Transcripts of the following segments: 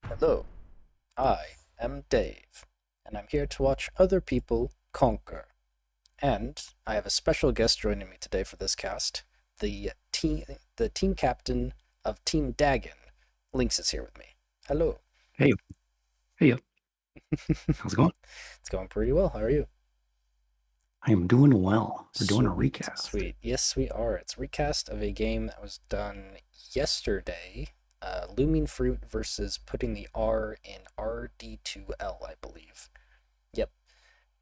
Hello, I am Dave, and I'm here to watch other people conquer. And I have a special guest joining me today for this cast. The team captain of Team Dagon, Lynx, is here with me. Hello. Hey, hey, how's it going? It's going pretty well. How are you? I am doing well. We're doing a Sweet, recast. sweet. Yes, we are. It's a recast of a game that was done yesterday. Looming Fruit versus putting the R in RD2L, I believe. Yep.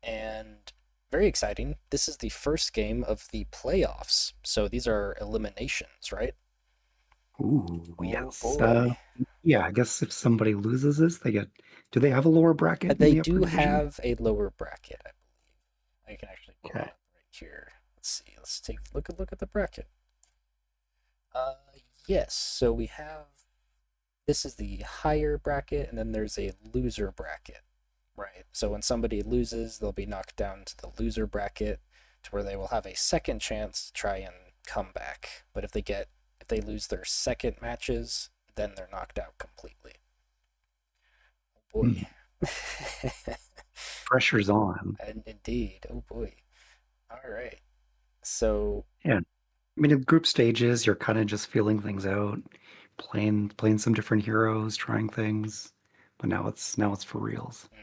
And very exciting. This is the first game of the playoffs. So these are eliminations, right? Ooh, Oh yes. boy. Yeah, I guess if somebody loses this, they get. Do they have a lower bracket in They the upper do division? have a lower bracket, I believe. I can actually pull it Okay. up right here. Let's see. Let's take a look at the bracket. Uh yes, so we have this is the higher bracket and then there's a loser bracket. Right. So when somebody loses, they'll be knocked down to the loser bracket to where they will have a second chance to try and come back. But if they lose their second matches, then they're knocked out completely. Oh boy. Hmm. Pressure's on. And indeed. Oh boy. All right. So Yeah. I mean, in group stages, you're kind of just feeling things out, playing some different heroes, trying things. But now it's for reals. mhm.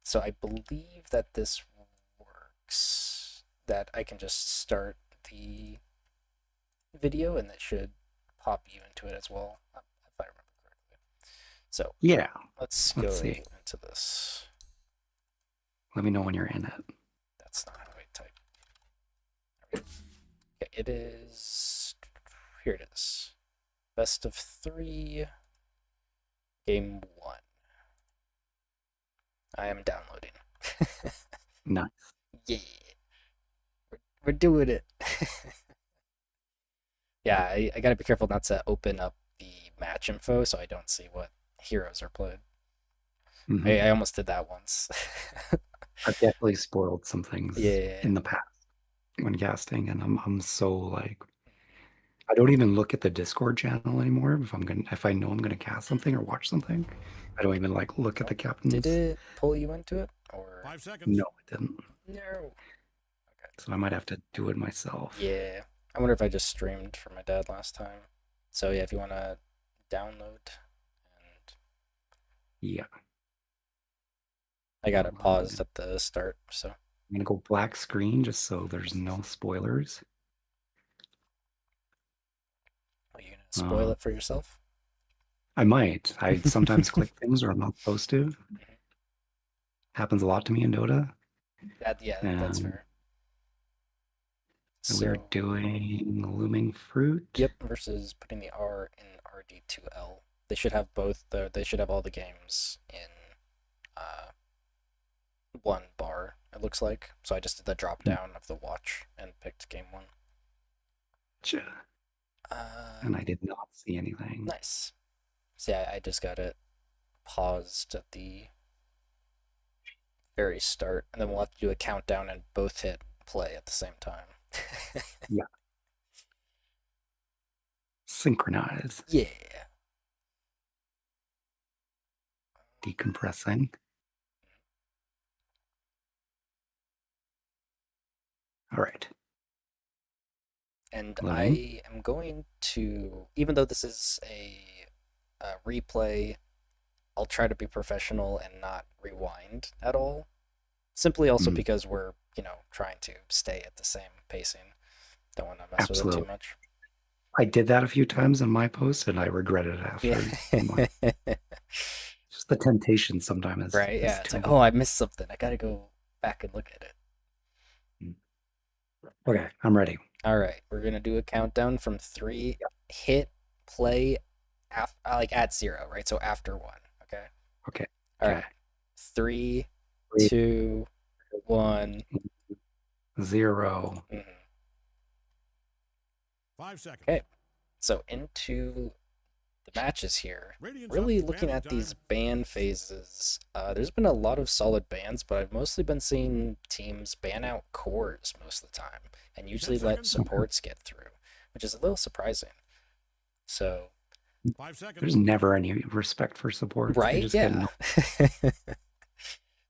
So I believe that this works. That I can just start the video and it should pop you into it as well, if I remember correctly. So Yeah. let's Let's go see. into this. Let me know when you're in it. That's not how I type. Okay, it is. Here it is. Best of three, game one. I am downloading. Nice. Yeah, we're doing it. Yeah, I gotta be careful not to open up the match info so I don't see what heroes are played. Hmm. I almost did that once. I've definitely spoiled some things Yeah. in the past when casting, and I'm so like I don't even look at the Discord channel anymore if I know I'm gonna cast something or watch something. I don't even like look at Oh, the did captains. it pull you into it? Or. 5 seconds. No, it didn't. No. Okay. So I might have to do it myself. Yeah. I wonder if I just streamed for my dad last time. So yeah, if you want to download, and Yeah. I got it Hold on. paused at the start. So I'm gonna go black screen just so there's no spoilers. are you gonna spoil Uh, it for yourself? I might. I sometimes click things where I'm not supposed to. Happens a lot to me in Dota. That yeah, that's And fair. we are So doing Looming Fruit. yep, versus putting the R in RD2L. They should have both. They should have all the games in uh, one bar. It looks like. So I just did the drop down of the watch and picked game one. Gotcha. Uh, And I did not see anything. nice. So yeah, I just got it paused at the very start, and then we'll have to do a countdown and both hit play at the same time. Yeah. Synchronize. Yeah. Decompressing. All right. And Loading. I am going to, even though this is a replay I'll try to be professional and not rewind at all. Simply also Mm, because we're, trying to stay at the same pacing. Don't want to mess with it too absolutely. much. I did that a few times in my post, and I regretted it Yeah. after. I'm like, just the temptation sometimes Right, is yeah. It's too like, oh, much. I missed something. I gotta go back and look at it. Mm. Okay, I'm ready. All right, we're gonna do a countdown from three. Yep. Hit play, like at zero, right? So after one. Okay. Okay. All Okay. right. Three, Three, 2, 1. 0. Mhm. 5 seconds. Okay. So into the matches here. Radiant's Really up. looking Banding at these time. ban phases. There's been a lot of solid bans, but I've mostly been seeing teams ban out cores most of the time, and 10 usually let seconds. supports get through, which is a little surprising. So, 5 There's seconds. never any respect for supports. They right? just get Yeah. no.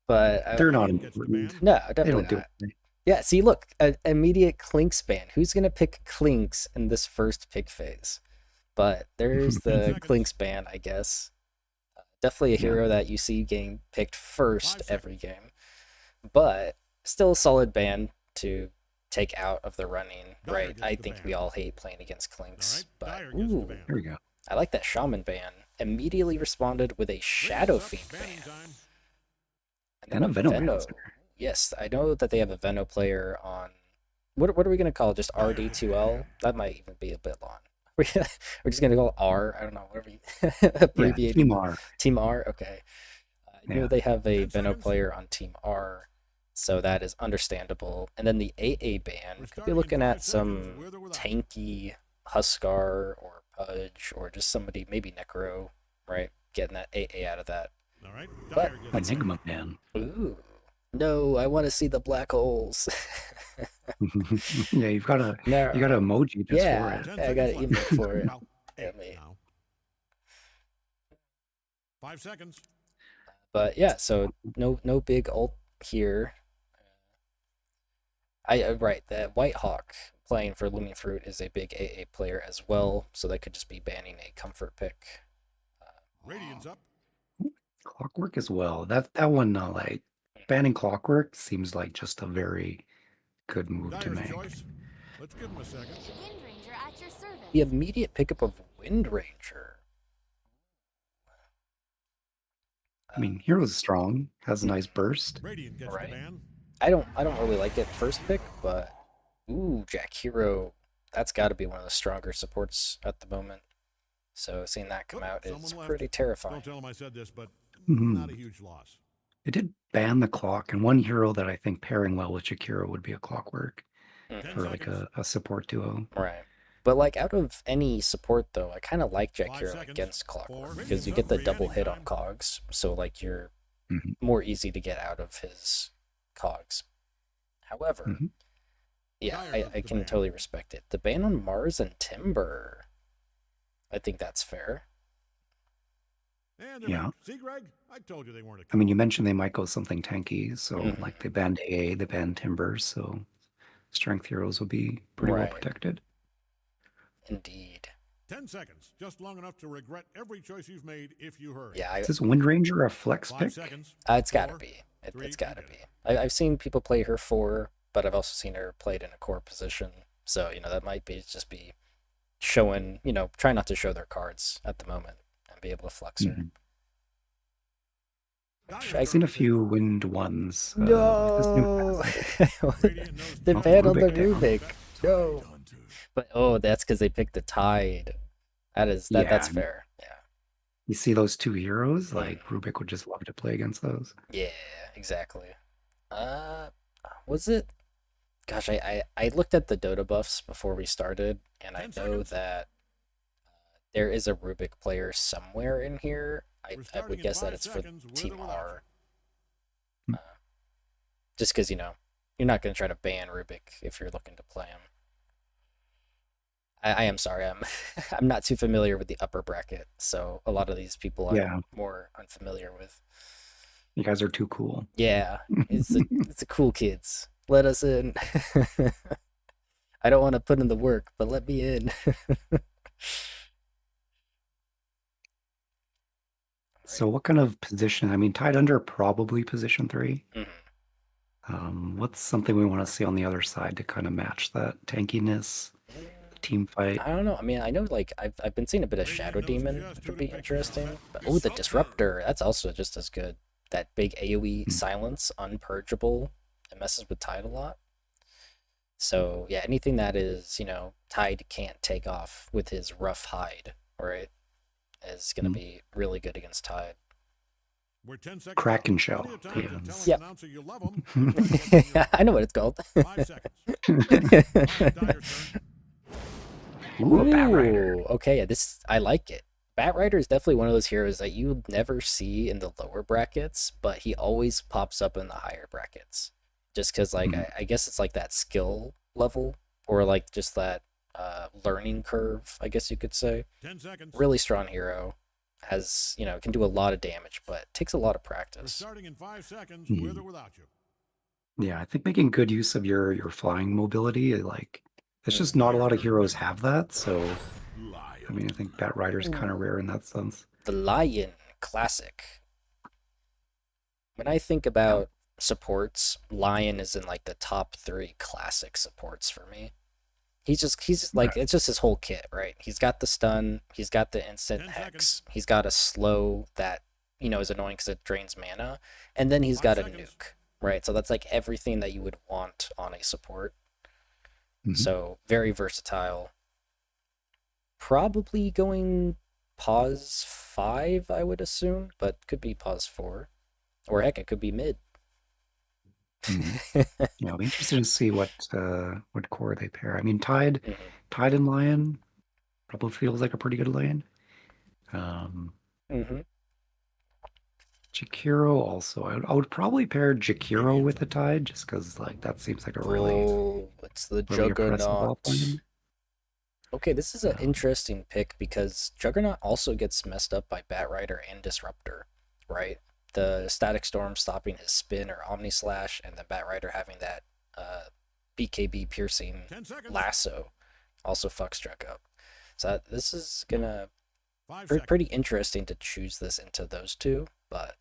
But They're not Radiant gets the important. ban. no, They definitely don't do not. anything. Yeah, see, look, an immediate Clinks ban. Who's gonna pick Clinks in this first pick phase? But there's 10 the seconds. Clinks ban, I guess. Definitely a Yeah. hero that you see getting picked first 5 every seconds. game, but still a solid ban to take out of the running, Dire right? gets I the think ban. we all hate playing against All Clinks, right. but Dire gets the ooh, ban. Here we go. I like that Shaman ban. Immediately responded with a Shadow Radiant's up. Fiend Banding ban. time. And then And a a Veno. Venomancer. Yes, I know that they have a Veno player on. What are we gonna call it? Just RD2L? That might even be a bit long. We're just gonna call it R. I don't know. Whatever you Yeah, abbreviating Team the R. Team R. Okay. Yeah. They have a 10 Veno seconds. player on Team R, so that is understandable. And then the AA ban We're could be starting in looking 5 at seconds, some with or without. tanky Huskar or Pudge or just somebody, maybe Necro, right? Getting that AA out of that. All right. But Dire gets let's the ban. Enigma Man. ooh. No, I want to see the black holes. Yeah, you got an No. emoji just for Yeah, it. 10 I got seconds an left. emote for it. Well, 8 Let me. now. 5 seconds. But yeah, so no big ult here. Right, that White Hawk playing for Looming Fruit is a big AA player as well, so they could just be banning a comfort pick. Radiant's up. Clockwork as well. That one, like banning Clockwork seems like just a very good move to Dire's make. choice. Let's give him a second. Wind Ranger at your service. The immediate pickup of Wind Ranger. I mean, Hero's strong, has a nice burst. Radiant gets Right. the ban. I don't really like it first pick, but ooh, Jack Hero, that's got to be one of the stronger supports at the moment. So seeing that come Oop, out someone is left. pretty terrifying. Don't tell him I said this, but Mhm. not a huge loss. It did ban the clock, and one hero that I think pairing well with Shakira would be a Clockwork 10 for like seconds. a support duo. Right. But like out of any support though, I kind of like Jack 5 Hero seconds. against 4. Clockwork because you get the double hit on cogs, so like you're Mhm. more easy to get out of his cogs. However, Mhm. yeah, Dire I the can ban. totally respect it. The ban on Mars and Timber, I think that's fair. And Yeah. see, Greg, I told you they weren't a I mean, you coward. mentioned they might go something tanky, so Mhm. like they banned AA, they banned Timber, so strength heroes will be pretty well Right. protected. Indeed. 10 seconds. Just long enough to regret every choice you've made if you hurry. Yeah, Is this Wind Ranger a flex 5 pick? seconds. it's got to 4, be. 3, It's got to go. be. I've seen people play her 4, but I've also seen her played in a core position. So, that might be just be showing, try not to show their cards at the moment and be able to flex her. Mhm. Dire's I've seen a turn. few Wind ones. This new No! Radiant knows They Oh, banned on the Rubik down. Rubik. No. But that's because they picked the Tide. That's Yeah, fair. Yeah. you see those two heroes, like Rubik would just love to play against those. Yeah, exactly. Was it? Gosh, I looked at the Dota buffs before we started, and I 10 know seconds. that there is a Rubik player somewhere in here. I We're would starting in guess that 5 it's for seconds, with Team or without. R. Hmm. Just because, you're not going to try to ban Rubik if you're looking to play him. I am sorry, I'm I'm not too familiar with the upper bracket, so a lot of these people I'm Yeah, more unfamiliar with. you guys are too cool. Yeah, it's the cool kids. Let us in. I don't want to put in the work, but let me in. So what kind of position? I mean, tied under probably position 3. Mhm. What's something we want to see on the other side to kind of match that tankiness, team fight? I don't know. I mean, I know like I've been seeing a bit of Radiant Shadow knows Demon, just which who would to be pick here. interesting. But oh, the Disruptor, that's also just as good. That big AoE Hmm. silence, unpurgeable. It messes with Tide a lot. So yeah, anything that is, Tide can't take off with his rough hide, right, is gonna Hmm. be really good against Tide. We're 10 seconds out. Kraken Plenty shell. of time to tell Yes. an Yep. announcer you love him and try to get them your I know what it's called. 5 seconds. On Dyer's turn. Ooh, a Bat Rider. Ooh, okay, yeah, this I like it. Bat Rider is definitely one of those heroes that you never see in the lower brackets, but he always pops up in the higher brackets. Just because, like, Mhm. I guess it's like that skill level, or like just that learning curve, I guess you could say. 10 seconds. Really strong hero, has, can do a lot of damage, but takes a lot of We're practice. starting in 5 seconds Mhm. with or without you. Yeah, I think making good use of your flying mobility, like it's just not a lot of heroes have that. So I mean, I think Bat Rider's kind of rare in that sense. The Lion Classic. When I think Yeah. about supports, Lion is in like the top 3 classic supports for me. He's like, it's just his whole kit, right? He's got the stun, he's got the instant 10 hex, seconds. he's got a slow that, is annoying because it drains mana, and then he's 5 got a seconds. nuke, right? So that's like everything that you would want on a support. Mhm. So very versatile. Probably going pause 5, I would assume, but could be pause 4. Or heck, it could be mid. Mhm. Yeah, I'll be interested to see what core they pair. I mean, Tide Mhm. and Lion probably feels like a pretty good lane. Um, Mhm. Jakiro also. I would probably pair Jakiro with the Tide just because like that seems like a Oh, it's the really oppressive Juggernaut. offlane. Okay, this is an Um, interesting pick because Juggernaut also gets messed up by Bat Rider and Disruptor, right? The Static Storm stopping his spin or Omni Slash, and the Bat Rider having that BKB piercing 10 seconds. lasso also fucks Jug up. So this is gonna 5 pretty seconds. interesting to choose this into those two, but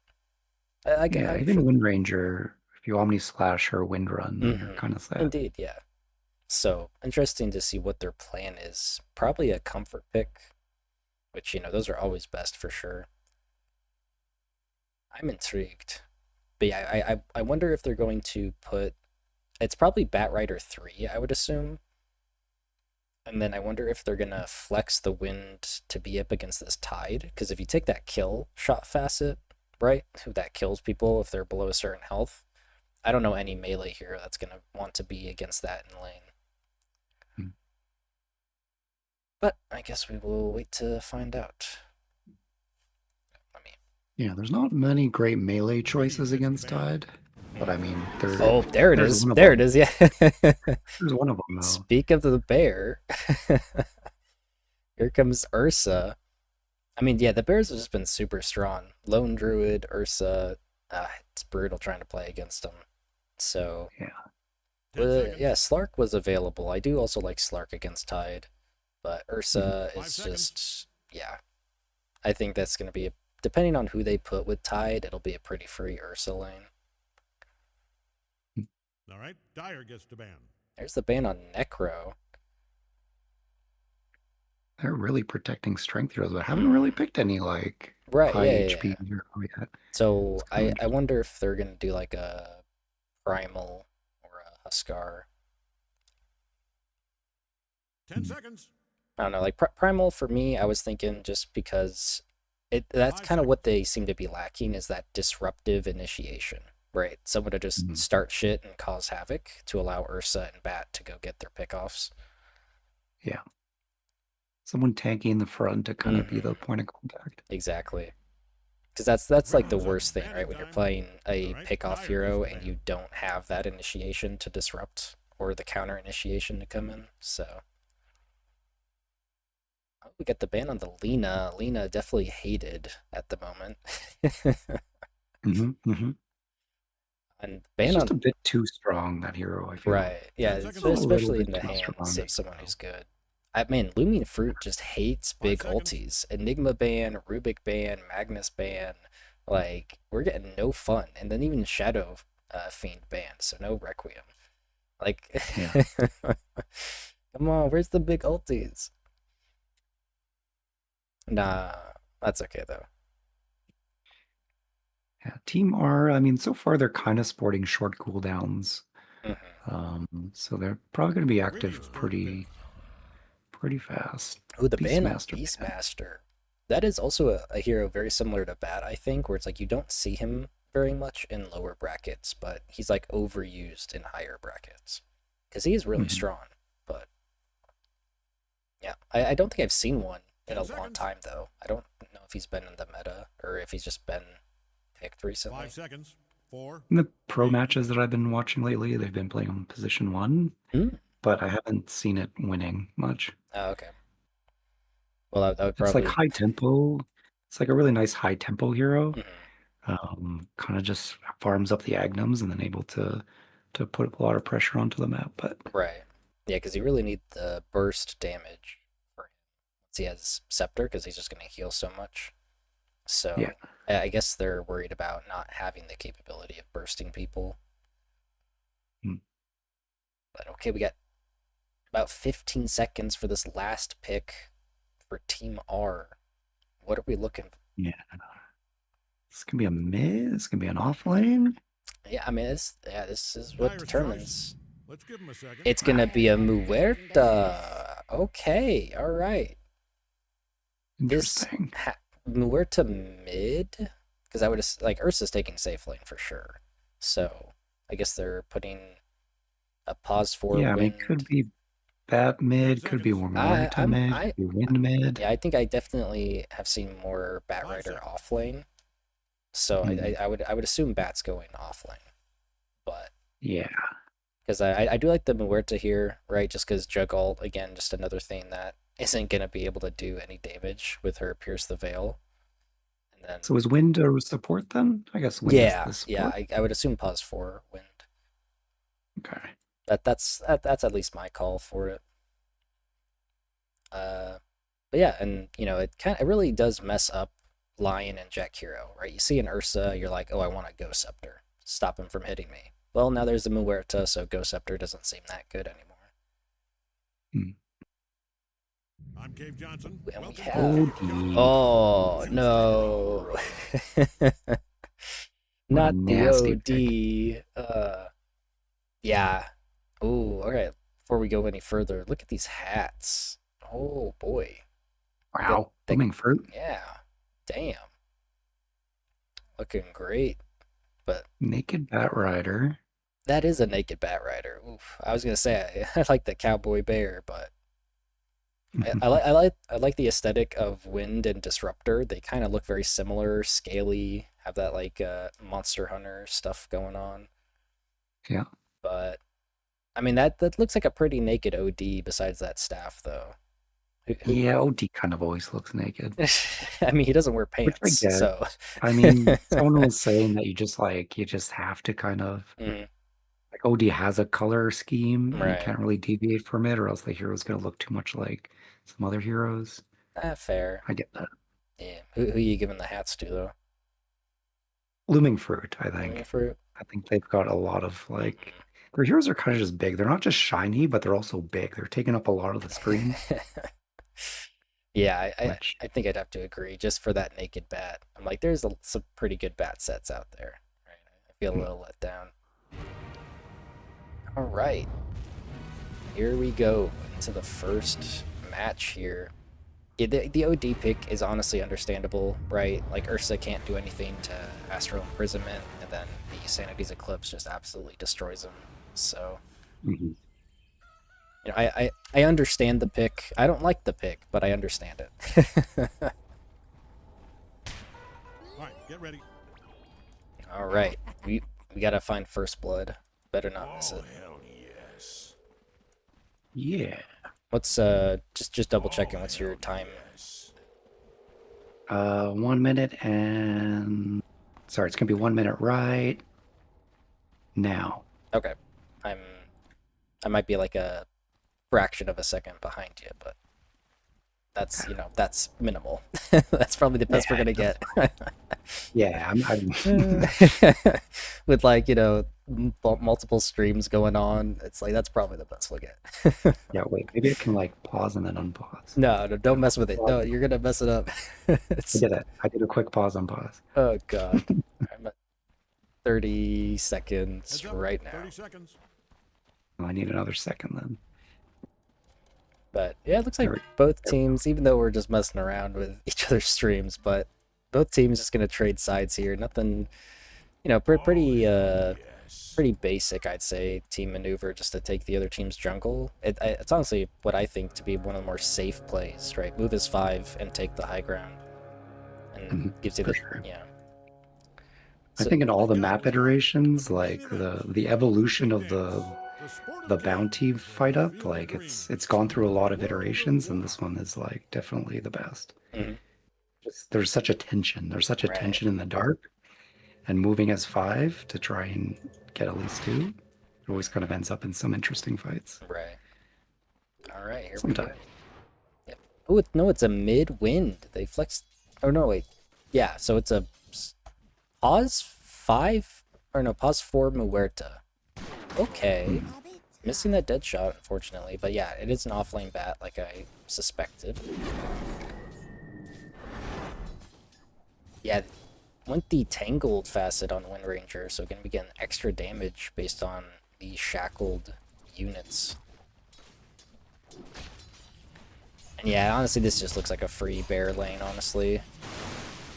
I yeah, I'm even sure. Wind Ranger, if you Omni Slash or Wind Run, then you're Mhm. kind of set. Indeed, yeah. So interesting to see what their plan is. Probably a comfort pick, which those are always best for sure. I'm intrigued, but yeah, I wonder if they're going to put. It's probably Bat Rider 3, I would assume, and then I wonder if they're gonna flex the wind to be up against this Tide, because if you take that kill shot facet, right, who that kills people if they're below a certain health. I don't know any melee hero that's gonna want to be against that in lane. Hmm. But I guess we will wait to find out. Let me. Yeah, there's not many great melee choices against Tide, but I mean, Oh, there it there's is. one of There it them. is. Yeah. There's one of them though. Speak of the bear. Here comes Ursa. I mean, yeah, the bears have just been super strong. Lone Druid, Ursa. It's brutal trying to play against them. So, 10 seconds. yeah, Slark was available. I do also like Slark against Tide, but Ursa 5 is seconds. just, yeah. I think that's going to be, depending on who they put with Tide, it'll be a pretty free Ursa lane. All right. Dyer gets to ban. There's the ban on Necro. They're really protecting strength heroes, but I haven't really picked any like Right, high yeah, yeah, HP yeah. hero yet. So It's kind of I wonder if they're gonna do like a Primal or a Huskar. 10 seconds. I don't know, like Primal for me, I was thinking just because that's 5 kind of what seconds. they seem to be lacking is that disruptive initiation, right? Someone to just Mhm. start shit and cause havoc to allow Ursa and Bat to go get their pickoffs. Yeah. Someone tanky in the front to kind of be the point of contact. Exactly. Because that's like the Rounds up. worst thing, right? Bandit When you're time. playing a All right. pickoff Dyer hero gets to and ban. you don't have that initiation to disrupt or the counter initiation to come in. So we got the ban on the Lena. Lena definitely hated at the moment. Mm-hmm. And It's ban just on a bit too strong, that hero, I feel. right. Yeah, 10 seconds A left. little especially bit in the too hands strong. of someone who's good. I mean, Looming Fruit just hates big 5 seconds. ultis. Enigma ban, Rubik ban, Magnus ban. Like, we're getting no fun. And then even Shadow Fiend ban, so no Requiem. Like, Yeah. come on, where's the big ultis? Nah, that's okay though. Yeah, Team R, I mean, so far they're kind of sporting short cooldowns. So they're probably going to be active Radiant's turn to pit. pretty fast. Ooh, the ban on Beastmaster ban. Beastmaster. That is also a hero very similar to Bat, I think, where it's like you don't see him very much in lower brackets, but he's like overused in higher brackets. Because he is really Mhm. strong. But yeah, I don't think I've seen one in 10 a long seconds. time, though. I don't know if he's been in the meta or if he's just been picked recently. 5 seconds. 4. In the pro 3. matches that I've been watching lately, they've been playing on position 1, Hmm. but I haven't seen it winning much. Oh, okay. Well, that would It's like probably. high tempo. It's like a really nice high tempo hero. Mhm. Kind of just farms up the Agnums and then able to put a lot of pressure onto the map. But Right. Yeah, because you really need the burst damage for him once he has Scepter, because he's just going to heal so much. So yeah, I guess they're worried about not having the capability of bursting people. Hmm. But okay, we got about 15 seconds for this last pick for Team R. What are we looking for? yeah. This can be a mid. This can be an off lane. Yeah, I mean, this is what Dyer's determines. choice. Let's give him a second. It's going to be a Muerta. Okay, all right. This Interesting. Muerta mid? Because I would like Ursa's taking safe lane for sure. So I guess they're putting a pause for Yeah, I mean, wind. could be bat mid, could be seconds. Muerta mid, could be wind mid. Yeah, I think I definitely have seen more Bat 5 Rider seconds. off lane. So Hmm. I would assume Bat's going off lane. But Yeah. because I do like the Muerta here, right? Just because Jug Ult, again, just another thing that isn't gonna be able to do any damage with her Pierce the Veil. And then So is wind a support then? I guess wind is the yeah, support. I would assume pause for wind. Okay. That's at least my call for it. But yeah, and you know, it really does mess up Lion and Jack Hero, right? You see an Ursa, you're like, oh, I want a Ghost Scepter. Stop him from hitting me. Well, now there's the Muerta, so Ghost Scepter doesn't seem that good anymore. I'm Cave Johnson. And we Welcome have. to Oh, no. What a Not the nasty pick. OD. Yeah. Ooh, okay. Before we go any further, look at these hats. Oh, boy. Wow. the- Looming fruit. Yeah. Damn. Looking great. But Naked Bat Rider. that is a naked Bat Rider. Oof. I was gonna say I like the Cowboy Bear, but I like the aesthetic of Wind and Disruptor. They kind of look very similar, scaly, have that like Monster Hunter stuff going on. Yeah. But I mean that looks like a pretty naked OD. Besides that staff, though. Yeah, OD kind of always looks naked. I mean, he doesn't wear Which I pants, get. so. I mean, someone was saying that you just have to kind of Mhm. like OD has a color scheme and you Right. can't really deviate from it, or else the hero's gonna look too much like some other heroes. Fair. I get that. Yeah. Who you giving the hats to though? Looming fruit, I Looming think. Fruit. I think they've got a lot of like their heroes are kind of just big. They're not just shiny, but they're also big. They're taking up a lot of the screen. Yeah, Which I think I'd have to agree just for that naked bat. I'm like, there's some pretty good bat sets out there. Right? I feel a little let down. All right, here we go into the first match here. Yeah, the OD pick is honestly understandable, right? Like Ursa can't do anything to Astral Imprisonment, and then the Sanity's Eclipse just absolutely destroys him. So, mhm. you know, I understand the pick. I don't like the pick, but I understand it. All right, get ready. All right, we gotta find first blood. Better not miss it. Hell yes. Yeah. What's just double checking. What's your time? 1 minute and sorry, it's gonna be 1 minute right now. Okay, I might be like a fraction of a second behind you, but that's that's minimal. That's probably the best we're gonna get. Yeah, I'm With like multiple streams going on, it's like that's probably the best we'll get. yeah, wait, maybe I can like pause and then unpause. No, don't mess with it. No, you're gonna mess it up. I It's did it. I did a quick pause, unpause. oh god. I'm at 30 seconds Heads up, right now. 30 seconds. I need another second then. But yeah, it looks like There we- both teams, even though we're just messing around with each other's streams, but both teams just gonna trade sides here. Nothing, pretty basic, I'd say, team maneuver just to take the other team's jungle. It's honestly what I think to be one of the more safe plays, right? Move as 5 and take the high ground, and gives you for the sure. yeah. I think in all the map iterations, like the evolution of the bounty fight up, like it's gone through a lot of iterations, and this one is like definitely the best. Mhm. Just there's such a tension. There's such a Right. tension in the dark, and moving as 5 to try and get at least 2, it always kind of ends up in some interesting fights. Right. All right, here Sometimes. we go. Yep. Oh, no, it's a mid-wind. They flexed. Oh no, wait. Yeah, so it's a pause 5 or no, pause 4 Muerta. Okay. Missing that dead shot, unfortunately, but yeah, it is an offlane bat like I suspected. Yeah, went the Tangled facet on Wind Ranger, so gonna be getting extra damage based on the shackled units. And yeah, honestly, this just looks like a free bear lane, honestly.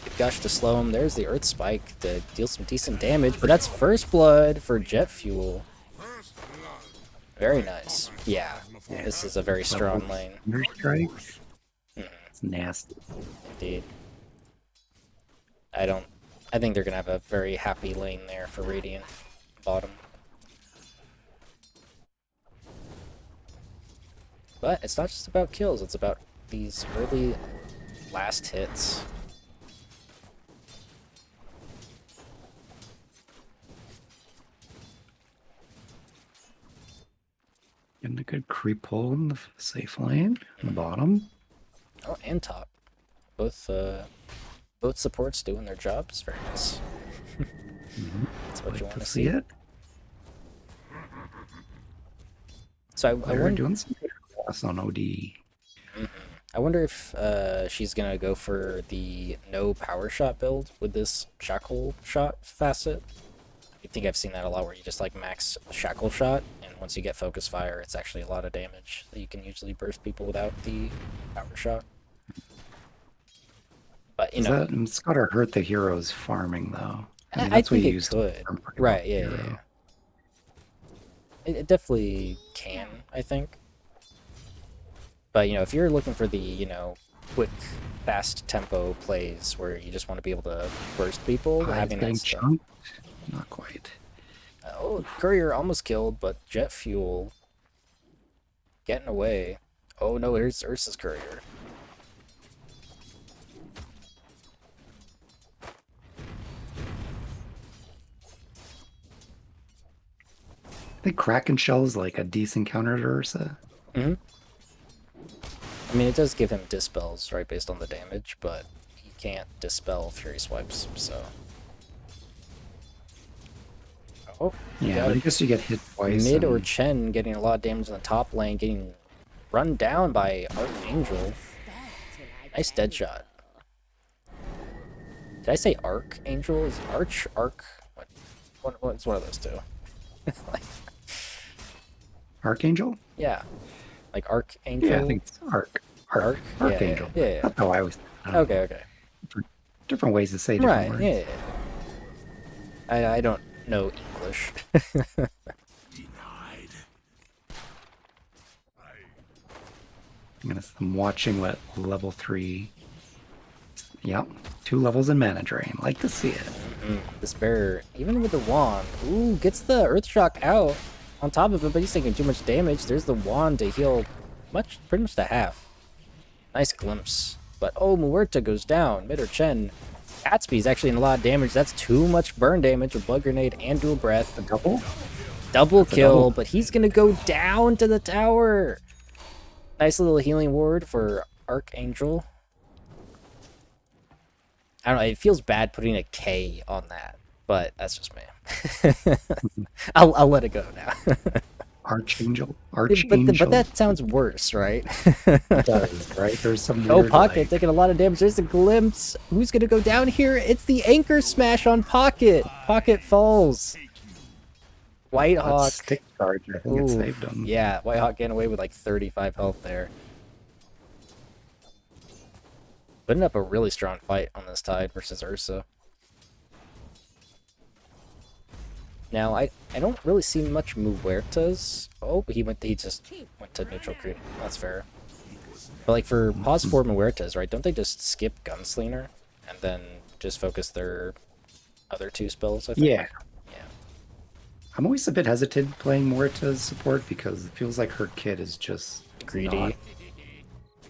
Good gush to slow him. There's the Earth Spike to deal some decent damage, but that's first blood for Jet Fuel. Very nice. Yeah, this is a very strong lane. Thunder strike. Mhm. It's nasty. Indeed. I think they're gonna have a very happy lane there for Radiant bottom. But it's not just about kills, it's about these early last hits. Getting a good creep pull in the safe lane in the bottom. Oh, and top. Both supports doing their jobs. Very nice. That's what you Like want to to see see. it. So They're wonder, doing some good class on OD. I wonder if she's gonna go for the no power shot build with this shackle shot facet. I think I've seen that a lot, where you just like max shackle shot, and once you get focus fire, it's actually a lot of damage that you can usually burst people without the power shot. But It's gotta hurt the heroes farming though. I mean, I that's what think you it used could. to farm pretty Right? well, Yeah, hero. yeah. It definitely can, I think. But if you're looking for the quick, fast tempo plays where you just want to be able to burst people, Hive's having getting that stuff. chunked? Not quite. Oh, Courier almost killed, but Jet Fuel getting away. Oh no, here's Ursa's Courier. I think Kraken Shell is like a decent counter to Ursa. I mean, it does give him dispels, right, based on the damage, but he can't dispel Fury Swipes, so. Oh, Yeah, got but I it. guess you get hit twice. Mid or and- Chen getting a lot of damage in the top lane, getting run down by Archangel. Nice dead shot. Did I say Archangel? Is it Arc? What's one of those two? Archangel? Yeah, like Archangel. Yeah, I think it's Arc? Yeah, Archangel. yeah. That's how I always. I don't know. Okay. Different ways to say different Right. words. Yeah. I don't know English. I'm watching what level 3. Yep, 2 levels in mana drain. Like to see it. This bear, even with the wand, ooh, gets the Earth Shock out on top of it, but he's taking too much damage. There's the wand to heal pretty much to half. Nice glimpse. But oh, Muerta goes down. Mid or Chen. Gatsby's actually in a lot of damage. That's too much burn damage with Blood Grenade and Dual Breath. A double? Double kill, double. but he's gonna go down to the tower. Nice little healing ward for Archangel. I don't know, it feels bad putting a K on that, but that's just me. I'll let it go now. Archangel. But Archangel. that sounds worse, right? It does, right? There's some Oh, weird, Pocket like, taking a lot of damage. There's a glimpse. Who's gonna go down here? It's the anchor smash on Pocket. Pocket falls. Whitehawk. stick charge. I think it Ooh, saved him. yeah, Whitehawk getting away with like 35 health there. Putting up a really strong fight on this Tide versus Ursa. Now, I don't really see much Muertas. Oh, he just went to neutral creep. That's fair. But like for pause 4 Muertas, right, don't they just skip Gunslinger and then just focus their other 2 spells, I think? Yeah. Yeah. I'm always a bit hesitant playing Muerta's support because it feels like her kit is just Greedy. not-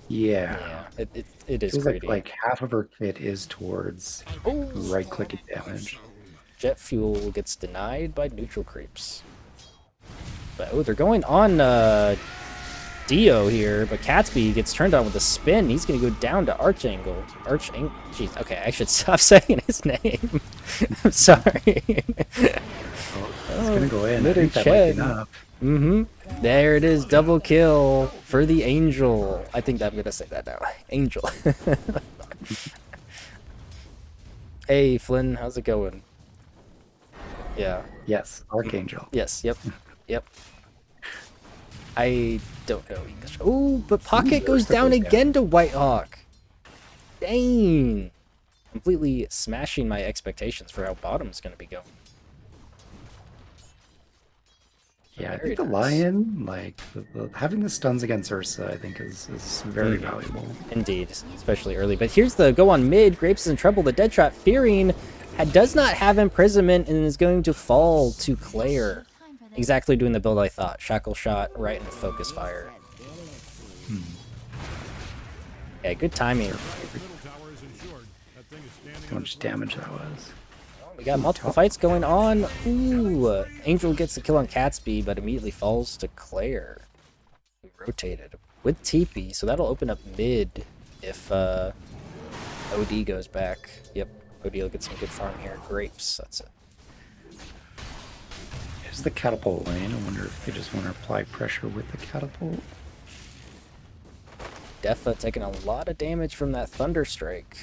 Yeah. Yeah, it is Feels greedy. like half of her kit is towards right-clicking damage. Jet fuel gets denied by neutral creeps. But oh, they're going on Dio here, but Catsby gets turned on with a spin. He's gonna go down to Archangel. Jeez, okay, I should stop saying his name. I'm sorry. It's gonna go in. I Little think that might be Chen. enough. There it is, double kill for the Angel. I think I'm gonna say that now. Angel. Hey Flynn, how's it going? Yeah. Yes, Archangel. Yes, yep. Yep. I don't know English. Oh, but Pocket goes down again to Whitehawk. Dang. Completely smashing my expectations for how bottom's going to be going. Yeah, I Very think the nice. Lion, like, having the stuns against Ursa, I think is very valuable. Indeed, especially early. But here's the go on mid. Grapes is in trouble. The Deadshot fearing does not have imprisonment and is going to fall to Claire. Exactly doing the build I thought. Shackle shot right into focus fire. Yeah, good timing. How much damage that was. We got multiple fights going on. Ooh, Angel gets the kill on Catsby, but immediately falls to Claire. Who rotated with TP, so that'll open up mid if OD goes back. Yep, OD will get some good farm here. Grapes, that's it. Here's the catapult lane. I wonder if they just want to apply pressure with the catapult. Defa taking a lot of damage from that Thunder Strike.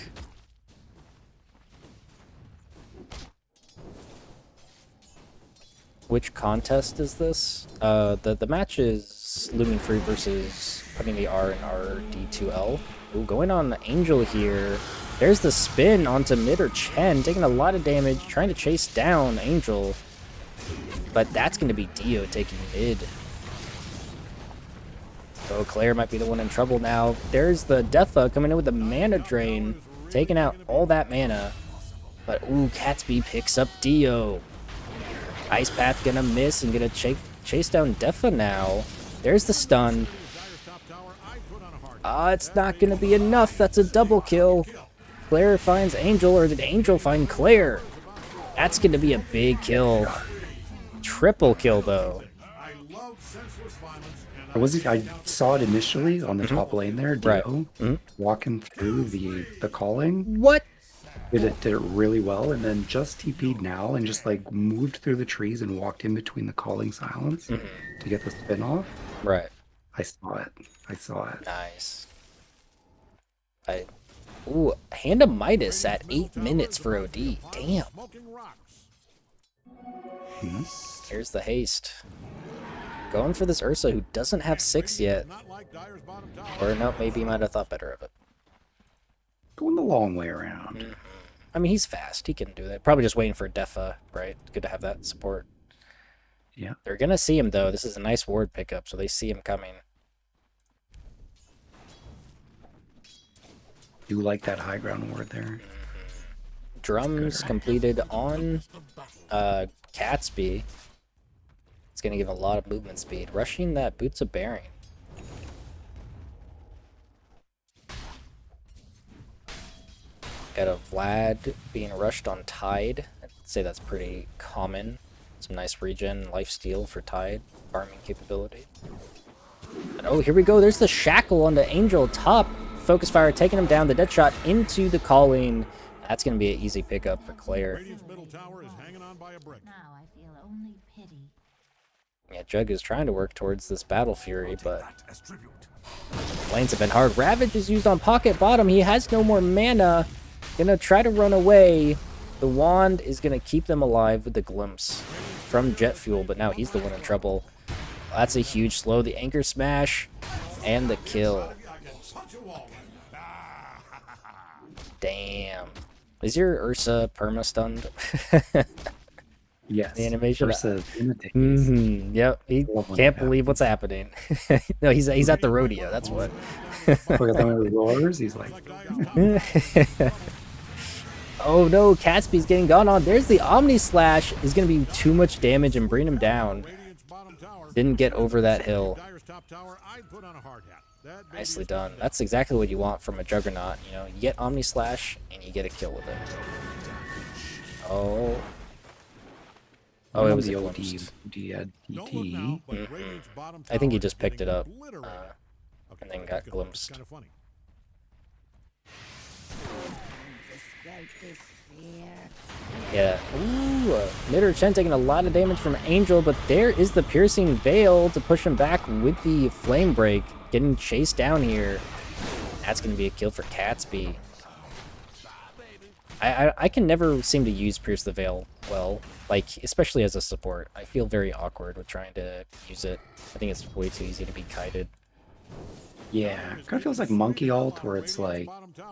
Which contest is this? The match is Looming Free versus putting the R in RD2L. Ooh, going on Angel here. There's the spin onto mid or Chen, taking a lot of damage, trying to chase down Angel. But that's going to be Dio taking mid. So Claire might be the one in trouble now. There's the Defa coming in with the mana drain, taking out all that mana. But ooh, Catsby picks up Dio. Ice Path gonna miss and gonna chase down Defa now. There's the stun. It's not gonna be enough. That's a double kill. Claire finds Angel, or did Angel find Claire? That's gonna be a big kill. Triple kill though. I saw it initially on the top lane there, Dio, Right. walking through the calling. What? Did it really well, and then just TP'd now and just like moved through the trees and walked in between the calling silence to get the spin off. Right. I saw it. I saw it. Nice. Ooh, Hand of Midas at 8 minutes for OD. Damn. Here's the haste. Going for this Ursa who doesn't have 6 yet. Or no, maybe he might have thought better of it. Going the long way around. I mean, he's fast. He can do that. Probably just waiting for Defa, right? Good to have that support. Yeah. They're going to see him, though. This is a nice ward pickup, so they see him coming. Do like that high ground ward there. Drums completed on Catsby. It's going to give a lot of movement speed. Rushing that Boots of Bearing. Got a Vlad being rushed on Tide. I'd say that's pretty common. Some nice regen, lifesteal for Tide, farming capability. And oh, here we go. There's the Shackle on the Angel top. focus fire, taking him down. The dead shot into the calling. That's going to be an easy pickup for Claire. Radiant's middle tower is hanging on by a brick. Now I feel only pity. Yeah, Jug is trying to work towards this Battle Fury, but lanes have been hard. Ravage is used on Pocket Bottom. He has no more mana. Gonna try to run away. The Wand is gonna keep them alive with the Glimpse from Jet Fuel, but now he's the one in trouble. That's a huge slow. The Anchor Smash and the kill. Damn. Is your Ursa perma-stunned? Yes. The animation. Versus imitation. Yep. He can't believe what's happening. No, he's at the rodeo. That's what. Look at them with roars. He's like, Oh no, Catspy's getting gone on. There's the Omni Slash. Is going to be too much damage and bring him down. Radiant's bottom tower. Didn't get over that hill. Dyer's top tower, I'd put on a hard hat. That baby Nicely is done. done. That's exactly what you want from a Juggernaut. You know, you get Omni Slash and you get a kill with it. Oh. Oh, it was the a OD, glimpse. Don't look DT. now, but Radiant's bottom I think he tower just is picked it getting up, obliterated. and then got glimpsed. Kind of funny. Yeah. Ooh, Knitter Chen taking a lot of damage from Angel, but there is the Piercing Veil to push him back with the Flame Break. Getting chased down here. That's going to be a kill for Catspy. I can never seem to use Pierce the Veil well, like, especially as a support. I feel very awkward with trying to use it. I think it's way too easy to be kited. Yeah, kind of feels like Monkey Ult, where it's like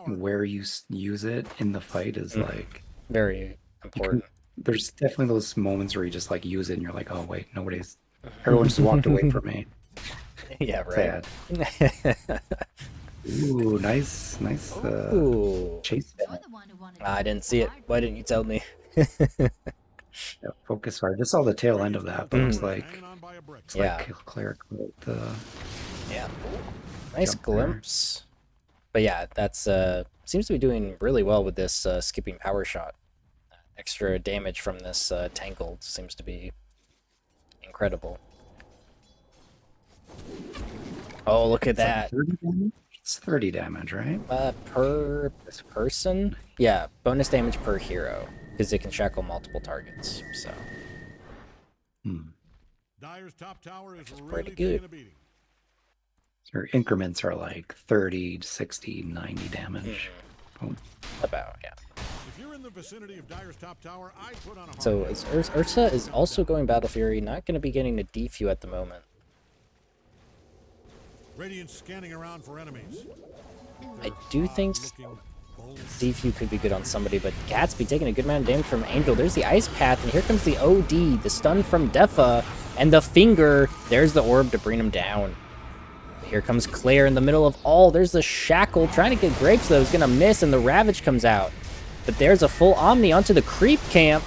where you use it in the fight is like Very important. there's definitely those moments where you just like use it and you're like, oh wait, everyone just walked away from me. Yeah, right. Sad. Ooh, nice Ooh. chase. You're the one who wanted I didn't see it. Why didn't you tell me? Yeah, focus fire. Just saw the tail end of that, but looks like Hanging on by a brick. Yeah. Cleric with Yeah. Nice Jump there. glimpse. But yeah, that's seems to be doing really well with this skipping power shot. Extra damage from this tangled seems to be incredible. Oh, look at that. 30 damage? It's 30 damage, right? Per person? Yeah, bonus damage per hero. Because it can shackle multiple targets. So Dyer's top tower is pretty really good. taking a beating. Your increments are like 30, 60, 90 damage. Boom. about, yeah. If you're in the vicinity of Dyer's top tower, I'd put on a hard So hat. Ursa is also going Battle Fury, not going to be getting a defew at the moment. Radiant's scanning around for enemies. I do think Looking bold. defew could be good on somebody, but Gatsby taking a good amount of damage from Angel. There's the Ice Path, and here comes the OD, the stun from Defa, and the Finger. There's the orb to bring him down. Here comes Claire in the middle of all. There's the Shackle trying to get Grapes, though. He's going to miss, and the Ravage comes out. But there's a full Omni onto the Creep Camp.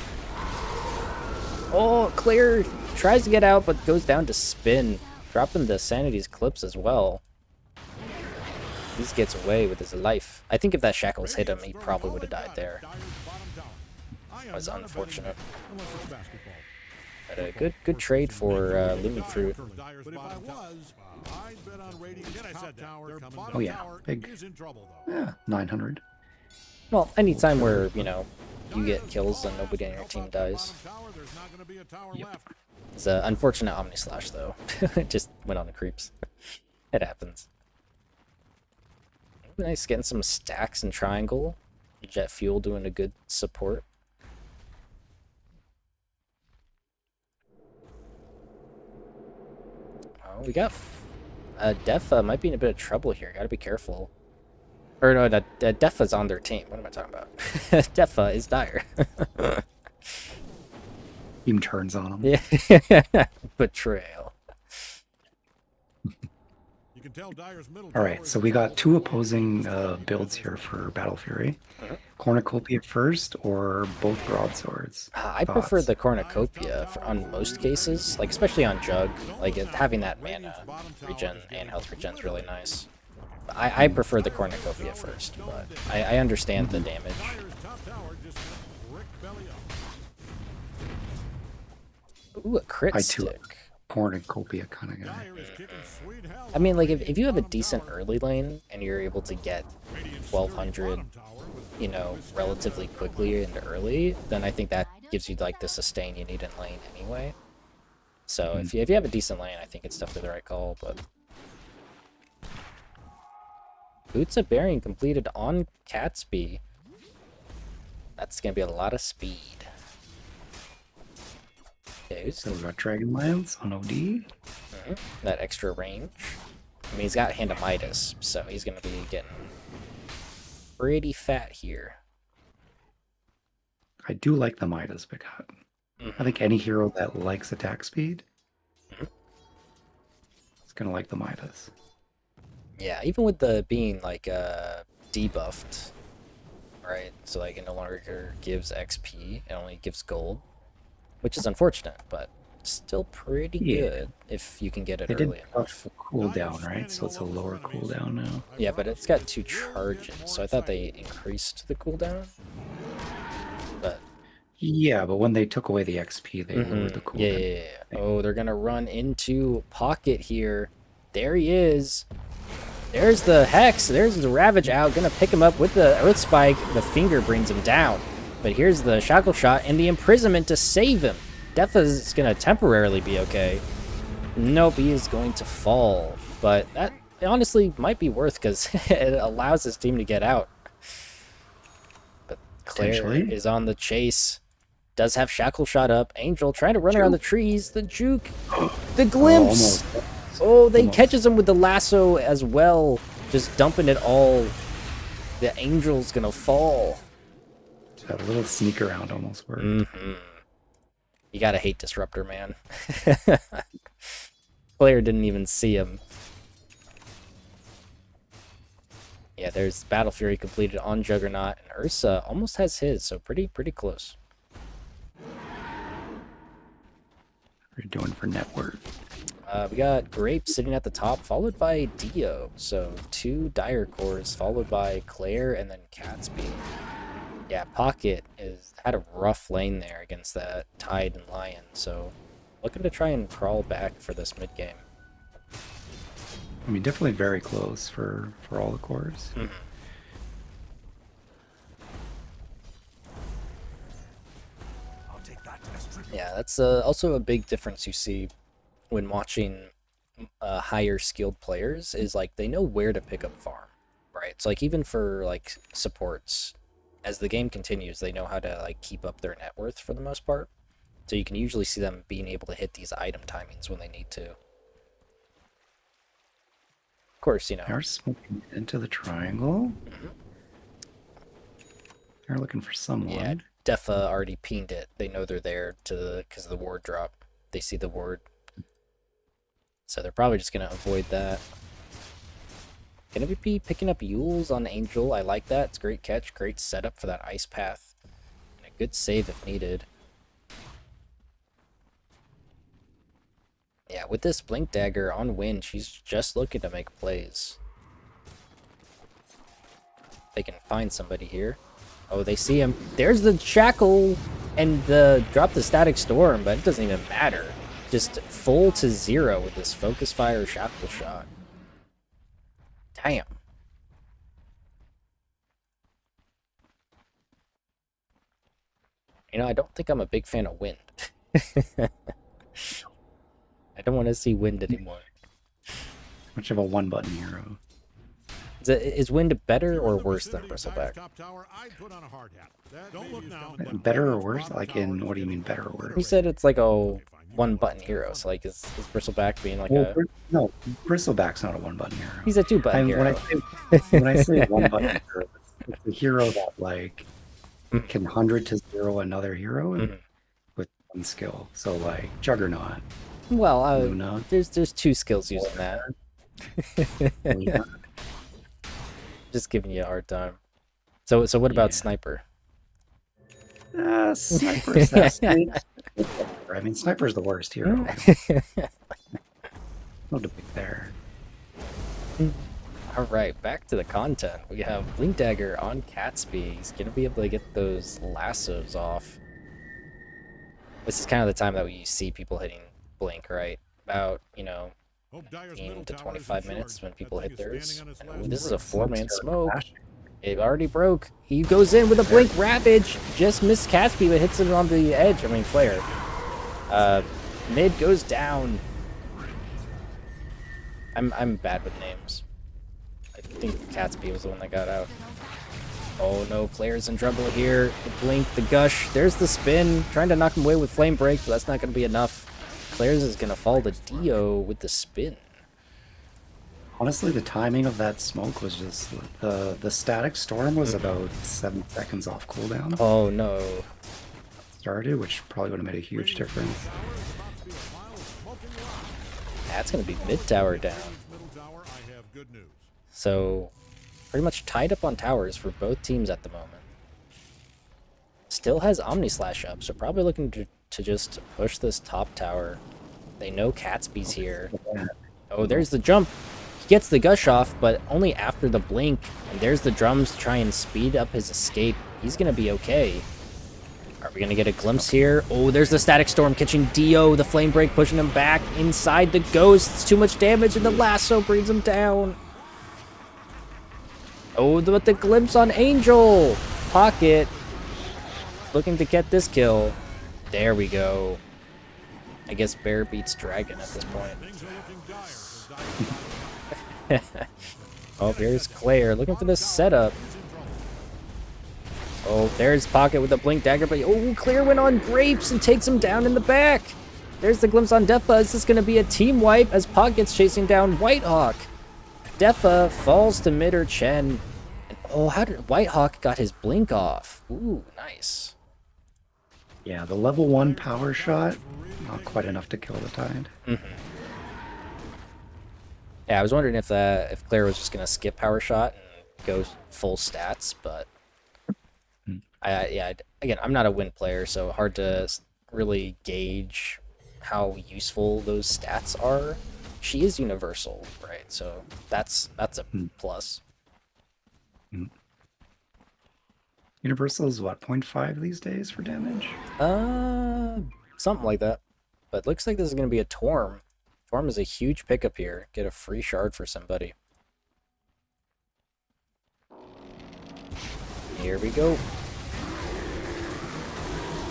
Oh, Claire tries to get out, but goes down to spin. Dropping the Sanity's Clips as well. He gets away with his life. I think if that Shackles hit him, he probably would have died there. That was unfortunate. But a good trade for Looming Fruit. But if I was, I'd bet on Radiant's top tower. Their Oh, bottom yeah, tower big. is in trouble, though. Yeah, 900. Well, anytime where, you know, you get kills and nobody on your team dies. Bottom tower, there's not gonna be a tower Yep. left. It's an unfortunate Omni Slash, though. It just went on the creeps. It happens. Nice getting some stacks and triangle. Jet Fuel doing a good support. Oh, we got Defa might be in a bit of trouble here. Gotta be careful. Or no, Defa's on their team. What am I talking about? Defa is dire. Team turns on him. Yeah. Betrayal. You can tell Dyer's middle All tower right, is so in we got trouble. two opposing builds here for Battle Fury. Cornucopia first or both broadswords? I prefer Thoughts? the cornucopia on most cases, like especially on Jug. Like having that mana regen and health regen is really nice. I prefer the cornucopia first, but I understand the damage. Dyer's top tower just went brick belly up. Ooh, a crit I too- stick. cornucopia kind of guy. Dyer is kicking sweet hell I mean, out like, of if you have a Radiant's decent bottom tower. early lane and you're able to get Radiant's 1200, bottom tower was you know, withstand relatively the quickly and early, then I think that gives you, like, the sustain you need in lane anyway. So Mhm. if you have a decent lane, I think it's definitely the right call, but... Boots of Bearing completed on Catsby. That's gonna be a lot of speed. Okay, who's So we got Dragonlance on OD. that extra range? I mean, he's got Hand of Midas, so he's gonna be getting pretty fat here. I do like the Midas pickup. I think any hero that likes attack speed is gonna like the Midas. Yeah, even with the being like debuffed, right? So like it no longer gives XP, it only gives gold, which is unfortunate, but still pretty Yeah. good if you can get it They did early buff enough. the cooldown, right? So it's a lower cooldown now. Yeah, but it's got 2 charges, so I thought they increased the cooldown. But Yeah, but when they took away the XP, they lowered the yeah, cooldown. yeah, yeah. Oh, they're gonna run into Pocket here. There he is. There's the Hex. There's the Ravage out. Gonna pick him up with the Earth Spike. The finger brings him down. But here's the Shackle Shot and the Imprisonment to save him. Defa's gonna temporarily be okay. Nope, he is going to fall. But that honestly might be worth because it allows his team to get out. But Claire Potentially. is on the chase. Does have Shackle Shot up. Angel trying to run around the trees. The juke. The glimpse. Almost. Oh, they Almost. catches him with the lasso as well. Just dumping it all. The Angel's gonna fall. That little sneak around almost worked. You gotta hate Disruptor, man. Player didn't even see him. Yeah, there's Battle Fury completed on Juggernaut, and Ursa almost has his, so pretty close. What are you doing for net worth? We got Grape sitting at the top, followed by Dio. So 2 Dire Cores, followed by Claire, and then Catsby. Yeah, Pocket had a rough lane there against that Tide and Lion, so looking to try and crawl back for this mid game. I mean, definitely very close for all the cores. Yeah, that's also a big difference you see when watching higher skilled players is like they know where to pick up farm, right? So like even for like supports, as the game continues, they know how to like keep up their net worth for the most part. So you can usually see them being able to hit these item timings when they need to. Of course, you know. They're smoking into the triangle. They're looking for someone. Yeah, Defa already pinged it. They know they're there because of the ward drop. They see the ward. So they're probably just going to avoid that. Gonna be picking up Yules on Angel. I like that. It's a great catch. Great setup for that ice path. And a good save if needed. Yeah, with this Blink Dagger on Wind, she's just looking to make plays. They can find somebody here. Oh, they see him. There's the Shackle and drop the Static Storm, but it doesn't even matter. Just full to 0 with this Focus Fire Shackle Shot. Damn. You know, I don't think I'm a big fan of Wind. I don't want to see Wind anymore. Much of a one-button hero. Is Wind better or worse than Bristleback? Better or worse? Like in, what do you mean better or You worse? said it's like a one-button hero, so like is Bristleback being like Well, no, Bristleback's not a one-button hero. He's a two-button hero. When I say one-button hero, it's a hero that like can 100 to 0 another hero with one skill. So like Juggernaut. Well, Luna. there's 2 skills using that. Luna. Just giving you a hard time. So what about Yeah. Sniper? Sniper assassin. I mean, Sniper's the worst hero. No debate there. All right, back to the content. We have Blink Dagger on Catsby. He's gonna be able to get those lassos off. This is kind of the time that we see people hitting Blink, right? about, you know, Hope Dyer's 15 middle to tower 25 is minutes assured when that people thing hit is theirs. standing on its And, last ooh, this is a legs. four-man smoke. Flashing. It already broke. He goes in with a blink ravage. Just missed Catsby, but hits him on the edge. I mean, Flare. Mid goes down. I'm bad with names. I think Catsby was the one that got out. Oh no, Flare's in trouble here. The blink, the gush. There's the spin. Trying to knock him away with flame break, but that's not going to be enough. Flares is going to fall to Dio with the spin. Honestly, the timing of that smoke was just the static storm was about 7 seconds off cooldown. Oh no. Started, which probably would have made a huge difference. That's going to be mid tower down. So, pretty much tied up on towers for both teams at the moment. Still has Omni Slash up, so probably looking to just push this top tower. They know Catsby's here. Oh, there's the jump. He gets the gush off, but only after the blink. And there's the drums to try and speed up his escape. He's going to be okay. Are we going to get a glimpse here? Oh, there's the Static Storm catching Dio. The Flame Break pushing him back inside the Ghost. It's too much damage, and the lasso brings him down. Oh, but the glimpse on Angel. Pocket. Looking to get this kill. There we go. I guess Bear beats Dragon at this point. Oh, here's Claire looking for the setup. Oh, there's Pocket with the Blink Dagger, but oh, Claire went on Grapes and takes him down in the back. There's the glimpse on Defa. Is this going to be a team wipe as Pocket's chasing down Whitehawk? Defa falls to mid or Chen. And oh, how did Whitehawk got his Blink off? Ooh, nice. Yeah, the level 1 power shot, not quite enough to kill the Tide. Yeah, I was wondering if Claire was just gonna skip power shot and go full stats, but again, I'm not a Wind player, so hard to really gauge how useful those stats are. She is universal, right? So that's a plus. Universal is what, 0.5 these days for damage? Something like that. But looks like this is gonna be a Torm. Torm is a huge pickup here. Get a free shard for somebody. Here we go.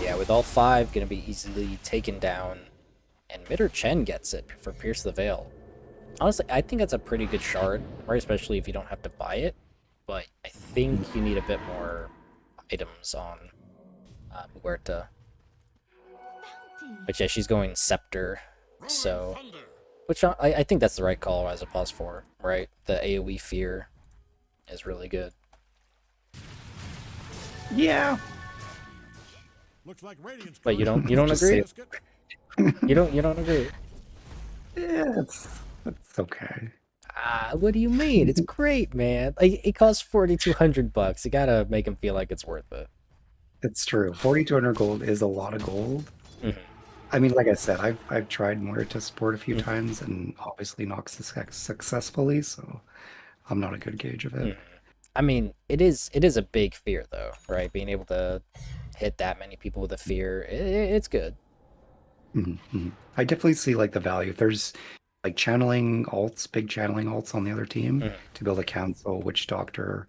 Yeah, with all 5 gonna be easily taken down. And Mitter Chen gets it for Pierce the Veil. Honestly, I think that's a pretty good shard, right? Especially if you don't have to buy it. But I think you need a bit more items on Muerta. But yeah, she's going Scepter. So, which I think that's the right call as a +4, right? The AoE fear is really good. Yeah. Looks like Radiant's But you don't agree? You don't agree? Yeah, it's okay. What do you mean? It's great, man. Like, it costs $4,200. You gotta make him feel like it's worth it. It's true. 4,200 gold is a lot of gold. I mean, like I said, I've tried Muerta support a few times and obviously not successfully, so I'm not a good gauge of it. I mean, it is a big fear though, right? Being able to hit that many people with a fear, it's good. I definitely see like the value. If there's like channeling alts, big channeling alts on the other team to be able to cancel Witch Doctor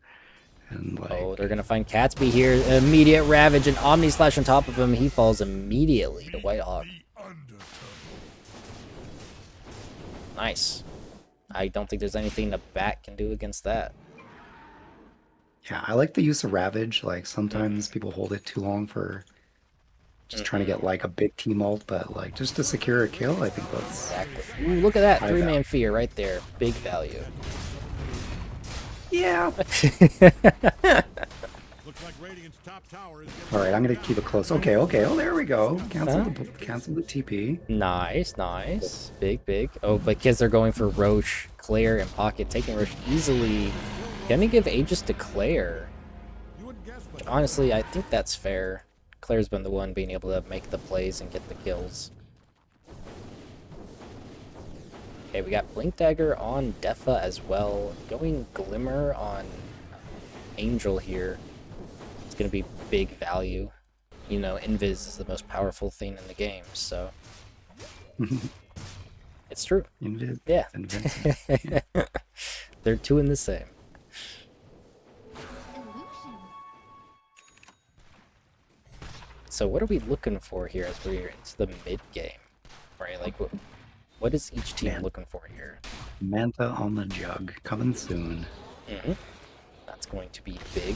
and like... Oh, they're gonna find Catsby here. Immediate Ravage and Omni Slash on top of him. He falls immediately to Whitehawk. Nice. I don't think there's anything the bat can do against that. Yeah, I like the use of Ravage. Like sometimes people hold it too long for just trying to get like a big team ult, but like just to secure a kill, I think that's... Exactly. Ooh, look at that. 3-man fear right there. Big value. Yeah. All right, I'm gonna keep it close. Okay. Oh, there we go. Cancel the TP. Nice. Big. Oh, but kids are going for Roche, Claire, and Pocket, taking Roche easily. Gonna give Aegis to Claire. Honestly, I think that's fair. Claire's been the one being able to make the plays and get the kills. Okay, we got Blink Dagger on Defa as well. Going Glimmer on Angel here. It's going to be big value. You know, Invis is the most powerful thing in the game, so... It's true. Invis Yeah. and Vincent. Yeah. They're two in the same. Illusion. So what are we looking for here as we're into the mid game? Right? Like what is each team Man. looking for here? Manta on the jug, coming soon. That's going to be big.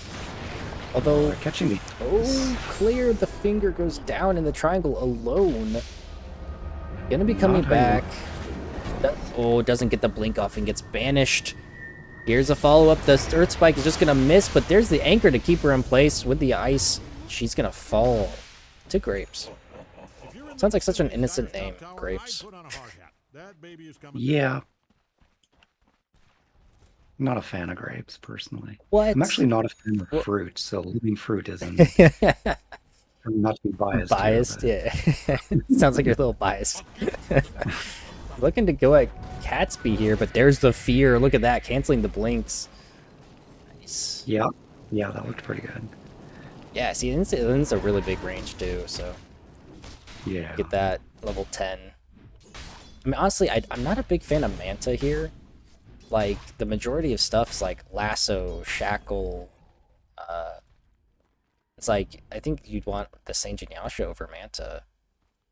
Although, They're catching the. oh, clear, the finger goes down in the triangle alone. Gonna be coming Not how you back. Oh, doesn't get the blink off and gets banished. Here's a follow-up. The Earth Spike is just gonna miss, but there's the anchor to keep her in place with the ice. She's gonna fall to Grapes. Sounds like such an innocent name, Grapes. Yeah. Not a fan of grapes, personally. What? I'm actually not a fan of What? fruit, so Looming fruit isn't. I'm not to be biased. Biased, here, yeah. Sounds like you're a little biased. Looking to go at Catsby here, but there's the fear. Look at that, canceling the blinks. Nice. Yeah, that looked pretty good. Yeah, see, it's a really big range too, so Yeah. get that level 10. I mean, honestly, I'm not a big fan of Manta here. Like, the majority of stuff's like Lasso, Shackle. It's like, I think you'd want the Saint Genyasha over Manta.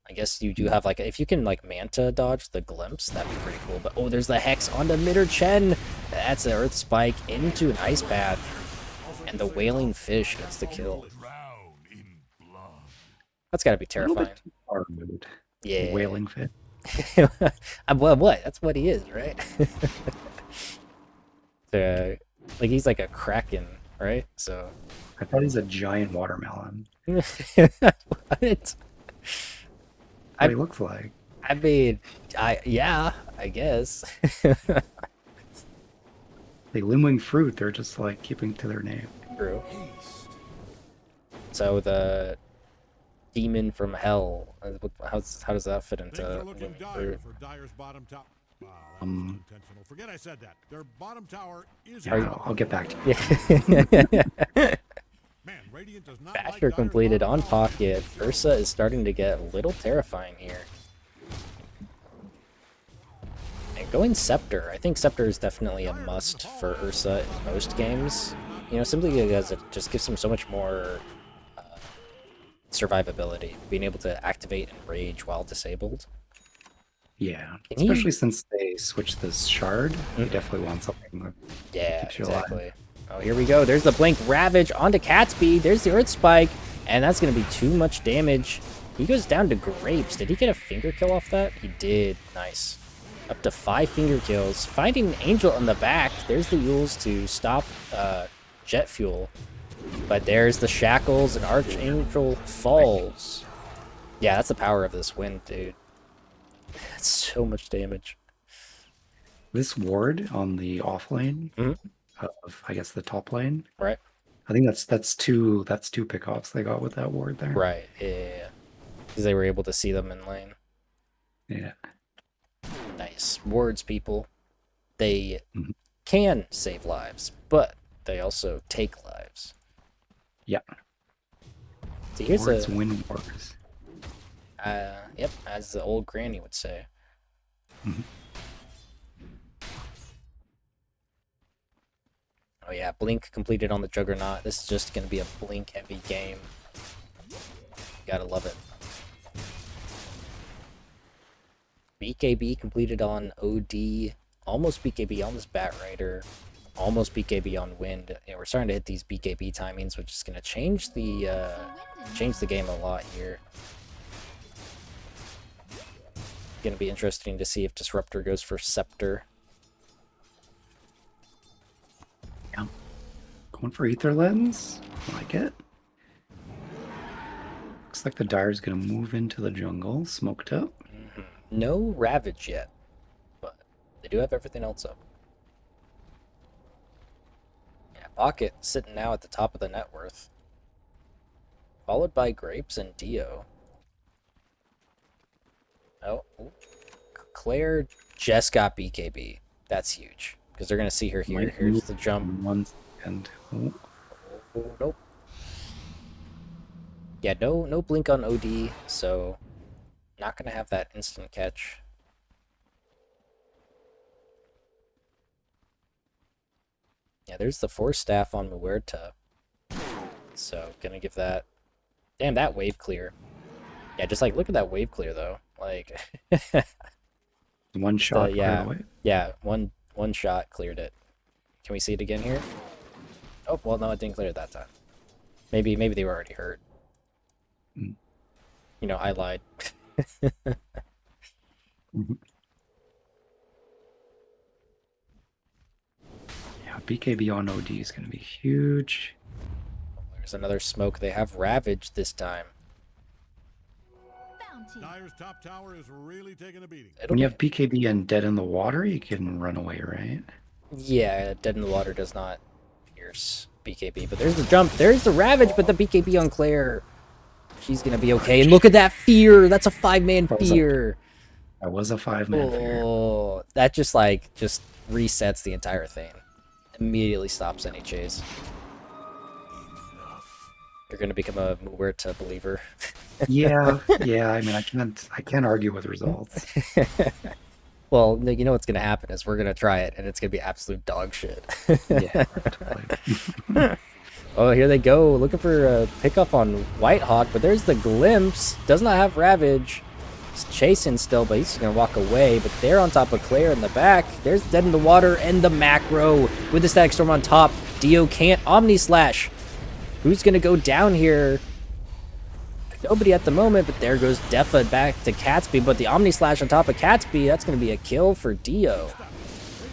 I guess you do have, like, if you can, like, Manta dodge the Glimpse, that'd be pretty cool. But, oh, there's the Hex on the Mitter Chen. That's an Earth Spike into an Ice Bath. And the Wailing Fish gets the kill. That's gotta be A little terrifying. bit too far removed. Yeah. Wailing fit. Well, what? That's what he is, right? So, like, he's like a Kraken, right? So. I thought he's a giant watermelon. What? What he looks like. I mean, yeah, I guess. They Looming fruit, they're just like keeping to their name. True. So the demon from hell, how does that fit into Looming Fruit? Forget I said that. Their bottom tower is. Yeah, I'll get back to you. Yeah. Man, Radiant does not Basher like Dyer's completed bottom on tower. pocket. Ursa is starting to get a little terrifying here. And going Scepter. I think Scepter is definitely a must for Ursa in most games. You know, simply because it just gives him so much more survivability. Being able to activate and rage while disabled. Yeah, Can he- especially since they switched this shard, you definitely want something that Yeah, keeps you alive. exactly. Oh, here we go. There's the Blink Ravage onto Catsby. There's the Earth Spike, and that's going to be too much damage. He goes down to Grapes. Did he get a finger kill off that? He did. Nice. Up to 5 finger kills. Finding Angel in the back. There's the Yules to stop Jet Fuel. But there's the Shackles, and Archangel falls. Yeah, that's the power of this wind, dude. That's so much damage. This ward on the off lane of, I guess, the top lane. Right? I think that's two pickoffs they got with that ward there. Right, yeah. Because they were able to see them in lane. Yeah. Nice. Wards, people. They Mhm. can save lives, but they also take lives. Yeah. So here's Wards a... win wars. Yep, as the old granny would say. Mhm. Oh yeah, Blink completed on the Juggernaut. This is just going to be a Blink-heavy game. Gotta love it. BKB completed on OD. Almost BKB on this Bat Rider. Almost BKB on Wind. Yeah, we're starting to hit these BKB timings, which is going to change the game a lot here. Going to be interesting to see if Disruptor goes for Scepter. Yeah. Going for Ether Lens. Like it. Looks like the Dire's gonna move into the jungle, smoked up. No Ravage yet, but they do have everything else up. Yeah, Pocket sitting now at the top of the net worth. Followed by Grapes and Dio. Oh, ooh. Claire just got BKB. That's huge. Because they're going to see her here. Might Here's move the jump. in 1 second. Oh, Oh, nope. Yeah, no blink on OD, so not going to have that instant catch. Yeah, there's the force staff on Muerta. So, gonna give that... Damn, that wave clear. Yeah, just like, look at that wave clear, though. Like... One shot cleared yeah, away. yeah, one shot cleared it. Can we see it again here? Oh, well, no, it didn't clear it that time. Maybe they were already hurt. Mm. You know, I lied. Mhm. Yeah, BKB on OD is going to be huge. There's another smoke. They have Ravage this time. Bounty. Dyer's top tower is really taking a beating. It'll When you be... have BKB and Dead in the Water, you can run away, right? Yeah, Dead in the Water does not pierce BKB. But there's the jump. There's the Ravage, but the BKB on Claire. She's going to be okay. And look at that fear. That's a 5-man fear. That was a 5-man fear. Oh, that just resets the entire thing. Immediately stops any chase. You're gonna become a Muerta believer. Yeah, yeah. I mean, I can't argue with results. Well, you know what's gonna happen is we're gonna try it, and it's gonna be absolute dog shit. Yeah, totally. Oh, here they go, looking for a pickup on Whitehawk, but there's the glimpse. Does not have Ravage. He's chasing still, but he's gonna walk away. But they're on top of Claire in the back. There's Dead in the Water and the macro with the Static Storm on top. Dio can't Omni Slash. Who's gonna go down here? Nobody at the moment, but there goes Defa back to Catsby. But the Omni Slash on top of Catsby, that's gonna be a kill for Dio.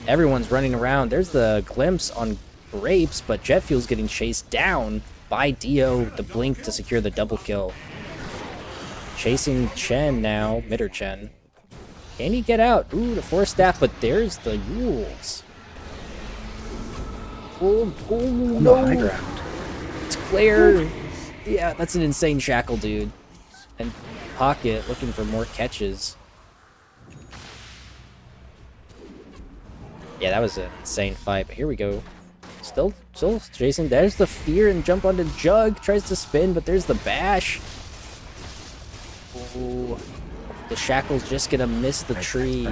Everyone's running around. There's the glimpse on Grapes, but Jet Fuel's getting chased down by Dio. The blink to secure the double kill. Chasing Chen now, Mitter Chen. Can he get out? Ooh, the force staff, but there's the Yules. Oh, No high no. ground. It's Claire. Yeah, that's an insane shackle, dude. And Pocket looking for more catches. Yeah, that was an insane fight, but here we go. Still chasing. There's the fear and jump onto Jug. Tries to spin, but there's the bash. Ooh. The shackle's just gonna miss the tree.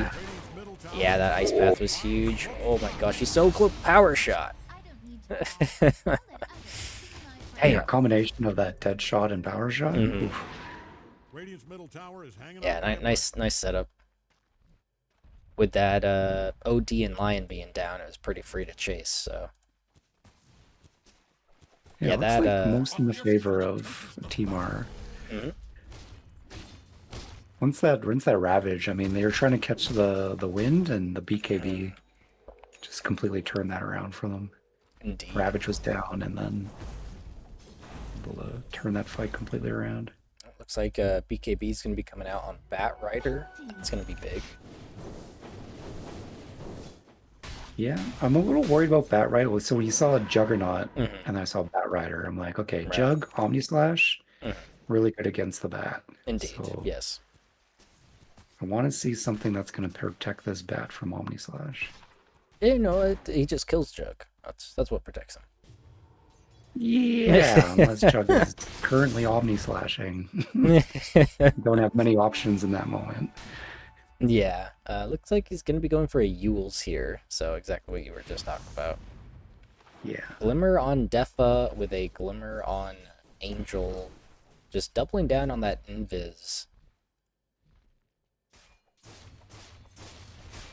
Yeah, that ice path was huge. Oh my gosh, he's so close. Power shot. I don't need to call it. I'm keeping my Yeah, a combination of that dead shot and power shot. Mhm. Oof. Radiant's middle tower is hanging Yeah, on. nice setup. With that OD and Lion being down, it was pretty free to chase. So yeah, It looks that like most in the favor of Team R. mhm. Once that Ravage, I mean, they were trying to catch the wind, and the BKB just completely turned that around for them. Indeed. Ravage was down, and then able to turn that fight completely around. Looks like BKB is going to be coming out on Bat Rider. It's going to be big. Yeah, I'm a little worried about Bat Rider. So when you saw Juggernaut, Mhm. and I saw Bat Rider, I'm like, okay, Right. Jug, Omni Slash, Mhm. really good against the Bat. Indeed, So yes. I want to see something that's going to protect this Bat from Omni Slash. Yeah, no, he just kills Jug. That's what protects him. Yeah, unless Jug is currently Omni Slashing. Don't have many options in that moment. Yeah, looks like he's going to be going for a Yules here. So exactly what you were just talking about. Yeah. Glimmer on Defa with a Glimmer on Angel. Just doubling down on that Invis.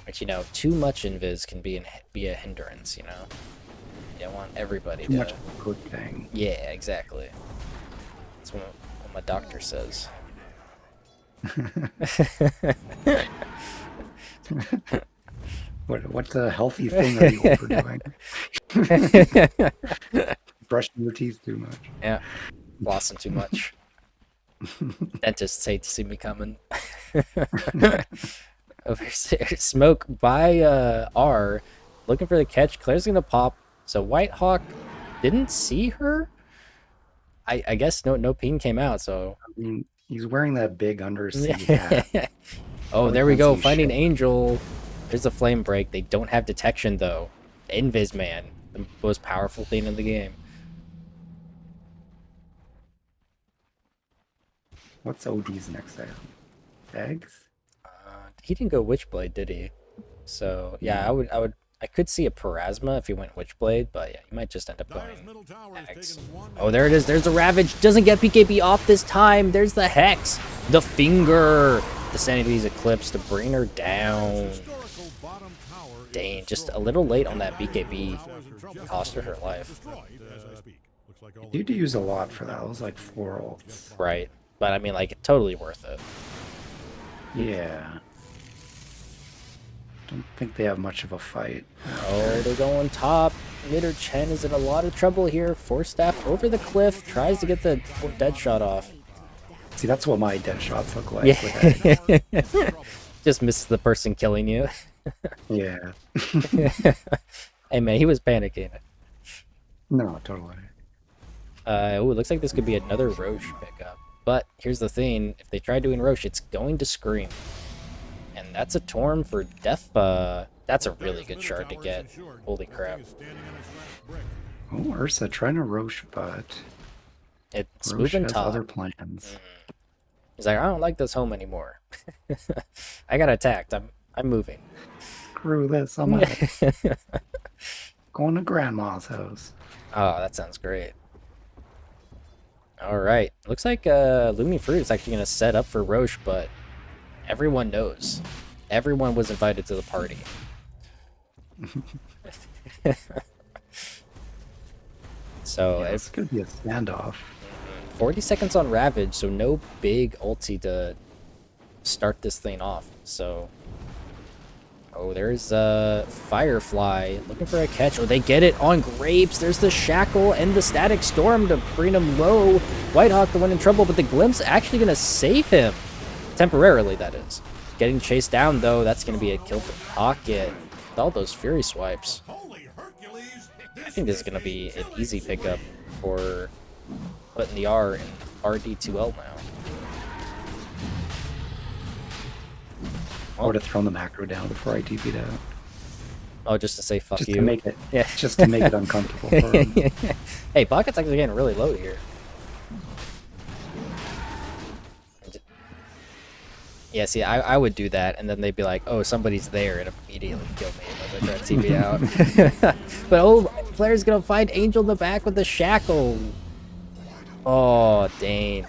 Which, you know, too much Invis can be a hindrance, you know? You don't want everybody Too to... much of a good thing. Yeah, exactly. That's what my doctor says. What healthy thing are you overdoing? Brushing your teeth too much. Yeah, flossing too much. Dentists hate to see me coming. Over there, smoke by R, looking for the catch. Claire's gonna pop. So Whitehawk didn't see her. I guess no ping came out. So I mean, he's wearing that big undersea hat. oh, there we go. Fancy Finding shit. Angel. There's a flame break. They don't have detection though. Invis man, the most powerful thing in the game. What's OD's next item? Eggs? He didn't go Witchblade, did he? So yeah, I would I could see a Parasma if he went Witchblade, but yeah, he might just end up Dyer's going middle tower is Hex. taking one. Oh, there it is. There's the Ravage. Doesn't get BKB off this time. There's the Hex. The Finger. The Sanity's Eclipse to bring her down. Historical bottom tower is Dang, just a destroyed. little late on that BKB. Tower's in trouble. Cost her life. Destroyed as I speak. Looks like all You need to use a lot for that. It was like 4 ults. Right. But I mean, like, totally worth it. Yeah. Don't think they have much of a fight. Oh, they're going top. Mitter Chen is in a lot of trouble here. Force Staff over the cliff. Tries to get the dead shot off. See, that's what my dead shots look like. With Yeah. that. Just misses the person killing you. Yeah. Hey, man, he was panicking. No, totally. Ooh, it looks like this could be another Roche pickup. But here's the thing. If they try doing Roche, it's going to Scream. And that's a Torm for Death. That's a really good shard to get. Holy crap. Oh, Ursa trying to Roche, but It's Roche moving has top. other plans. He's like, I don't like this home anymore. I got attacked. I'm moving. Screw this, I'm out. Going to grandma's house. Oh, that sounds great. All right. Looks like Looming Fruit is actually going to set up for Roche, but everyone knows. Everyone was invited to the party. So Yeah, it's gonna be a standoff. 40 seconds on Ravage, so no big ulti to start this thing off. So, oh, there's Firefly looking for a catch. Oh, they get it on Grapes. There's the Shackle and the Static Storm to bring him low. Whitehawk the one in trouble, but the Glimpse actually gonna save him temporarily. That is getting chased down though. That's gonna be a kill for Pocket with all those Fury swipes. I think this is gonna be an easy pickup for putting the R in RD2L now. I would have thrown the macro down before I TP'd out. Oh, just to say fuck Just you. to make it, Yeah. just to make it uncomfortable for him. Hey, Pocket's actually getting really low here. Yeah, see, I would do that, and then they'd be like, oh, somebody's there, and immediately kill me as I try to TP out. But, oh, player's gonna find Angel in the back with the Shackle. Oh, dang.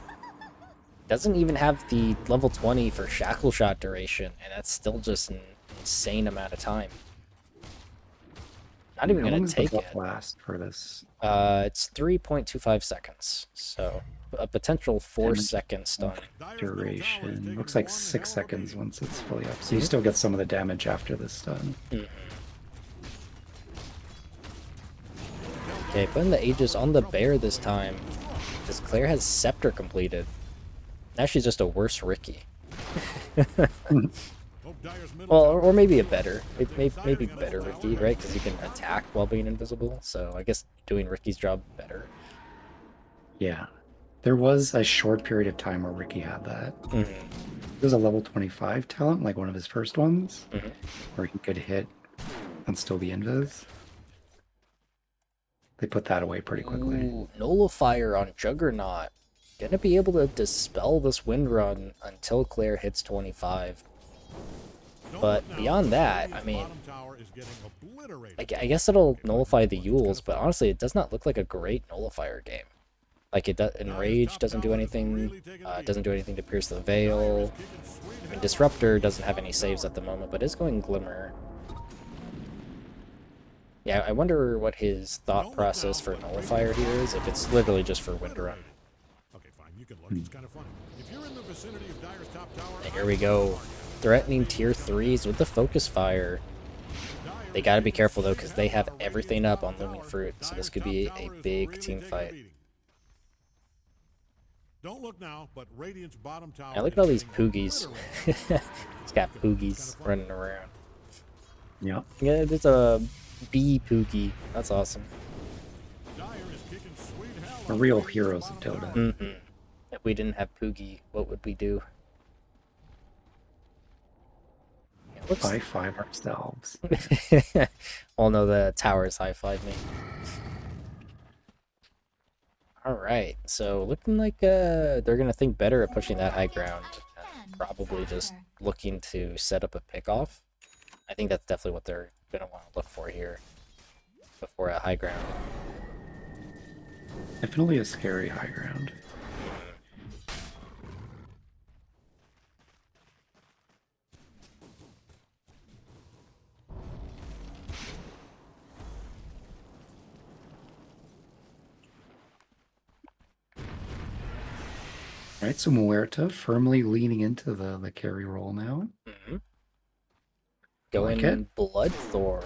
Doesn't even have the level 20 for Shackle Shot duration, and that's still just an insane amount of time. Not even How gonna long does the take buff it. last for this? It's 3.25 seconds, so a potential 4 Damage. second stun. Duration looks like 6 seconds once it's fully up. Mm-hmm. So you still get some of the damage after this stun. Okay, putting the Aegis on the bear this time, because Claire has Scepter completed. Now she's just a worse Ricky. Well, or maybe a better. Maybe better Ricky, right? Because you can attack while being invisible. So I guess doing Ricky's job better. Yeah. There was a short period of time where Ricky had that. Mm-hmm. There's a level 25 talent, like one of his first ones, Mm-hmm. where he could hit and still be invis. They put that away pretty quickly. Ooh, Nullifier on Juggernaut. Gonna be able to dispel this wind run until Claire hits 25. But beyond that, I mean, I guess it'll nullify the Yules, but honestly, it does not look like a great nullifier game. Like, it does, Enrage doesn't do anything, doesn't do anything to pierce the veil. I mean, Disruptor doesn't have any saves at the moment, but is going Glimmer. Yeah, I wonder what his thought process for nullifier here is, if it's literally just for wind run. Okay, fine. You can look. It's kind of funny. If you're in the vicinity of Dyer's top tower, And here we go. Threatening tier 3s with the focus fire. They gotta be careful though, because they have everything up on Looming Fruit, so this could be a big team fight. Don't look now, but Radiant's bottom tower. Now look at all these Poogies. It's got Poogies running around. Yep. Yeah, there's a bee Poogie. That's awesome. The real heroes of Dota. Mm-hmm. If we didn't have Poogie, what would we do? Yeah, looks... High five ourselves. Well, no, the towers high-fived me. Alright, so looking like they're gonna think better at pushing that high ground. Probably just looking to set up a pick-off. I think that's definitely what they're gonna want to look for here before a high ground. Definitely a scary high ground. All right, so Muerta firmly leaning into the carry role now. Mm-hmm. I like Going it. Bloodthorn.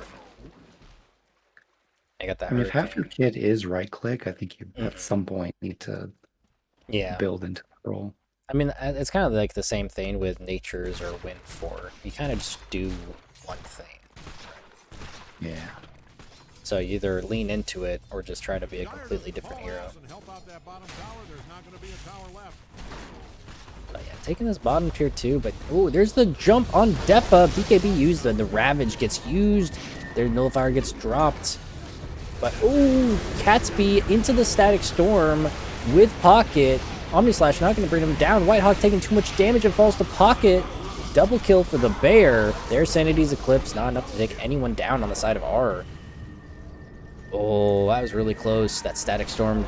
I got that I mean, if half your hurricane. kit is right click, I think you at Mhm. some point need to Yeah. build into the role. I mean, it's kind of like the same thing with Natures or Wind 4. You kind of just do one thing. Yeah. So you either lean into it or just try to be a completely different hero. And help out that bottom tower. There's not going to be a tower left. But yeah, taking this bottom tier too, but oh, there's the jump on Defa. BKB used, the Ravage gets used. Their Nullifier gets dropped. But oh, Catsby into the Static Storm with Pocket. Omnislash not going to bring him down. Whitehawk taking too much damage and falls to Pocket. Double kill for the Bear. Their Sanity's Eclipse, not enough to take anyone down on the side of R. Oh, that was really close. That Static Storm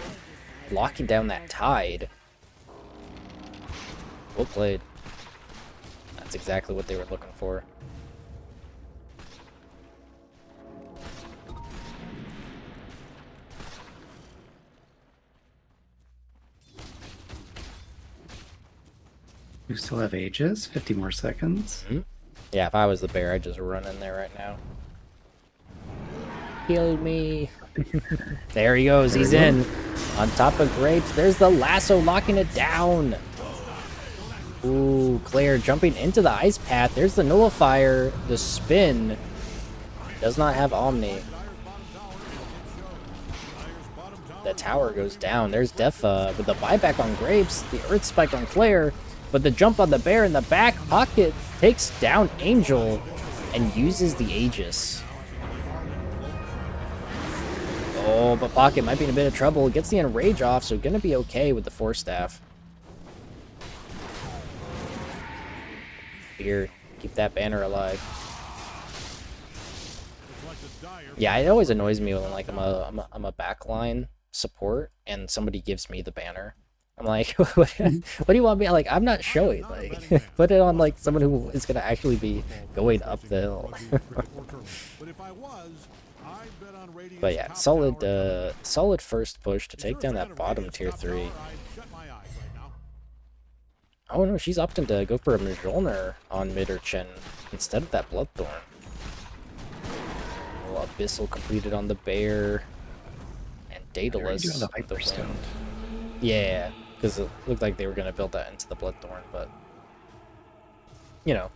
locking down that Tide. Well played. That's exactly what they were looking for. You still have ages, 50 more seconds. Mm-hmm. Yeah, if I was the Bear, I'd just run in there right now. Kill me. There he goes. He's in. On top of Grapes. There's the lasso locking it down. Ooh, Claire jumping into the ice path. There's the Nullifier. The spin. Does not have Omni. The tower goes down. There's Defa with the buyback on Grapes. The Earth Spike on Claire. But the jump on the Bear in the back pocket takes down Angel and uses the Aegis. Oh, but Pocket might be in a bit of trouble. Gets the Enrage off, so gonna be okay with the Force Staff. Here, keep that banner alive. Yeah, it always annoys me when like I'm a backline support and somebody gives me the banner. I'm like, what do you want me? Like, I'm not showing. Like, put it on like someone who is gonna actually be going up the hill. But yeah, solid first push to take down that bottom tier 3. Oh no, she's opting to go for a Mjolnir on mid or Chen instead of that Bloodthorn. Oh, Abyssal completed on the Bear. And Daedalus with the Wind. Yeah, because it looked like they were going to build that into the Bloodthorn, but... You know,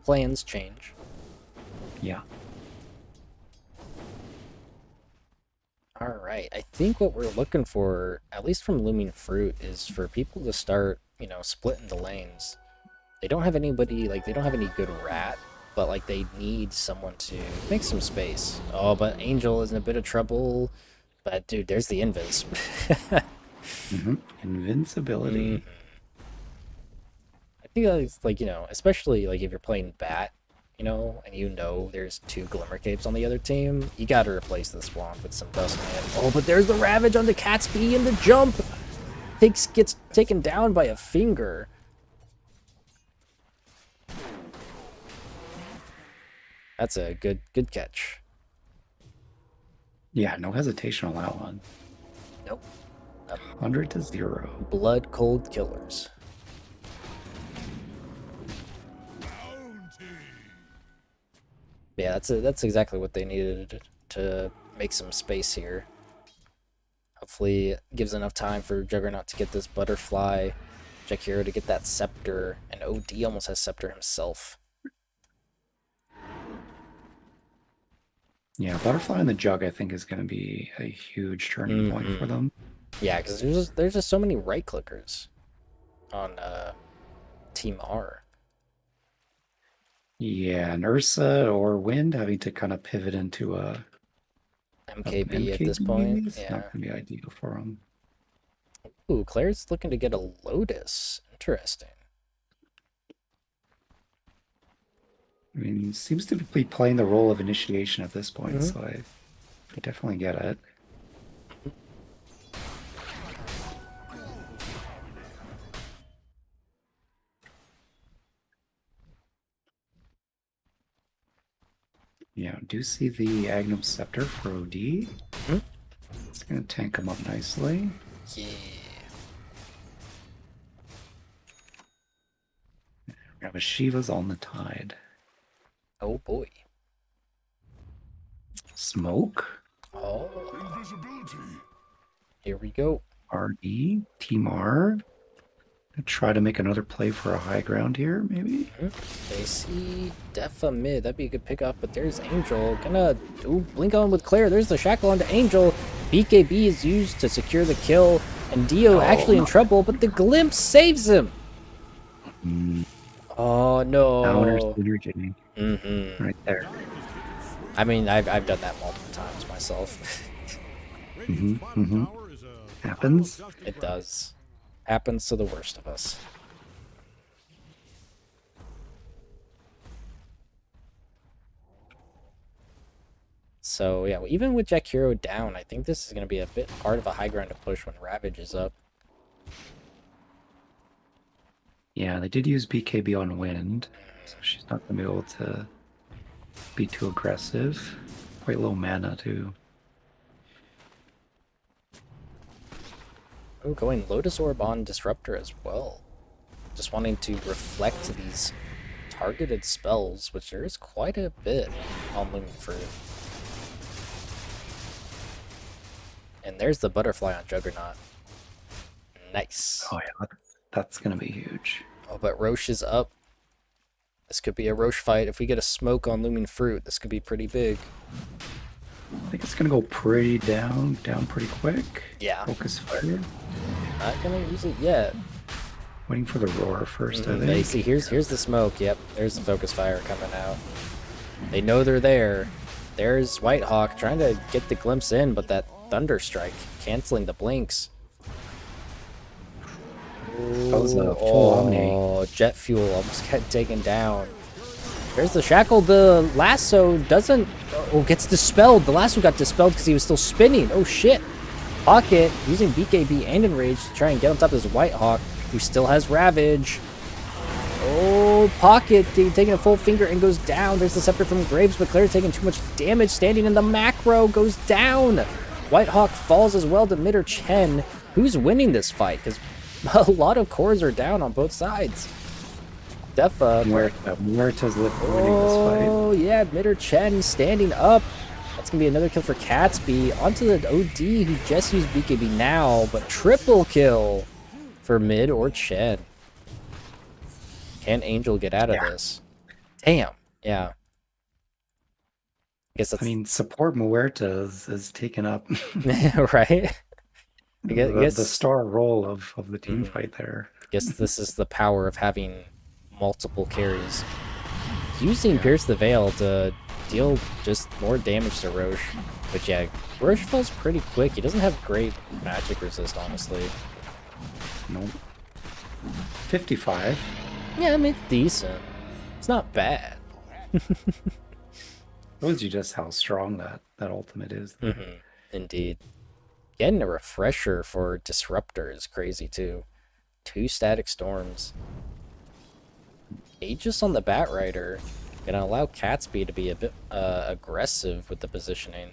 plans change. Yeah. Alright, I think what we're looking for, at least from Looming Fruit, is for people to start, you know, splitting the lanes. They don't have anybody, like, they don't have any good rat, but, like, they need someone to make some space. Oh, but Angel is in a bit of trouble. But, dude, there's the Invis. Invincibility. I think that's, like, you know, especially, like, if you're playing Bat, you know, and you know there's 2 Glimmer Capes on the other team, you gotta replace the Swamp with some Dustman. Oh, but there's the Ravage on the Catsby and the jump! Gets taken down by a finger. That's a good catch. Yeah, no hesitation on that one. Nope. 100 to 0. Blood cold killers. Yeah, that's exactly what they needed to make some space here. Hopefully it gives enough time for Juggernaut to get this butterfly, Jakiro to get that scepter, and OD almost has scepter himself. Yeah, Butterfly and the Jug I think is going to be a huge turning point for them. Yeah, because there's just so many right clickers on Team R. Yeah, and Ursa or Wind having to kind of pivot into a MKB at this point. It's Yeah. not going to be ideal for them. Ooh, Claire's looking to get a Lotus. Interesting. I mean, he seems to be playing the role of initiation at this point, Mhm. so I definitely get it. Yeah, do see the Agnum Scepter for OD. Mhm. It's gonna tank him up nicely. Yeah. We have a Shiva's on the tide. Oh boy. Smoke. Oh, Invisibility. here we go. RD. Team R. Try to make another play for a high ground here, maybe? They see Defa mid. That'd be a good pickup, but there's Angel. Gonna blink on with Claire. There's the shackle onto Angel. BKB is used to secure the kill, and Dio actually in trouble, but the glimpse saves him. Oh Counter no. synergy right there. I mean, I've done that multiple times myself. Radiant's bottom tower is a Happens. pile of dusty It trash. does. Happens to the worst of us. So yeah, even with Jack Hero down, I think this is going to be a bit hard of a high ground to push when Ravage is up. Yeah, they did use BKB on Wind, so she's not going to be able to be too aggressive. Quite low mana, too. Oh, going Lotus Orb on Disruptor as well. Just wanting to reflect these targeted spells, which there is quite a bit on Looming Fruit. And there's the Butterfly on Juggernaut. Nice. Oh, yeah, that's going to be huge. Oh, but Roche is up. This could be a Roche fight. If we get a smoke on Looming Fruit, this could be pretty big. I think it's going to go pretty down pretty quick. Yeah. Focus fire. Not gonna use it yet. Waiting for the roar first, I They think. see here's the smoke. Yep, there's the focus fire coming out. They know they're there. There's Whitehawk trying to get the glimpse in, but that Thunder Strike canceling the blinks. That was a full Omni. Oh, jet fuel almost got taken down. There's the shackle. The lasso doesn't. Oh, gets dispelled. The lasso got dispelled because he was still spinning. Oh shit. Pocket using BKB and Enrage to try and get on top of this Whitehawk, who still has Ravage. Oh, Pocket taking a full finger and goes down. There's the Scepter from Graves, but Claire taking too much damage. Standing in the macro goes down. Whitehawk falls as well to mid or Chen. Who's winning this fight? Because a lot of cores are down on both sides. Defa. Muerta's winning this fight. Oh, yeah, mid or Chen standing up. That's going to be another kill for Catsby. Onto the OD, who just used BKB now, but triple kill for mid or Chen. Can Angel get out of this? Damn. Yeah. I guess that's... I mean, support Muerta is taken up right? I guess the star role of the team fight there. Guess this is the power of having multiple carries. Using Pierce the Veil to deal just more damage to Roche. But yeah, Roche falls pretty quick. He doesn't have great magic resist, honestly. Nope. 55. Yeah, I mean, it's decent. It's not bad. Shows you just how strong that ultimate is. Indeed. Getting a refresher for Disruptor is crazy, too. 2 static storms. Aegis on the Batrider. Gonna allow Catsby to be a bit aggressive with the positioning.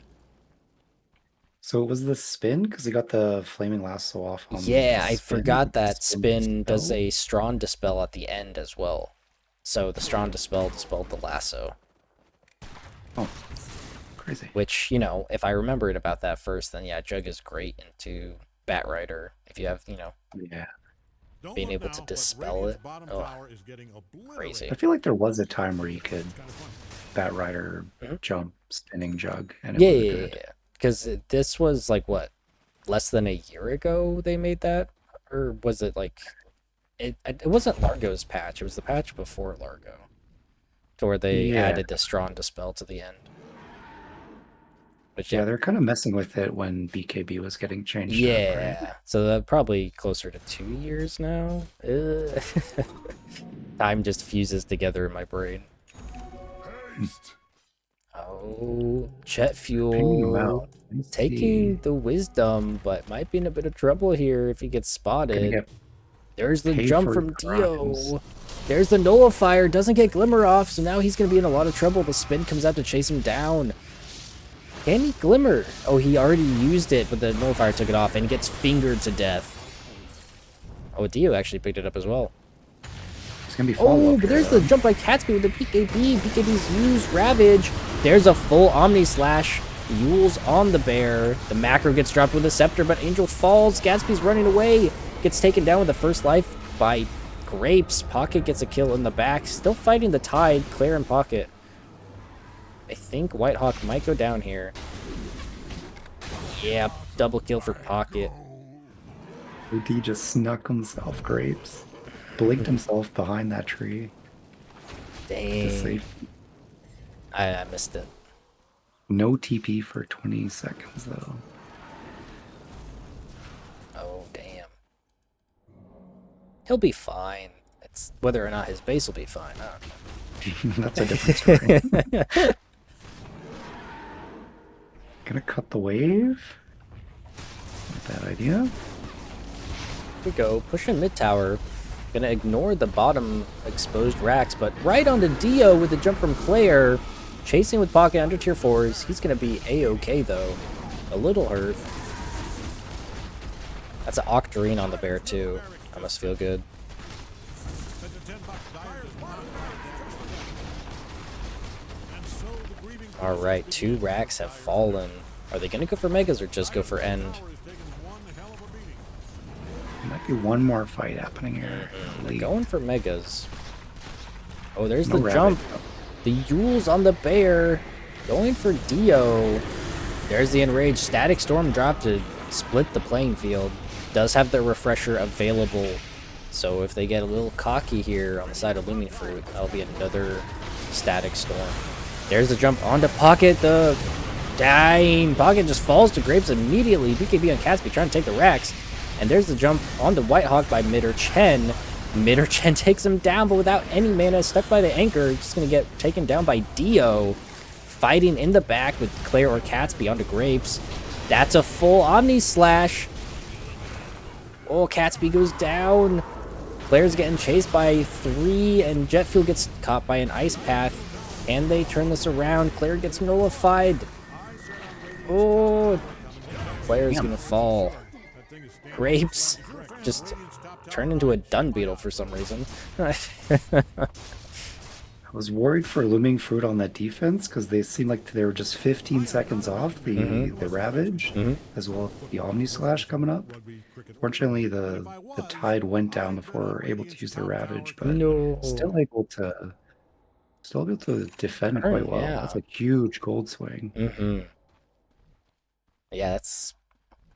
So it was the spin because he got the flaming lasso off on Yeah, the I spin. forgot that spin does dispel? a strong dispel at the end as well. So the strong dispel dispelled the lasso. Oh, crazy. Which, you know, if I remembered about that first, then yeah, Jug is great into Batrider. If you have, you know, Yeah. Don't being look able to now, but dispel Radiant's it. bottom Oh, tower is getting obliterated. crazy. I feel like there was a time where you could It's kind of funny. Batrider jump spinning Jug and it Yeah, was yeah, good. yeah. Because this was like, what, less than a year ago they made that? Or was it like... It wasn't Largo's patch, it was the patch before Largo. To where they added the strong dispel to the end. But Yeah, they're kind of messing with it when BKB was getting changed up, yeah. right? So that probably closer to 2 years now. Time just fuses together in my brain. Oh, jet Pinging him fuel out. Let's taking see. the wisdom, but might be in a bit of trouble here if he gets Gonna spotted. get There's the paid jump for his from crimes. Dio. There's the nullifier. Doesn't get Glimmer off, so now he's going to be in a lot of trouble. The spin comes out to chase him down. Can he Glimmer? Oh, he already used it, but the nullifier took it off and gets fingered to death. Oh, Dio actually picked it up as well. It's gonna be follow Oh, up but here, there's the though. jump by Catsby with the PKB. PKB's used Ravage. There's a full Omni Slash. Yule's on the bear. The macro gets dropped with a scepter, but Angel falls. Gatsby's running away. Gets taken down with the first life by Grapes. Pocket gets a kill in the back. Still fighting the Tide. Claire and Pocket. I think Whitehawk might go down here. Yeah, double kill for Pocket. OD just snuck himself grapes. Blinked himself behind that tree. To Dang. save. I missed it. No TP for 20 seconds, though. Oh, damn. He'll be fine. It's whether or not his base will be fine. I don't know. That's a different story. Gonna cut the wave? Not bad idea. Here we go. Pushing mid tower. Gonna ignore the bottom exposed racks, but right onto Dio with the jump from Claire. Chasing with Pocket under tier 4s. He's gonna be A-okay though. A little hurt. That's an Octarine on the bear too. That must feel good. Alright, 2 racks have fallen. Are they gonna go for Megas or just go for End? Might be one more fight happening here. They're going for Megas. Oh, there's No the rabbit. jump. The Yule's on the bear. Going for Dio. There's the enraged Static Storm drop to split the playing field. Does have the refresher available. So if they get a little cocky here on the side of Looming Fruit, that'll be another Static Storm. There's the jump onto Pocket. The dang Pocket just falls to Grapes immediately. BKB on Catsby trying to take the racks. And there's the jump onto Whitehawk by Midder Chen. Midder Chen takes him down, but without any mana, stuck by the anchor. Just going to get taken down by Dio. Fighting in the back with Claire or Catsby onto Grapes. That's a full Omni Slash. Oh, Catsby goes down. Claire's getting chased by 3, and Jet Fuel gets caught by an Ice Path. Can they turn this around? Claire gets nullified. Oh, Claire's going to fall. Grapes just turned into a Dun Beetle for some reason. I was worried for Looming Fruit on that defense because they seemed like they were just 15 seconds off the Ravage, as well as the Omni Slash coming up. Fortunately, the Tide went down before we were able to use their Ravage, but No. still able to defend quite well. Yeah. That's a huge gold swing. Yeah, that's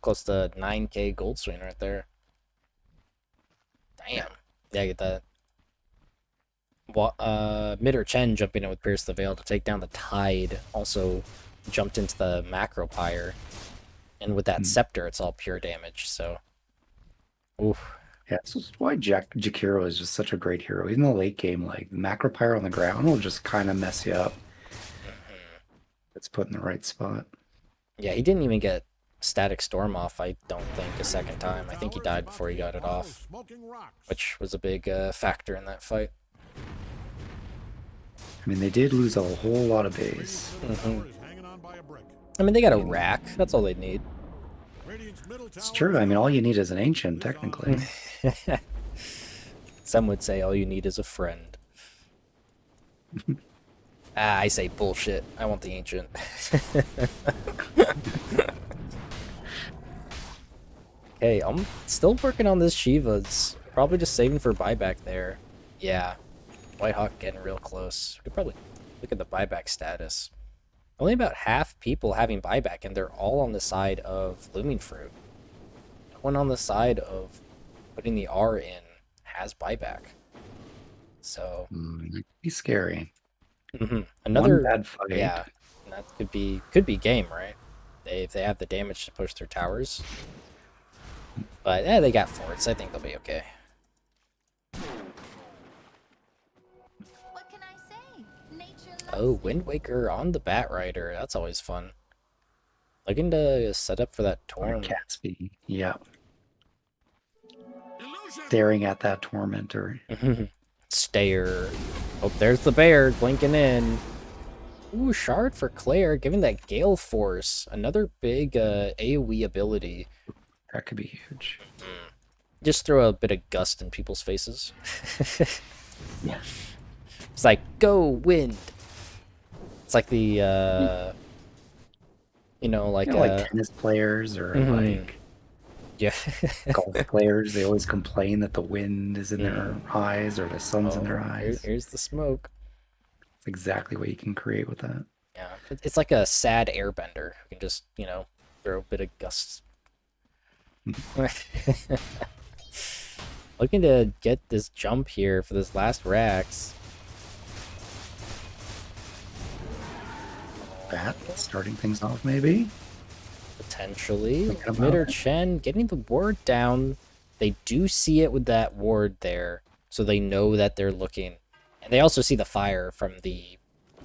close to 9k gold swing right there. Damn. Yeah, I get that. Midder Chen jumping in with Pierce the Veil to take down the Tide. Also jumped into the Macro Pyre. And with that Scepter, it's all pure damage, so... Oof. Yeah, this is why Jakiro is just such a great hero. Even in the late game, like Macro Pyre on the ground will just kind of mess you up. It's put in the right spot. Yeah, he didn't even get Static Storm off, I don't think, a second time. I think he died before he got it off, which was a big factor in that fight. I mean, they did lose a whole lot of base. I mean, they got a rack. That's all they need. It's true. I mean, all you need is an ancient, technically. Some would say all you need is a friend. I say bullshit. I want the ancient. Okay, I'm still working on this Shiva's. Probably just saving for buyback there. Yeah. Whitehawk getting real close. We could probably look at the buyback status. Only about half people having buyback, and they're all on the side of Looming Fruit. No one on the side of putting the R in has buyback. So That could be scary. another One bad fight. yeah, and that could be game, right? If they have the damage to push through towers. But they got forts. I think they'll be okay. What can I say? Nature Oh, Wind Waker on the Bat Rider. That's always fun. Looking to set up for that Or Torm. Catsby. Yeah. Staring at that tormentor. Stayer. Oh, there's the bear blinking in. Ooh, Shard for Claire, giving that Gale Force. Another big AoE ability. That could be huge. Just throw a bit of gust in people's faces. Yeah. It's like, go wind. It's like the, you know, like, like tennis players or like yeah. golf players. They always complain that the wind is in their eyes or the sun's in their eyes. Here's the smoke. It's exactly what you can create with that. Yeah, it's like a sad airbender who can just, you know, throw a bit of gusts. Looking to get this jump here for this last Rax. Bat starting things off, maybe. Potentially. Mid or Chen getting the ward down. They do see it with that ward there, so they know that they're looking. And they also see the fire from the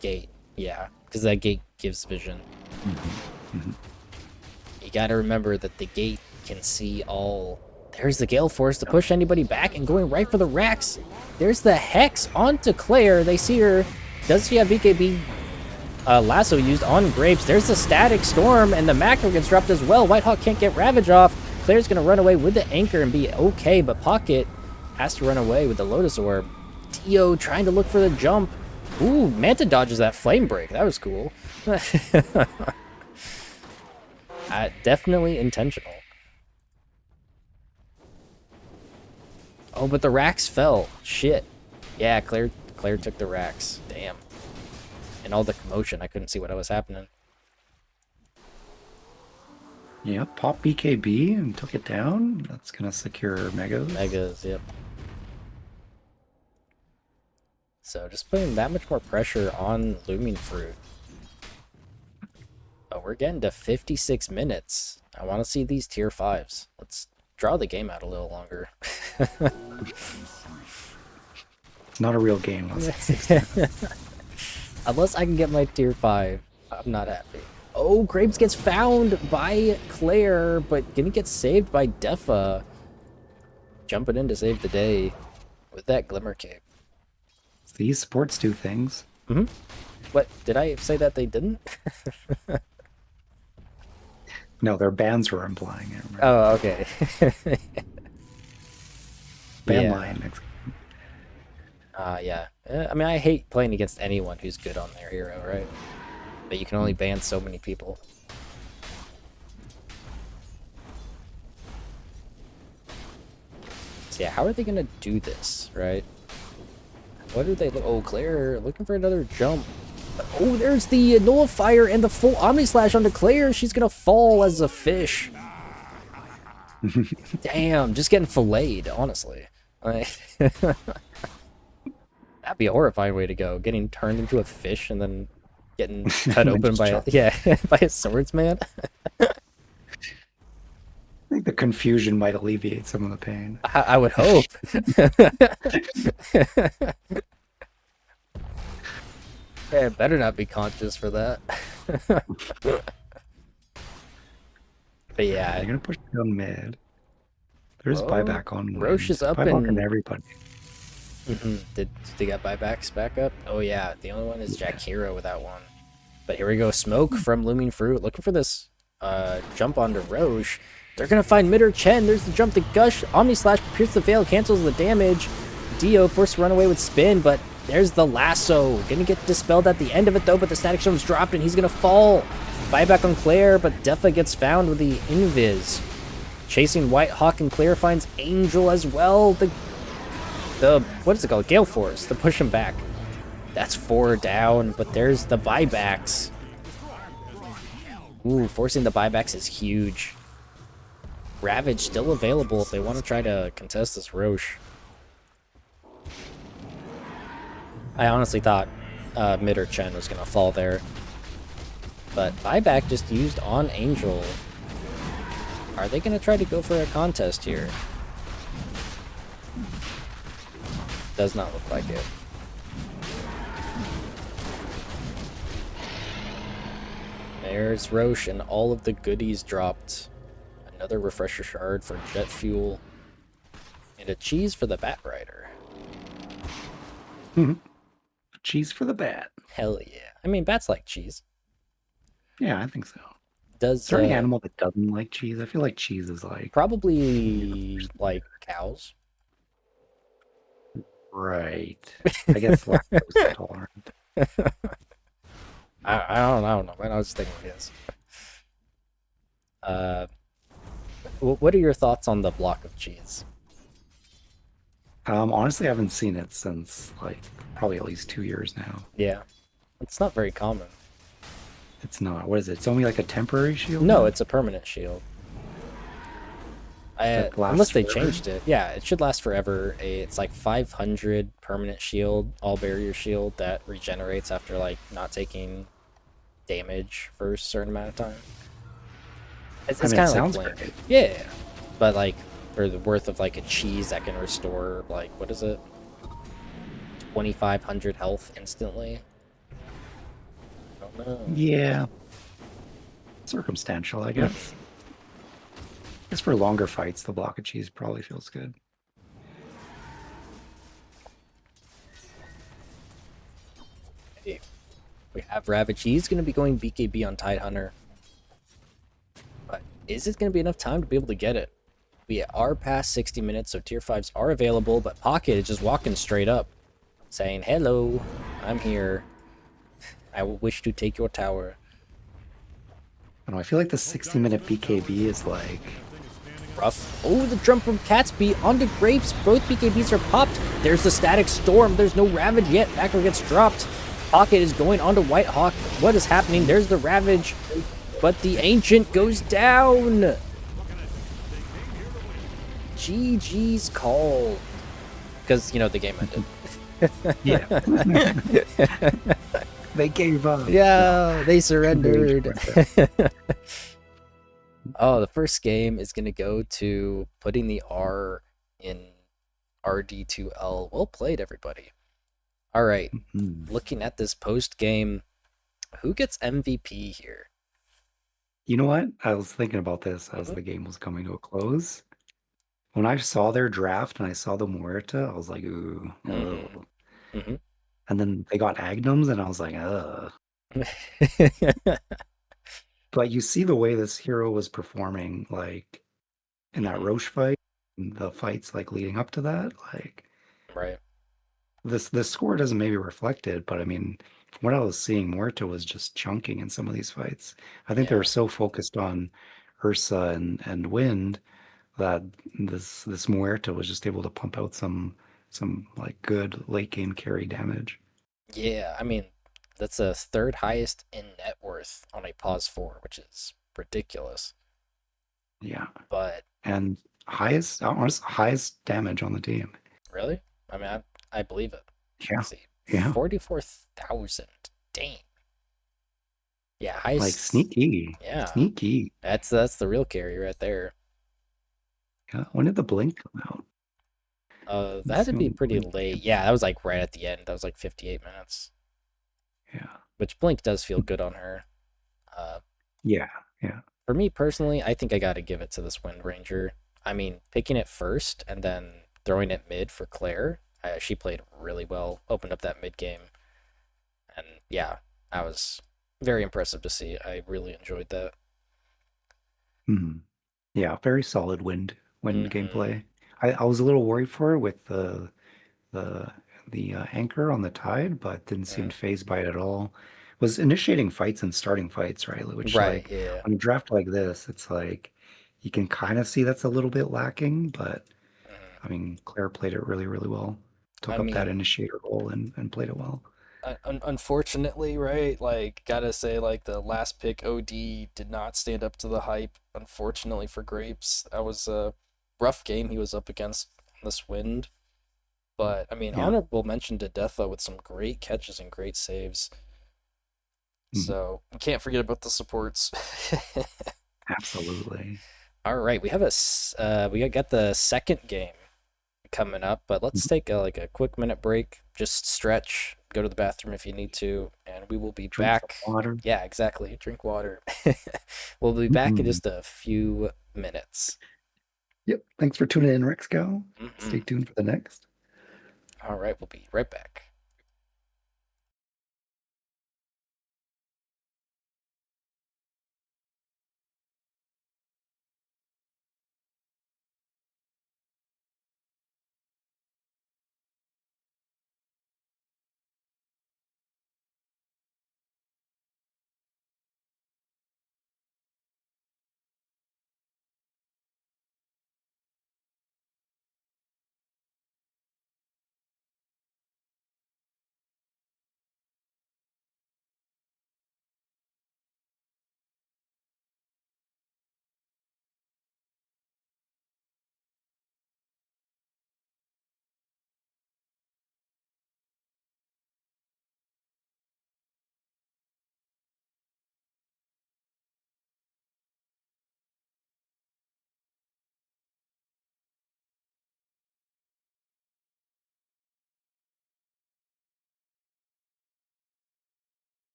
gate. Yeah, because that gate gives vision. You gotta remember that the gate can see all. There's the Gale Force to push anybody back and going right for the Rax. There's the Hex onto Claire. They see her. Does she have BKB lasso used on Grapes? There's the Static Storm and the Macro gets dropped as well. Whitehawk can't get Ravage off. Claire's going to run away with the Anchor and be okay, but Pocket has to run away with the Lotus Orb. Dio trying to look for the jump. Ooh, Manta dodges that Flame Break. That was cool. Definitely intentional. Oh, but the Rax fell. Shit. Yeah, Claire took the Rax. Damn. And all the commotion, I couldn't see what was happening. Yeah, pop BKB and took it down. That's gonna secure Megas. Megas, yep. So just putting that much more pressure on Looming Fruit. But we're getting to 56 minutes. I want to see these tier 5s. Let's draw the game out a little longer. It's not a real game. Unless I can get my tier 5, I'm not happy. Oh, Grapes gets found by Claire, but gonna get saved by Defa. Jumping in to save the day with that Glimmer Cape. These sports do things. What, did I say that they didn't? No, their bands were implying it. Right? Oh, okay. Band yeah. line. Yeah. I mean, I hate playing against anyone who's good on their hero, right? But you can only ban so many people. So yeah, how are they gonna do this, right? What are they? Oh, Claire looking for another jump. Oh, there's the Nullifier and the full Omni Slash onto Claire. She's gonna fall as a fish. Damn, just getting filleted, honestly. That'd be a horrifying way to go. Getting turned into a fish and then getting cut open by by a swordsman. I think the confusion might alleviate some of the pain. I would hope. Yeah, better not be conscious for that. But yeah, They're gonna push down mid. There's buyback on Roche is up buyback and on everybody. Did they got buybacks back up? Oh yeah, the only one is Jack Hero without one. But here we go, Smoke from Looming Fruit looking for this jump onto Roche. They're gonna find mid or Chen. There's the jump to Gush. Omni Slash pierces the veil, cancels the damage. Dio forced to run away with Spin, but there's the lasso. Gonna get dispelled at the end of it though, but the Static Storm's dropped and he's gonna fall. Buyback on Claire, but Defa gets found with the Invis. Chasing White Hawk and Claire finds Angel as well. The what is it called? Gale Force to push him back. That's 4 down, but there's the buybacks. Ooh, forcing the buybacks is huge. Ravage still available if they want to try to contest this Roche. I honestly thought mid or Chen was gonna fall there. But buyback just used on Angel. Are they gonna try to go for a contest here? Does not look like it. There's Roche, and all of the goodies dropped. Another refresher shard for jet fuel. And a cheese for the Bat Rider. Cheese for the bat. Hell yeah. I mean, bats like cheese. Yeah, I think so. Does Is there any animal that doesn't like cheese? I feel like cheese is like probably like cows. right. I guess lactose intolerant. I don't know, man. I was thinking yes. What are your thoughts on the block of cheese? Honestly, I haven't seen it since like probably at least 2 years now. Yeah, it's not very common. It's not. What is it? It's only like a temporary shield? No, now? it's a permanent shield. That lasts Unless they forever? changed it. Yeah, it should last forever. It's like 500 permanent shield, all barrier shield that regenerates after like not taking damage for a certain amount of time. It's I mean, kind it of like sounds Blink. great. Yeah, but like for the worth of like a cheese that can restore like what is it, 2,500 health instantly. I don't know. Yeah. Circumstantial, I guess. Just for longer fights, the block of cheese probably feels good. We have Ravage. He's going to be going BKB on Tidehunter. But is it going to be enough time to be able to get it? We are past 60 minutes, so tier 5s are available, but Pocket is just walking straight up, saying, hello, I'm here. I wish to take your tower. I don't know, I feel like the 60-minute BKB is like... Rough. Oh, the jump from Catsby onto Grapes. Both BKBs are popped. There's the Static Storm. There's no Ravage yet. Backer gets dropped. Pocket is going onto Whitehawk. What is happening? There's the Ravage. But the Ancient goes down. GG's called. Because, you know, the game ended. Yeah. They gave up. Yeah, they surrendered. Oh, the first game is going to go to putting the R in RD2L. Well played, everybody. All right, looking at this post game, who gets MVP here? You know what? I was thinking about this as the game was coming to a close. When I saw their draft and I saw the Muerta, I was like, ooh. Mhm. And then they got Agnums, and I was like, But you see the way this hero was performing, like, in that Roche fight, and the fights, like, leading up to that, like... Right. This score doesn't maybe reflect it, but I mean, from what I was seeing, Muerta was just chunking in some of these fights. I think they were so focused on Ursa and Wind that this Muerta was just able to pump out some like good late game carry damage. Yeah, I mean, that's the third highest in net worth on a pause 4, which is ridiculous. Yeah. But And highest damage on the team. really? I mean, I believe it. Yeah. Let's see. Yeah. 44,000. Dang. Yeah, highest. Like sneaky. Yeah. Sneaky. That's the real carry right there. Yeah. When did the blink come out? That had to be pretty Blink. late. Yeah, that was like right at the end. That was like 58 minutes. Yeah. Which Blink does feel good on her. Yeah. For me personally, I think I got to give it to this Wind Ranger. I mean, picking it first and then throwing it mid for Claire, she played really well, opened up that mid game. And yeah, I was very impressive to see. I really enjoyed that. Yeah, very solid wind gameplay. I was a little worried for her with the anchor on the tide, but didn't seem phased by it at all. Was initiating fights and starting fights, right? Which Right, like yeah. on a draft like this, it's like you can kind of see that's a little bit lacking, but I mean Claire played it really, really well. Took up that initiator role and played it well. Unfortunately, right? Like, gotta say, like, the last pick OD did not stand up to the hype, unfortunately for Grapes. That was a rough game he was up against on this Wind. But, I mean, Yeah. honorable mention to Deatha with some great catches and great saves. So, you can't forget about the supports. Absolutely. All right, we have we got the second game coming up, but let's take a quick minute break, just stretch, go to the bathroom if you need to, and we will be Drink some back. water. Yeah, exactly. Drink water. We'll be back in Mhm. just a few minutes. Yep. Thanks for tuning in, Rexco. Hmm. Stay tuned for the next. All right, we'll be right back.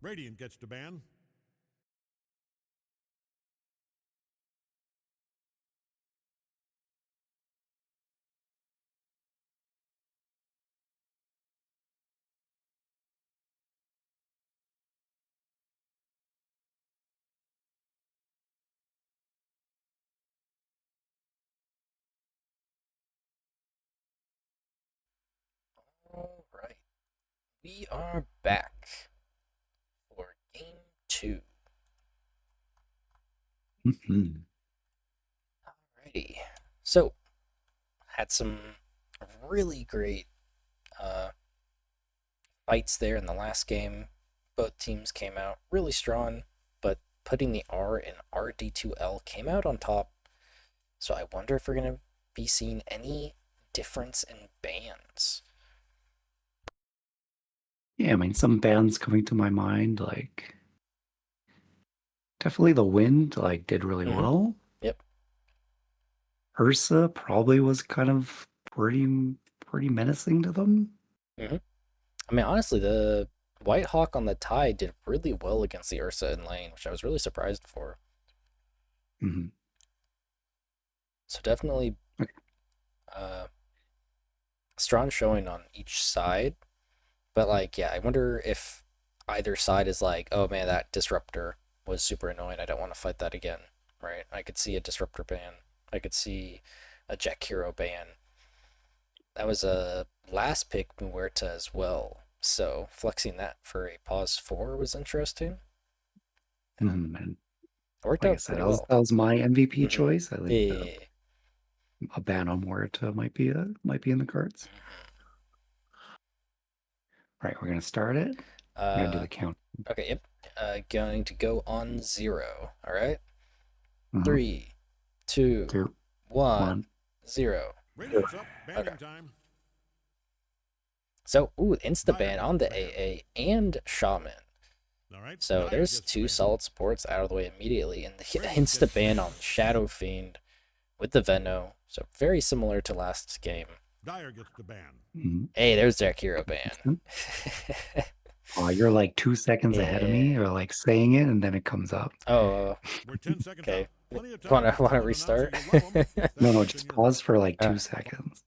Radiant gets to ban. All right, we are back for game 2. Mhm. Alrighty, so had some really great uh, fights there in the last game. Both teams came out really strong, but putting the R in RD2L came out on top. So I wonder if we're going to be seeing any difference in bans. Yeah, I mean, some bands coming to my mind, like definitely the Wind, like did really Mhm. well. Yep. Ursa probably was kind of pretty menacing to them. I mean, honestly, the White Hawk on the Tide did really well against the Ursa in lane, which I was really surprised for. Mhm. So definitely uh, strong showing on each side. But like, yeah, I wonder if either side is like, oh man, that disruptor was super annoying. I don't want to fight that again. Right? I could see a disruptor ban. I could see a Jack Hero ban. That was a last pick Muerta as well. So flexing that for a pause 4 was interesting. And It worked like I out said, pretty well. that was my MVP Mhm. choice. I think Yeah. a ban on Muerta might be in the cards. Right, we're gonna start it. I'm gonna do Uh, the count. okay, yep. Going to go on 0. All right. Mhm. 3, 2, 2, 1, 1. 0. Radiant's up. Banning Okay. time. So, ooh, insta Dire ban gets on the the ban. AA and Shaman. All right. So Dire there's gets the 2 ban. solid supports out of the way immediately, and the Radiant insta gets the ban ban. on Shadow Fiend with the Veno. So very similar to last game. Dire gets the ban. Mhm. Hey, there's Jack Hero ban. Oh, you're like 2 seconds ahead of me, Yeah. or like saying it, and then it comes up. Oh, We're 10 seconds okay. out. Plenty of time Wanna to wanna tell an announcer restart? you love him. If No, that's no, within just your pause reach. for like Uh, 2 seconds.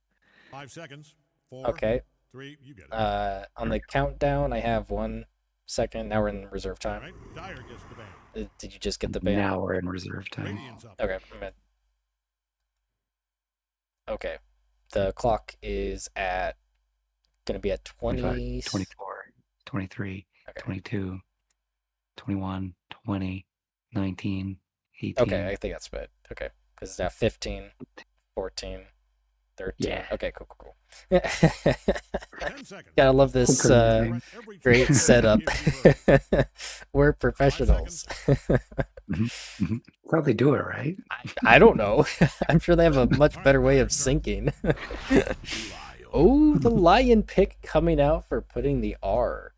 5 seconds. 4, okay. 3. You get it. On the countdown, I have 1 second. Now we're in reserve All time. right. Dire gets the ban. Did you just get the ban? Now we're in reserve time. Radiant's up. Okay. Okay. The clock is at gonna be at 25, 20. 24, 23, Okay. 22, 21, 20, 19, Okay, 18. I think that's good. Okay. Because it's now 15, 14, 13. Yeah. Okay, cool. 10 seconds. Gotta love This this ball will Amazing. regret every choice great you've setup. made here, you heard. We're 5 professionals. seconds. Mhm, mhm. That's how they do it, right? I don't know. I'm sure they have a much All right, better way of Dire's turn. syncing. Oh, the lion pick coming out for putting the R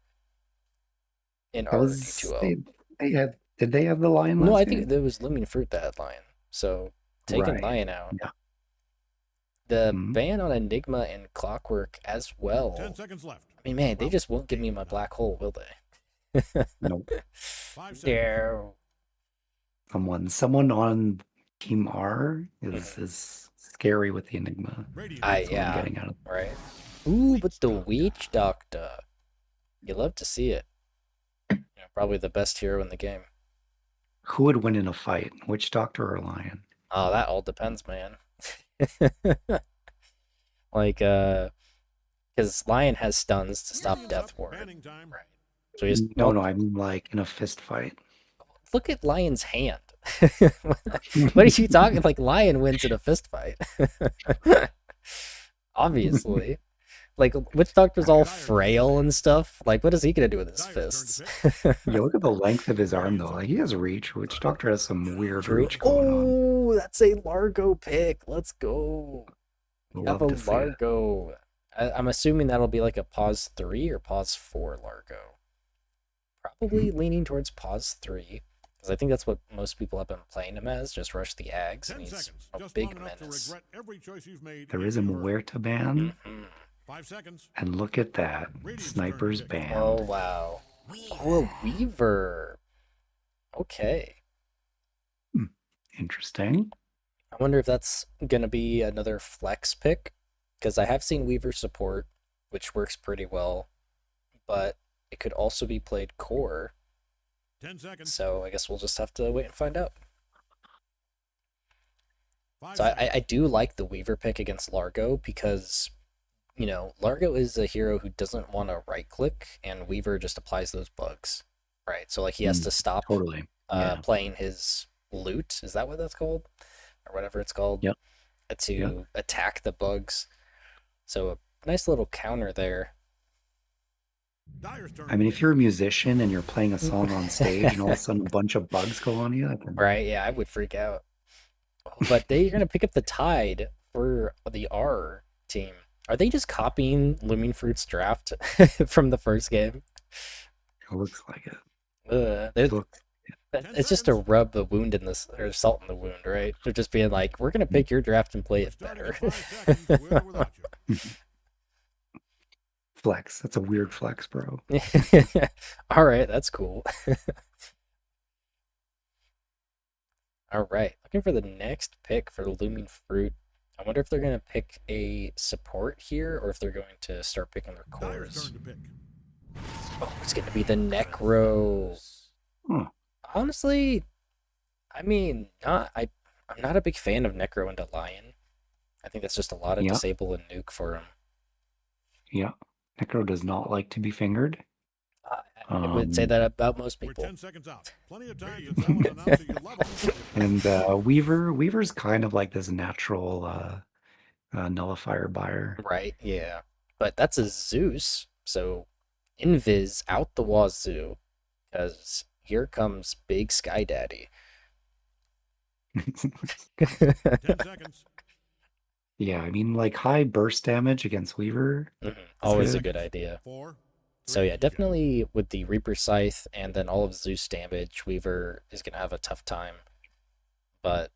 in That was RD2L. they had. Did they have the lion No, last I think game? there was Looming Fruit that had lion. So taking Right. lion out. Yeah. The Mhm. ban on Enigma and Clockwork as 10 well. seconds left. I mean, man, they Well, just won't give me my black hole, will they? Nope. 5 seconds. No. Someone on Team R Mhm. is scary with the Enigma. Radiant That's what I'm Yeah, getting out of. right. Ooh, but the Witch Doctor. You love to see it. Probably the best hero in the game. Who would win in a fight? Witch Doctor or Lion? Oh, that all depends, man. Like, because Lion has stuns to stop Radiant's Death up. Ward. Banning time. Right. So he's No, no, I mean like in a fist fight. look at Lion's hand. What are you talking? Like Lion wins in a fist fight. Obviously. Like Witch Doctor's all frail and stuff. Like, what is he gonna do with his Dire's turn to fists? Yeah, look at the length of his arm though. Like he has reach. Witch Doctor has some weird True. reach going on. Oh, that's a Largo pick. Let's go. We have Love a to see it. Largo. I'm assuming that'll be like a pause 3 or pause 4 Largo. Probably leaning towards pause 3. Because I think that's what most people have been playing him as. Just rush the Ags, 10 and he's seconds. a Just big long enough to menace. regret every choice you've made. There if is a you heard. Muerta ban. 5 seconds. And look at that. Radiant's Sniper's turn to pick. banned. Oh, wow. Oh, a Weaver. Okay. Hmm, interesting. I wonder if that's gonna be another flex pick, because I have seen Weaver support, which works pretty well, but it could also be played core. 10 seconds. So I guess we'll just have to wait and find out. 5 So seconds. I do like the Weaver pick against Largo because, Largo is a hero who doesn't want to right click, and Weaver just applies those bugs, right? So like he has Hmm, to stop totally. Yeah. playing his loot. Is that what that's called, or whatever it's called, Yep. Yep. to attack the bugs? So a nice little counter there. Dyer's turn I to mean, pick. if you're a musician and you're playing a song on stage and all of a sudden a bunch of bugs go on you, I can. Right? Yeah, I would freak out. But they're gonna pick up the Tide for the R team. Are they just copying Looming Fruit's draft from the first game? It looks like it. They're, Look. it's just to rub the wound in this, or salt in the wound, right? They're just being like, we're gonna pick your draft and play We're it starting better. in 5 seconds, with or without you. Flex. That's a weird flex, bro. All right, that's cool. All right, looking for the next pick for the Looming Fruit. I wonder if they're going to pick a support here or if they're going to start picking their Dyer's cores. turn to pick. Oh, it's going to be the Necro. Huh. Honestly, I mean, I'm not a big fan of Necro into Lion. I think that's just a lot of Yeah. disable and nuke for him. Yeah. Necro does not like to be fingered. I would say that about most We're people. 10 seconds out. Plenty of time to tell an announcer you love him. And Weaver's kind of like this natural nullifier buyer. Right, yeah. But that's a Zeus, so Invis out the wazoo, because here comes Big Sky Daddy. 10 seconds. Yeah, I mean, like high burst damage against Weaver. Always a good. good idea. 4. So yeah, definitely with the Reaper Scythe and then all of Zeus damage, Weaver is gonna have a tough time. But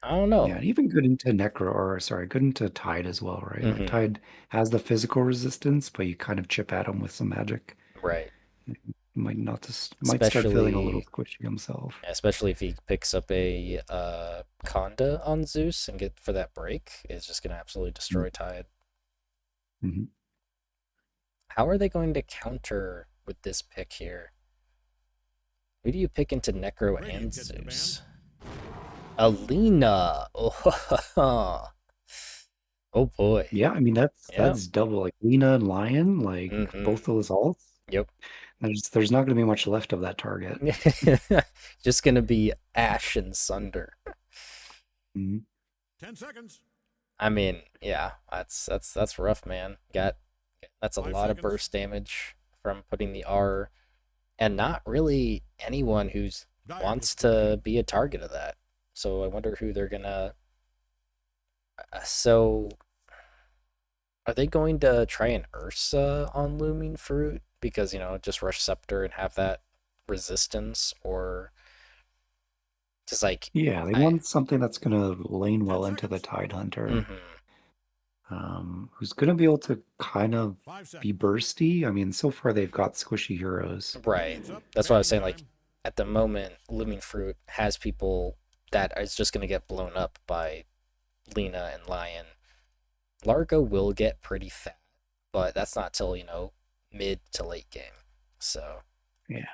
I don't know. Yeah, and even good into Necro, or sorry, good into Tide as well, right? Like Mhm. Tide has the physical resistance, but you kind of chip at him with some magic. Right. Might start feeling a little Especially squishy himself. especially if he picks up a Conda on Zeus and get for that break, is just gonna absolutely destroy Tide. Mm-hmm. How are they going to counter with this pick here? Who do you pick into Necro Radiant and gets the Zeus? Alina. Oh, oh boy. Yeah, I mean Yeah. that's double. Like Lena and Lion, like Mhm. both those alts. Yep. There's not going to be much left of that target. Just gonna be ash and sunder. Mhm. 10 seconds. I mean, yeah, that's rough, man. That's a 5 lot of seconds. burst damage from putting the R, and not really anyone who's Dyer wants gets the to be a target of that. So I wonder who they're gonna. So are they going to try an Ursa on Looming Fruit because just rush Scepter and have that resistance, or just like Yeah, they I. want something that's going to lane well 10 into the seconds. Tide Hunter, Mhm. who's going to be able to kind of 5 be seconds. bursty. I mean, so far they've got squishy heroes. Right. Radiant's up. That's what I was Bang saying. Like time. at the moment, Looming Fruit has people that is just gonna get blown up by Lena and Lion. Largo will get pretty fat, but that's not till mid to late game. So Yeah.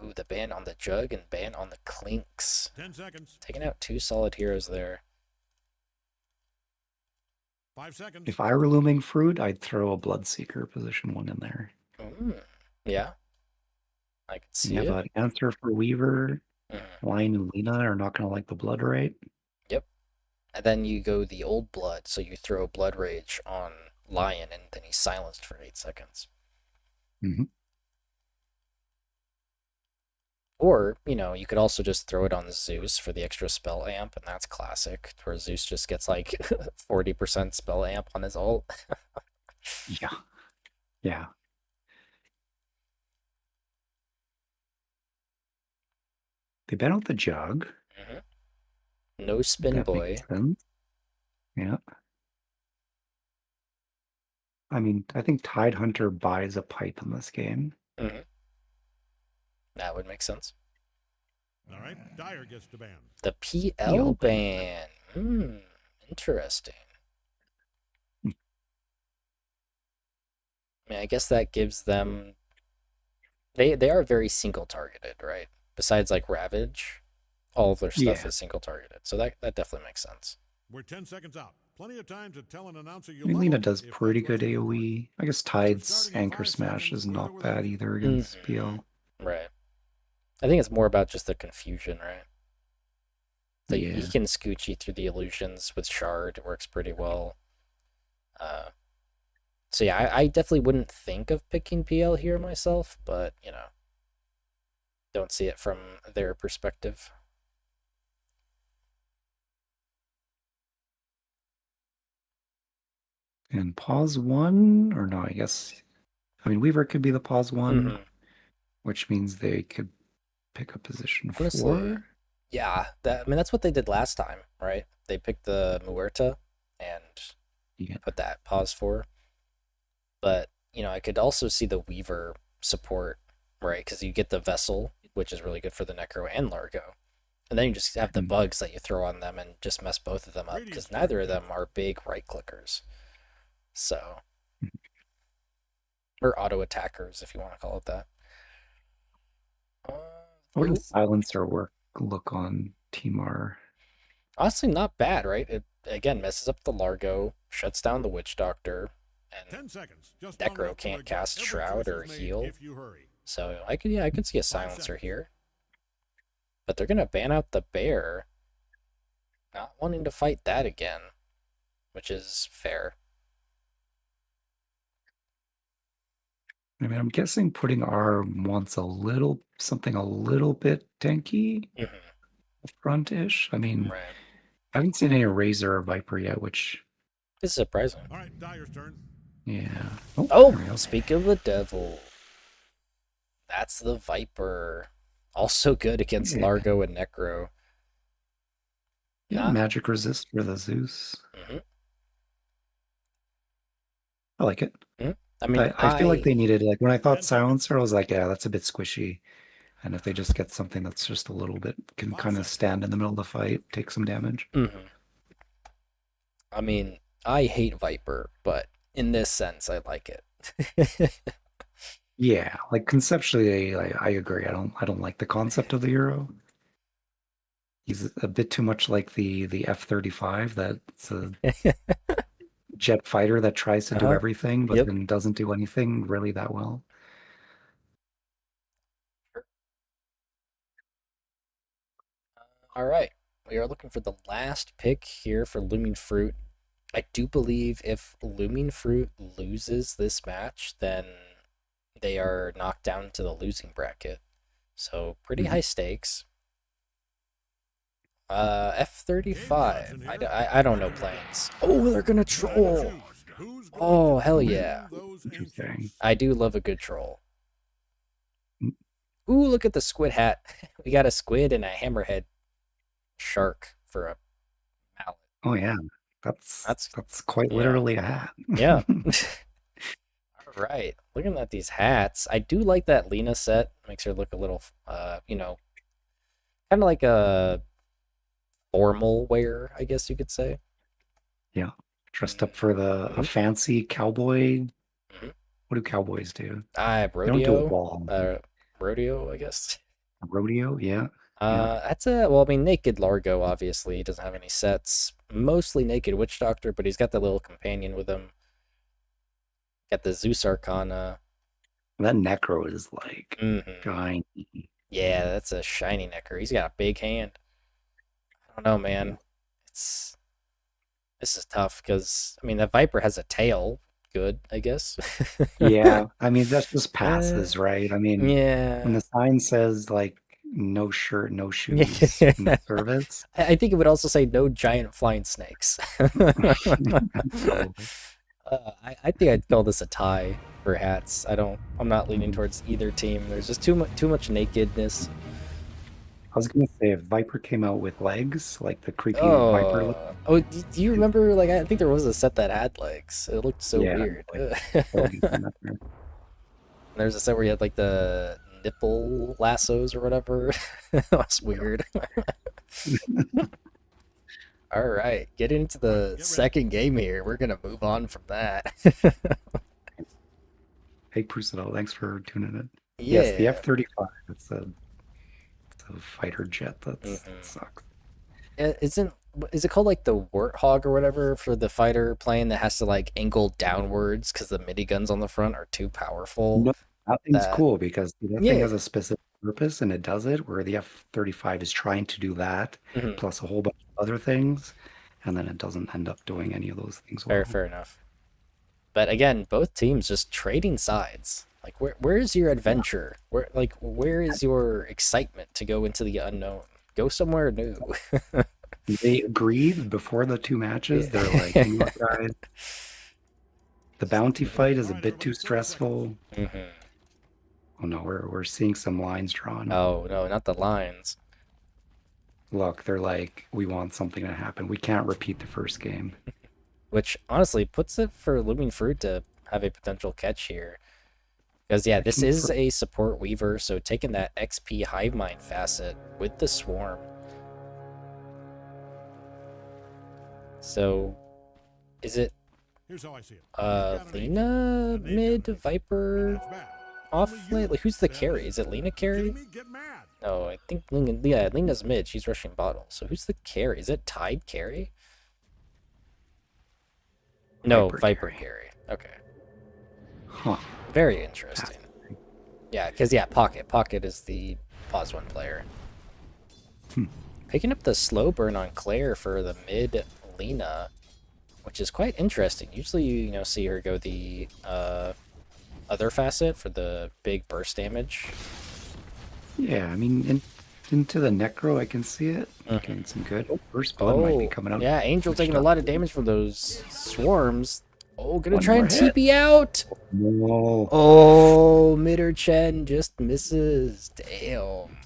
ooh, the ban on the Jug and ban on the Clinks, 10 seconds. taking out two solid heroes there. 5 seconds. If I were Looming Fruit, I'd throw a Bloodseeker position 1 in there. Yeah, I can see Yeah, it. but answer for Weaver, Mhm. Lion, and Lena are not going to like the blood rate. Yep. And then you go the old blood, so you throw Blood Rage on Lion, and then he's silenced for 8 seconds. Mm-hmm. Or, you could also just throw it on Zeus for the extra spell amp, and that's classic, where Zeus just gets like 40% spell amp on his ult. Yeah. Yeah. They ban out the Jug. No Spin That Boy. makes sense. Yeah. I mean, I think Tide Hunter buys a pipe in this game. Hmm. That would make sense. All right, Dyer gets to ban. The PL PL ban. Interesting. I mean, I guess that gives them. They are very single targeted, right? Besides like Ravage, all of their stuff Yeah. is single targeted, so that definitely makes sense. We're 10 seconds out. Plenty of time to tell an announcer you I mean, love Lena him does if pretty that's what good you want. AoE. I guess We're Tide's starting in Anchor 5 Smash seconds, is with or not without bad you. either against Mhm. PL. Right. I think it's more about just the confusion, right? Like he Yeah. can scooch you through the illusions with Shard. It works pretty well. Uh, so yeah, I definitely wouldn't think of picking PL here myself, but don't see it from their perspective. And pause one, or no, I guess. I mean, Weaver could be the pause one, Hmm. which means they could pick up position Honestly, 4. yeah, that's what they did last time, right? They picked the Muerta and Yeah. put that pause for. But I could also see the Weaver support, right? Because you get the Vessel, which is really good for the Necro and Largo, and then you just have the Mhm. bugs that you throw on them and just mess both of them up because neither of them are big right clickers, so or auto attackers if you want to call it that. What Ooh, does silencer work look on Team R? honestly, not bad, right? It again messes up the Largo, shuts down the Witch Doctor, and 10 seconds. Just on Necro left can't trigger. cast Every Shroud choice or is made heal. if you hurry. So I could see a 5 silencer seconds. here. But they're gonna ban out the bear. Not wanting to fight that again, which is fair. I mean, I'm guessing putting R wants something a little bit tanky, Hmm. front-ish. I mean, Right. I haven't seen any Razor or Viper yet, which, It's surprising. All right, Dyer's turn. yeah. Oh, Oh, there we go. speak of the devil. That's the Viper. Also good against Yeah, Largo and Necro. yeah, Not. magic resist for the Zeus. Hmm. I like it. Hmm. I mean, I feel like they needed, like, when I 10 thought seconds. silencer, I was like, yeah, that's a bit squishy. And if they just get something that's just a little bit, can 5 kind of seconds. stand in the middle of the fight, take some damage. Mhm. I mean, I hate Viper, but in this sense, I like it. Yeah, like conceptually, I agree. I don't like the concept of the Euro. He's a bit too much like the F-35. That's a jet fighter that tries to do Uh-huh. everything, but Yep. then doesn't do anything really that well. All right. We are looking for the last pick here for Looming Fruit. I do believe if Looming Fruit loses this match, then they are knocked down to the losing bracket. So pretty Mhm. high stakes. F-35. I don't know planes. Oh, they're gonna troll. Who's going Oh, to hell bring yeah. those Interesting. answers? I do love a good troll. Mm. Ooh, look at the squid hat. We got a squid and a hammerhead shark for a mallet. Oh yeah, That's that's quite yeah. literally a hat. Yeah. All right. Looking at these hats, I do like that Lena set. Makes her look a little kind of like a formal wear, I guess you could say. Yeah, dressed up for a Mm-hmm. fancy cowboy. Mm-hmm. What do cowboys do? They don't do a Rodeo, ball. rodeo, I guess. Rodeo, yeah, yeah. That's a well. I mean, naked Largo obviously he doesn't have any sets. Mostly naked Witch Doctor, but he's got the little companion with him. Got the Zeus Arcana. That necro is like Mm-hmm. giant. Yeah, that's a shiny necker. He's got a big hand. I don't know, Yeah. man. It's This is tough because I mean the Viper has a tail. Good, I guess. Yeah, I mean that's just Uh, passes, right? I mean, when yeah. the sign says like no shirt, no shoes in Yeah. the service, I think it would also say no giant flying snakes. probably. I think I'd call this a tie for hats. I'm not leaning Mhm. towards either team. There's just too much nakedness. I was gonna say if Viper came out with legs, like the creepy Viper look, Do you remember? Like, I think there was a set that had legs. It looked so yeah, weird. like tailgates and that. there's a set where you had like the nipple lassos or whatever. That was weird. All right, get into the second game here. We're gonna move on from that. Hey, Crucible, thanks for tuning in. Yeah. Yes, the F-35. It's a fighter jet. That Mhm. sucks. Is it called like the Warthog or whatever for the fighter plane that has to like angle downwards because the miniguns on the front are too powerful? No, that thing's That cool because that thing yeah. has a specific purpose and it does it, where the F-35 is trying to do that, Mhm. plus a whole bunch of other things, and then it doesn't end up doing any of those things well. Fair enough. But again, both teams just trading sides. Like where's your adventure? Where is your excitement to go into the unknown? Go somewhere new. They agreed before the two matches. They're like, you know what, guys? The bounty fight is a bit too stressful. Mhm. Oh no, we're seeing some lines drawn. Oh no, not the lines. Look, they're like, we want something to happen. We can't repeat the first game. Which honestly puts it for Looming Fruit to have a potential catch here. Because yeah, this is a support weaver, so taking that XP hive mind facet with the swarm. So is it Here's how I see it. Lena mid Viper off late? Like, who's the carry? Is it Lena carry? Get mad. No, I think Lena's mid. She's rushing bottle. So who's the carry? Is it Tide carry? No, Viper carry. Okay. Huh. Very interesting. Yeah, because Pocket. Pocket is the pause one player. Picking up the slow burn on Claire for the mid Lena, which is quite interesting. Usually you see her go the other facet for the big burst damage. Yeah, I mean, into the Necro, I can see it. Getting some good. Oh, first blood might be coming out. Yeah, Angel taking a lot of damage from those swarms. Oh, gonna One try more and hit. TP out. No. Oh, Midder Chen just misses. Damn.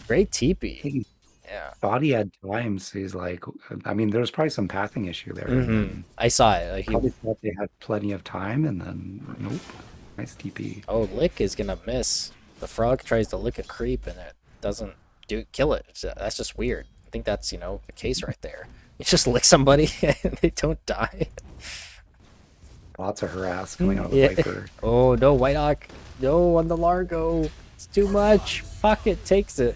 Great TP. Yeah. Thought he had time, so he's like, I mean, there's probably some pathing issue there. And then I saw it. Like, probably thought they had plenty of time, and then nope. Nice TP. Oh, Lick is gonna miss. The frog tries to lick a creep and it doesn't kill it. That's just weird. I think that's, the case right there. You just lick somebody and they don't die. Lots of harass coming out of the Viper. Oh, no, White Hawk. No, on the Largo. It's too much. Pocket takes it.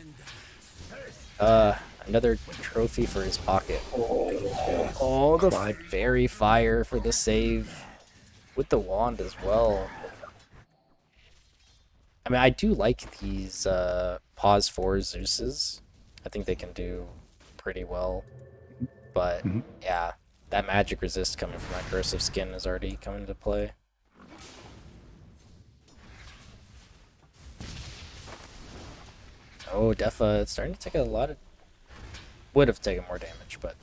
Another trophy for his pocket. Oh, the fairy fire for the save. With the wand as well. I mean, I do like these pause 4 Zeuses. I think they can do pretty well. But, yeah, that magic resist coming from that corrosive skin is already coming into play. Oh, Defa, it's starting to take a lot of... Would have taken more damage, but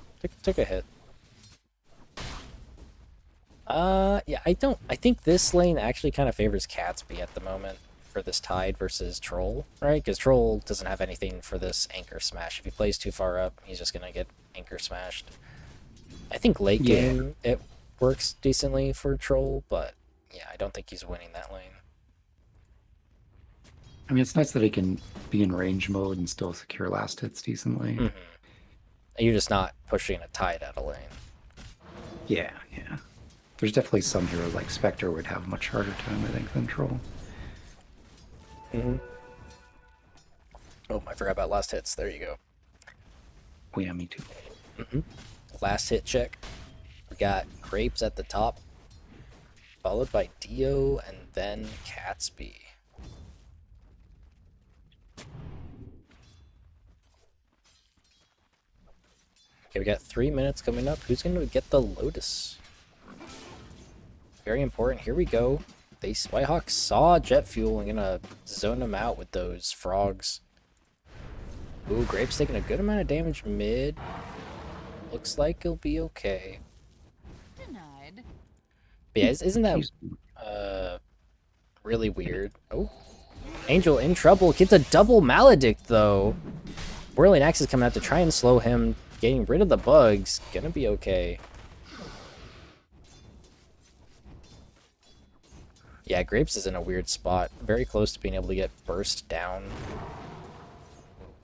took a hit. Yeah, I think this lane actually kind of favors Catsby at the moment for this Tide versus Troll, right? Because Troll doesn't have anything for this Anchor Smash. If he plays too far up, he's just gonna get Anchor Smashed. I think late game it works decently for Troll, but yeah, I don't think he's winning that lane. I mean, it's nice that he can be in range mode and still secure last hits decently. You're just not pushing a Tide out of lane. Yeah. There's definitely some heroes like Spectre would have a much harder time, I think, than Troll. Oh, I forgot about last hits. There you go. Oh yeah, me too. Last hit check. We got Grapes at the top, followed by Dio and then Catsby. Okay, we got 3 minutes coming up. Who's going to get the Lotus? Very important. Here we go. Whitehawk saw Jet Fuel and gonna zone him out with those frogs. Ooh, Grape's taking a good amount of damage mid. Looks like he'll be okay. Denied. But yeah, isn't that really weird? Oh, Angel in trouble. Gets a double Maledict though. Whirling Axe is coming out to try and slow him. Getting rid of the bugs. Gonna be okay. Yeah, Grapes is in a weird spot. Very close to being able to get burst down.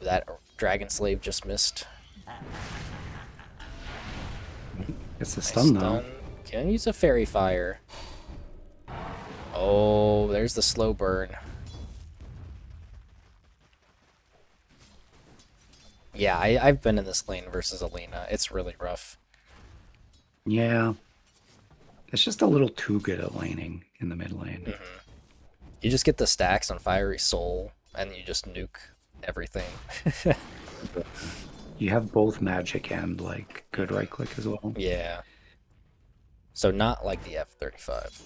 That Dragon Slave just missed. It's a Nice stun though. stun. Can use a Fairy Fire. Oh, there's the slow burn. Yeah, I've been in this lane versus Alina. It's really rough. Yeah. It's just a little too good at laning in the mid lane. Mm-hmm. You just get the stacks on Fiery Soul, and you just nuke everything. You have both magic and like good right click as well. Yeah. So not like the F-35.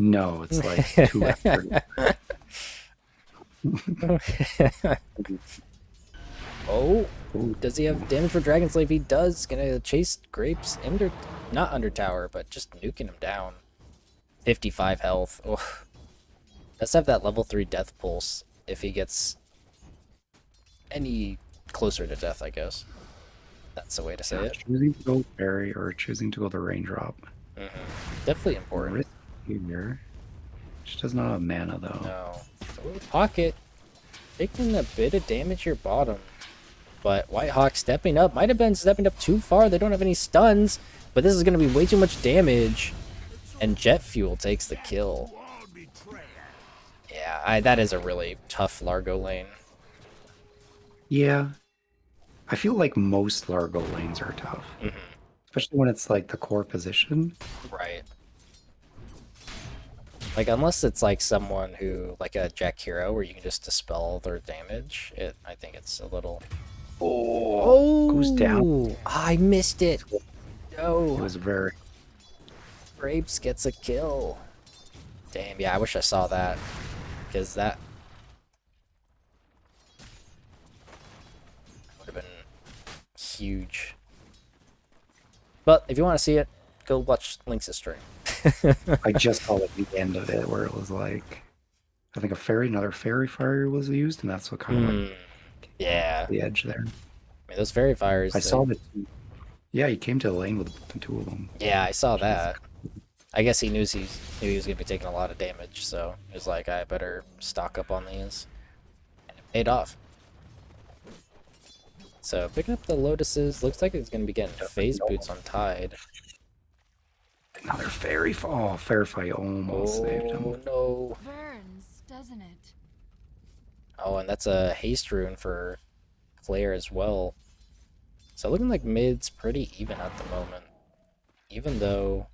No, it's like 2 effort. Oh, Ooh. does he have damage for Dragon Slave? He does. Gonna chase Grapes not under tower, but just nuking him down. 55 health. Oh. Does have that level 3 death pulse if he gets any closer to death, I guess. That's the way to say it. Choosing to go fairy or choosing to go the raindrop. Definitely important. Risky here. She does not have mana though. No. Pocket. Taking a bit of damage here bottom. But Whitehawk stepping up. Might have been stepping up too far. They don't have any stuns. But this is going to be way too much damage. And Jet Fuel takes the kill. Yeah, that is a really tough Largo lane. Yeah. I feel like most Largo lanes are tough. Especially when it's like the core position. Right. Like, unless it's like someone who, like a Jack Hero, where you can just dispel their damage, I think it's a little... Oh! Goes down. I missed it! No! It was very... Grapes gets a kill. Damn, yeah, I wish I saw that. Because that... would have been huge. But, if you want to see it, go watch Lynx's stream. I just saw at the end of it where it was like... I think another fairy fire was used, and that's what kind of like Yeah. the edge there. I mean, those fairy fires... I saw that... Yeah, he came to the lane with the 2 of them. Yeah, I saw that. I guess he knew he was going to be taking a lot of damage, so he was like, I better stock up on these. And it paid off. So, picking up the Lotuses, looks like it's going to be getting phase boots on Tide. Another fairy fall. Oh, fairy fight almost saved him. Oh, no. Burns, doesn't it? Oh, and that's a haste rune for Claire as well. So, looking like mid's pretty even at the moment. Even though...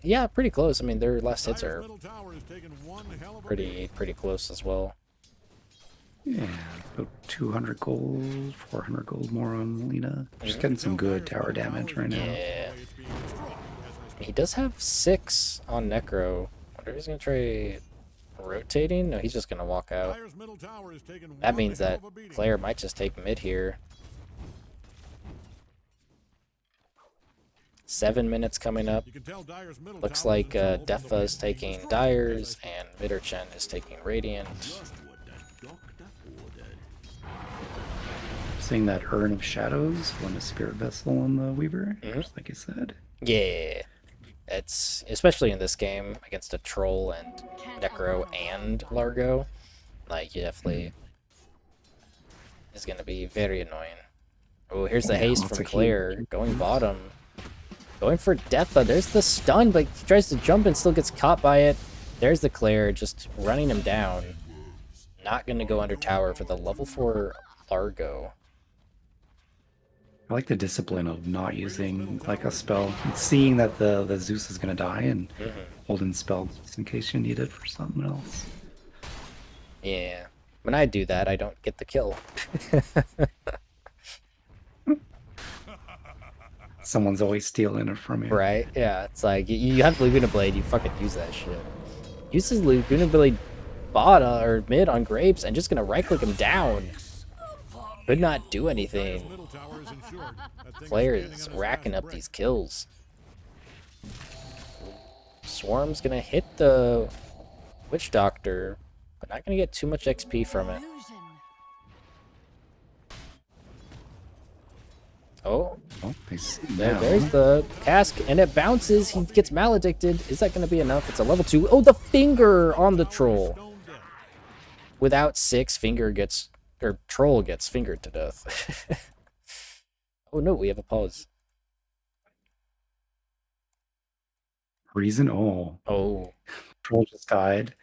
yeah, pretty close. I mean, their last hits are pretty close as well. Yeah, about 200 gold, 400 gold more on Lena. Just getting some good tower damage right now. Yeah. He does have 6 on Necro. I wonder if he's going to try rotating? No, he's just going to walk out. That means that Claire might just take mid here. 7 minutes coming up. Looks like Defa is taking Dyers and Midderchen is taking Radiant. Seeing that Urn of Shadows, one a Spirit Vessel on the Weaver, just like you said. Yeah. It's, especially in this game, against a Troll and Necro and Largo, like, you definitely is going to be very annoying. Oh, here's the haste from Claire, going bottom. Going for Defa. There's the stun, but he tries to jump and still gets caught by it. There's the Claire, just running him down. Not going to go under tower for the level 4 Largo. I like the discipline of not using like a spell, seeing that the Zeus is going to die and holding spell just in case you need it for something else. Yeah. When I do that, I don't get the kill. Someone's always stealing it from you. Right? Yeah, it's like, you have Laguna Blade, you fucking use that shit. Uses Laguna Blade bot or mid on Grapes and just gonna right click him down. Could not do anything. Claire is racking up these kills. Swarm's gonna hit the Witch Doctor, but not gonna get too much XP from it. Oh, Oh, I see there's now. the cask, and it bounces. He gets maledicted. Is that going to be enough? It's a level 2. Oh, the finger on the troll. Without 6, finger gets, or troll gets fingered to death. Oh no, we have a pause. Reason? Oh, Oh. troll just died.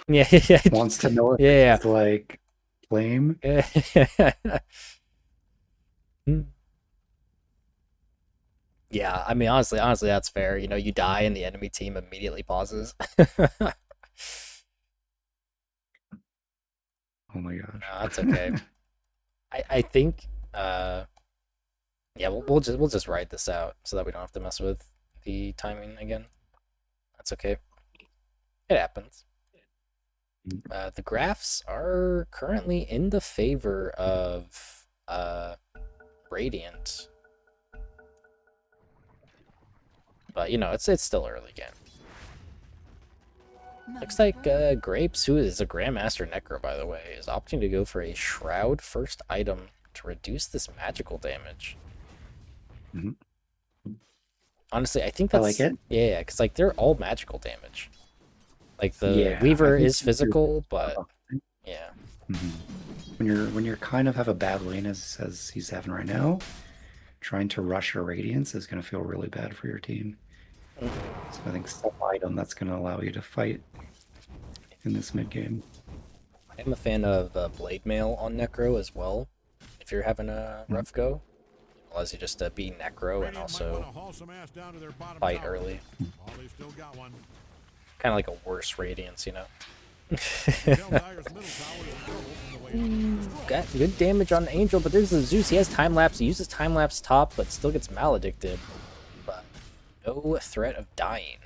Yeah, yeah, Wants to know if yeah. it's like flame. Hmm. Yeah, I mean, honestly, that's fair. You know, you die and the enemy team immediately pauses. Oh my No, gosh. that's okay. I think, yeah, we'll just write this out so that we don't have to mess with the timing again. That's okay. It happens. The graphs are currently in the favor of Radiant, but you know, it's still early game. Looks like Grapes, who is a Grandmaster Necro, by the way, is opting to go for a Shroud first item to reduce this magical damage. Mhm. Honestly, I think I like that's... it. Yeah, because like they're all magical damage. Like the Yeah, I Weaver think is physical, but yeah. when you're kind of have a bad lane as he's having right now, trying to rush your radiance is going to feel really bad for your team. So I think some item that's going to allow you to fight in this mid game. I'm a fan of Blade Mail on Necro as well. If you're having a rough go, it allows you just to be Necro and also fight early. Kind of like a worse Radiance, you know? Got good damage on Angel, but there's the Zeus. He has time lapse. He uses time lapse top, but still gets maledicted. But no threat of dying.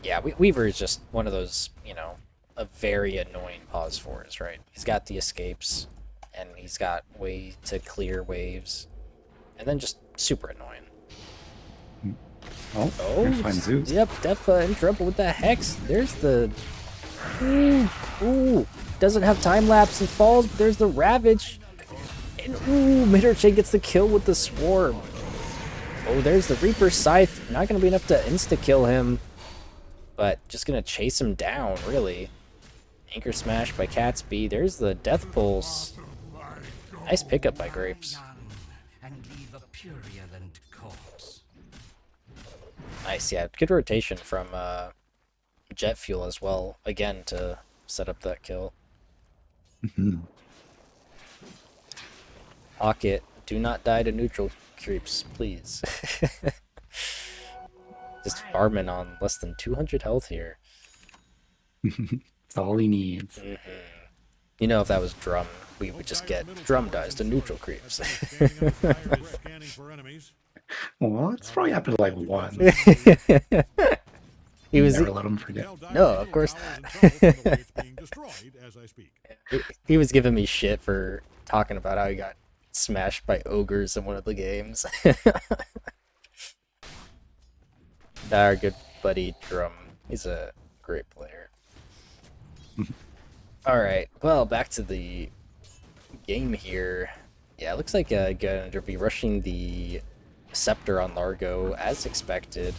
Yeah, Weaver is just one of those, you know, a very annoying pause fours, right? He's got the escapes, and he's got way to clear waves, and then just super annoying. Oh, find Zeus. Yep, Defa in trouble with that Hex. There's the... Ooh, doesn't have time lapse and falls, but there's the Ravage. And ooh, Midorchain gets the kill with the Swarm. Oh, there's the Reaper Scythe. Not going to be enough to insta-kill him, but just going to chase him down, really. Anchor Smash by Catsby. There's the Death Pulse. Nice pickup by Grapes. Nice, yeah. Good rotation from Jet Fuel as well, again, to set up that kill. Pocket, do not die to neutral creeps, please. Just farming on less than 200 health here. That's all he needs. You know, if that was Drum, we would just get Drum dies to neutral creeps. Well, it's probably happened like once. He was... Never let him forget. No, of course not. He was giving me shit for talking about how he got smashed by ogres in one of the games. Our good buddy Drum, he's a great player. Alright, well, back to the game here. Yeah, it looks like going to be rushing the Scepter on Largo as expected.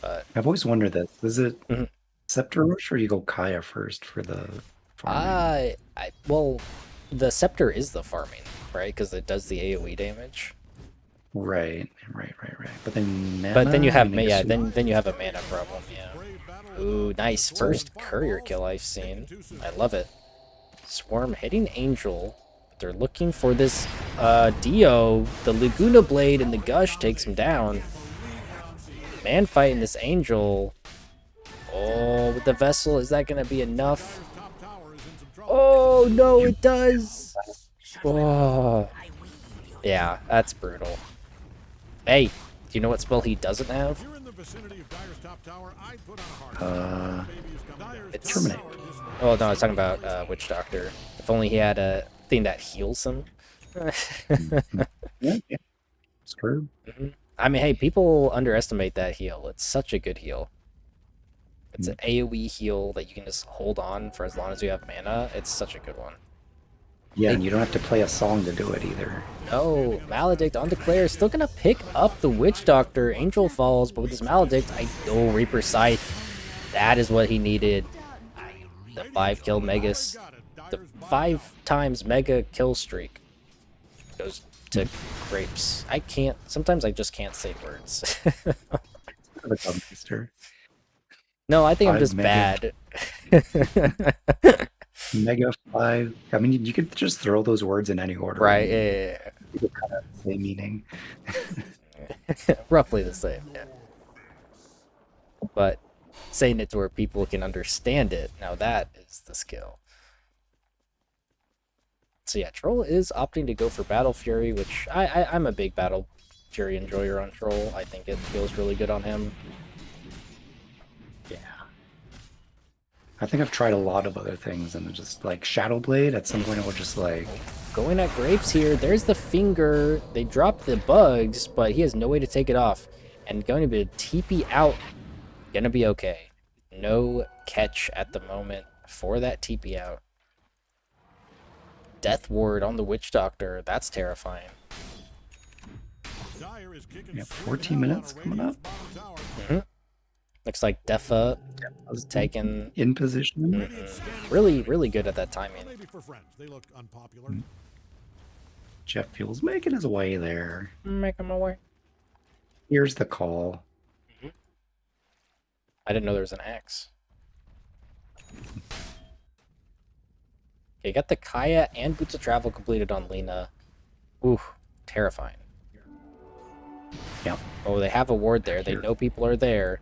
But I've always wondered this. Is it Mhm. Scepter Rush or you go Kaya first for the farming? Well, the Scepter is the farming, right? Because it does the AoE damage. Right. But then mana, But then you have, I mean, yeah, then you have a mana problem, yeah. Ooh, nice. First courier kill I've seen. I love it. Swarm hitting Angel. They're looking for this Dio. The Laguna Blade and the Gush takes him down. Man fighting this Angel. Oh, with the Vessel, is that going to be enough? Oh, no, it does. Oh. Yeah, that's brutal. Hey, do you know what spell he doesn't have? It's... Terminate. Oh, no, I was talking about Witch Doctor. If only he had a thing that heals him. Yeah. It's true. I mean, hey, people underestimate that heal. It's such a good heal. It's an AoE heal that you can just hold on for as long as you have mana. It's such a good one. Yeah, They and you don't have to play a song to do it either. No, Maledict on Declare, still gonna pick up the Witch Doctor. Angel falls, but with his Maledict, Reaper Scythe. That is what he needed. The 5-kill Megas, the 5 times Mega kill streak goes to Grapes. Sometimes I just can't say words. The Gummaster. No, I think I'm 5 just mega, bad. mega 5. I mean, you could just throw those words in any order. Right, and yeah. They could kind of same meaning. Roughly the same, yeah. But saying it to where people can understand it, now that is the skill. So yeah, Troll is opting to go for Battle Fury, which I'm a big Battle Fury enjoyer on Troll. I think it feels really good on him. Yeah. I think I've tried a lot of other things, and just like Shadow Blade, at some point I would just like... Going at Grapes here, there's the finger. They drop the bugs, but he has no way to take it off. And going to be a TP out, gonna be okay. No catch at the moment for that TP out. Death Ward on the Witch Doctor, that's terrifying. Yeah, 14 minutes coming up. Looks like Defa was taken in position. Really, really good at that timing. Jet Fuel's making his way there. Making my way. Here's the call. I didn't know there was an axe. Okay, got the Kaya and Boots of Travel completed on Lena. Ooh, terrifying. Yep. Oh, they have a ward there. They know people are there.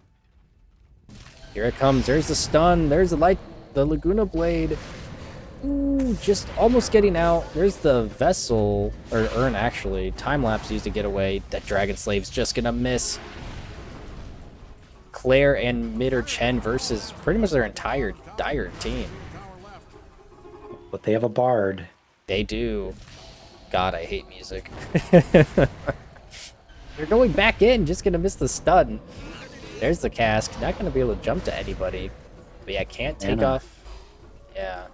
Here it comes. There's the stun. There's the Laguna Blade. Ooh, just almost getting out. There's the Vessel, or Urn actually. Time-lapse used to get away. That Dragon Slave's just gonna miss. Claire and Mid or Chen versus pretty much their entire Dire team. But they have a Bard. They do. God, I hate music. They're going back in, just gonna miss the stun. There's the cask. Not gonna be able to jump to anybody. But yeah, can't take off. Yeah.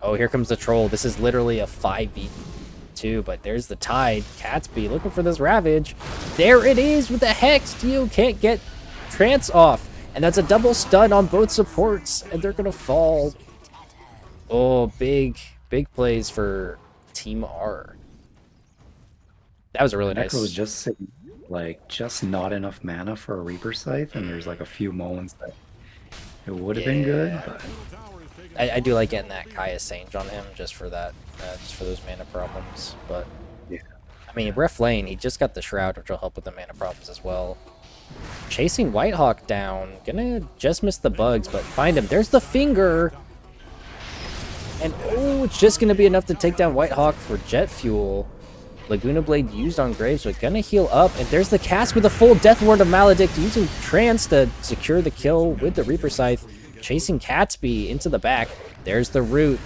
Oh, here comes the troll. This is literally a 5v2, but there's the Tide. Catsby looking for this Ravage. There it is with the Hex. Dio can't get Trance off. And that's a double stun on both supports, and they're gonna fall. Oh, big plays for Team R. That was a really nice. Necro was just sitting, just not enough mana for a Reaper Scythe, and there's like a few moments that it would have been good, but I do like getting that Kaya Sange on him just for that, just for those mana problems. But yeah, I mean, Ref Lane, he just got the Shroud, which will help with the mana problems as well. Chasing Whitehawk down, gonna just miss the bugs, but find him. There's the finger. And oh, it's just going to be enough to take down Whitehawk for Jet Fuel. Laguna Blade used on Graves, but going to heal up. And there's the cask with a full Death Ward of Maledict, using Trance to secure the kill with the Reaper Scythe. Chasing Catsby into the back. There's the root.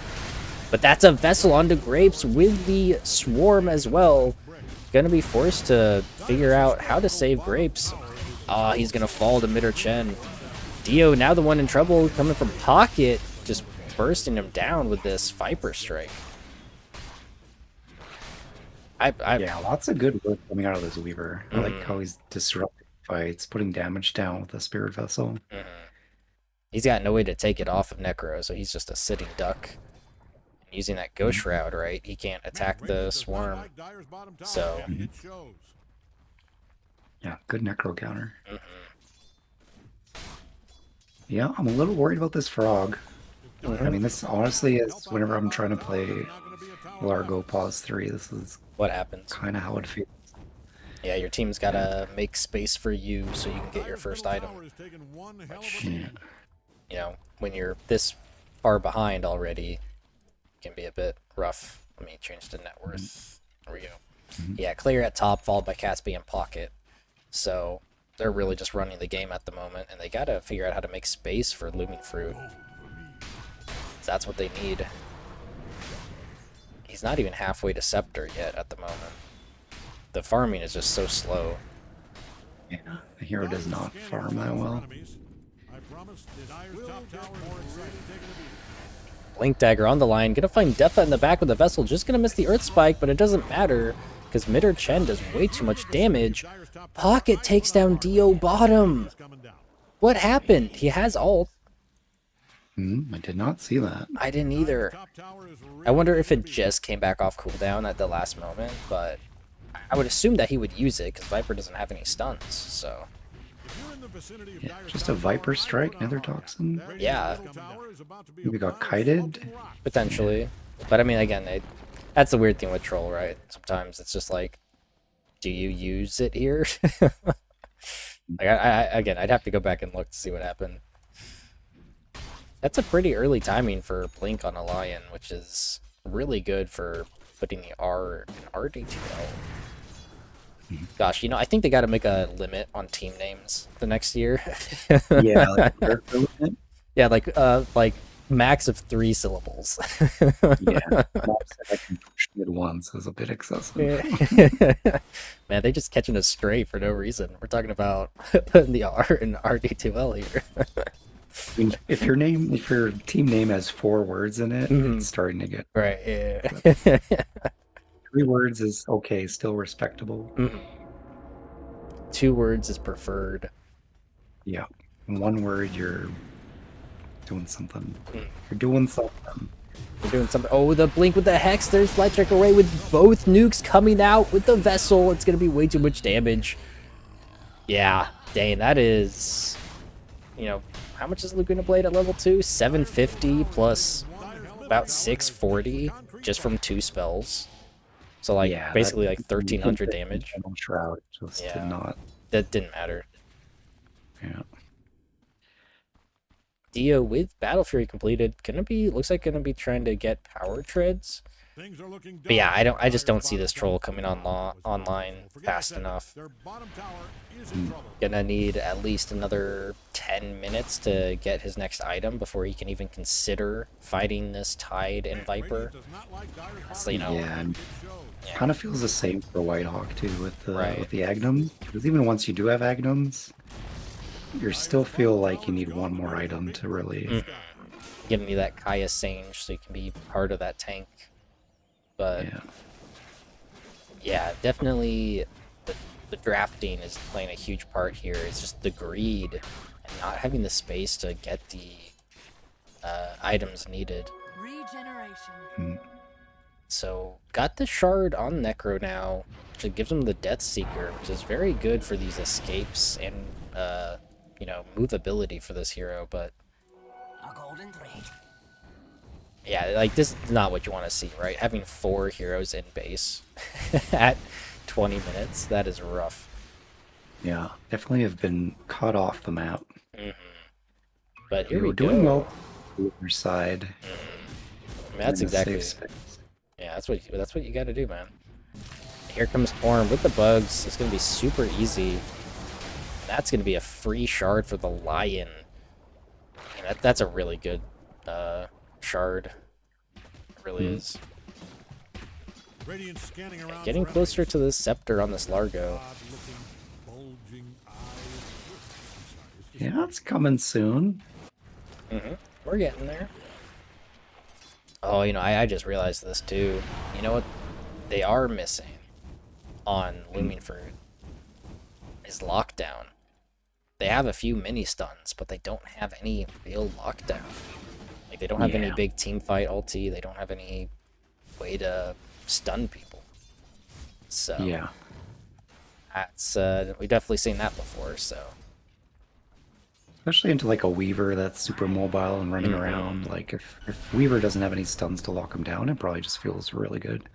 But that's a Vessel onto Grapes with the Swarm as well. Going to be forced to figure out how to save Grapes. Ah, he's going to fall to Mid or Chen. Dio, now the one in trouble, coming from Pocket. Just bursting him down with this Viper Strike. yeah, lots of good work coming out of this Weaver. I like how he's disrupting fights, putting damage down with the Spirit Vessel. He's got no way to take it off of Necro, so he's just a sitting duck. Using that Ghost Shroud, right? He can't attack the Swarm. So yeah, good Necro counter. Yeah, I'm a little worried about this Frog. I mean, this honestly is whenever I'm trying to play Largo Pause 3, this is what happens. Kind of how it feels. Yeah, your team's got to make space for you so you can get your first item. Which, you know, when you're this far behind already, it can be a bit rough. Let me change the net worth. There we go. Yeah, Claire at top, followed by Catsby and Pocket. So they're really just running the game at the moment, and they got to figure out how to make space for Looming Fruit. That's what they need. He's not even halfway to Scepter yet at the moment. The farming is just so slow. Yeah, the hero does not farm that well. Blink Dagger on the line. Gonna find Defa in the back with the Vessel. Just gonna miss the Earth Spike, but it doesn't matter because Mitter Chen does way too much damage. Pocket takes down Dio bottom. What happened? He has ult. I did not see that. I didn't either. I wonder if it just came back off cooldown at the last moment, but I would assume that he would use it because Viper doesn't have any stuns, so... Yeah, just a Viper Strike, Nether Toxin. Yeah. Maybe got kited. Potentially. But I mean, again, that's the weird thing with Troll, right? Sometimes it's just like, do you use it here? Like, again, I'd have to go back and look to see what happened. That's a pretty early timing for Blink on a Lion, which is really good for putting the R in RD2L. Gosh, you know, I think they got to make a limit on team names the next year. Yeah, like character limit. Yeah, like max of 3 syllables. Yeah, I can push it once is a bit excessive. Man, they just catching us stray for no reason. We're talking about putting the R in RD2L here. I mean, if your team name has 4 words in it, it's starting to get right. Yeah. 3 words is okay, still respectable. 2 words is preferred. Yeah, 1 word you're doing something. You're doing something. We're doing something. Oh, the Blink with the Hex. There's Light Strike Array with both nukes coming out with the Vessel. It's going to be way too much damage. Yeah, dang, that is... You know, how much is Laguna Blade at level 2? 750 plus about 640 just from 2 spells. So, like, Yeah, basically, that- like, 1,300 damage. Shroud just Yeah. did not. That didn't matter. Yeah. Dio with Battle Fury completed. Looks like gonna be trying to get power treads. But yeah, I just don't see this troll coming online fast enough. Gonna need at least another 10 minutes to get his next item before he can even consider fighting this Tide and Viper. So, you know, Yeah, and yeah. kind of feels the same for Whitehawk too with the Right. Agnum. Because even once you do have Agnums, you still feel like you need one more item to really. Gonna need that Kaya Sange so you can be part of that tank. But yeah, definitely the drafting is playing a huge part here. It's just the greed and not having the space to get the items needed. Regeneration. So got the shard on Necro now, which gives him the Death Seeker, which is very good for these escapes and you know, movability for this hero. But A golden thread. yeah, like this is not what you want to see, right? Having 4 heroes in base at 20 minutes, that is rough. Yeah, definitely have been cut off the map. But here You we were go. doing well on the other side. I mean, that's in a safe exactly. space. Yeah, that's what you got to do, man. Here comes Torm with the bugs. It's gonna be super easy. That's gonna be a free shard for the Lion. And that's a really good shard. It really is. Getting closer to the scepter on this Largo. Yeah, it's coming soon. We're getting there. Oh, you know, I just realized this too. You know what they are missing on Looming Fruit is lockdown. They have a few mini stuns, but they don't have any real lockdown. Like, they don't have any big team fight ulti. They don't have any way to stun people. So Yeah. that's we've definitely seen that before. So Especially into like a Weaver that's super mobile and running around. Like if Weaver doesn't have any stuns to lock him down, it probably just feels really good.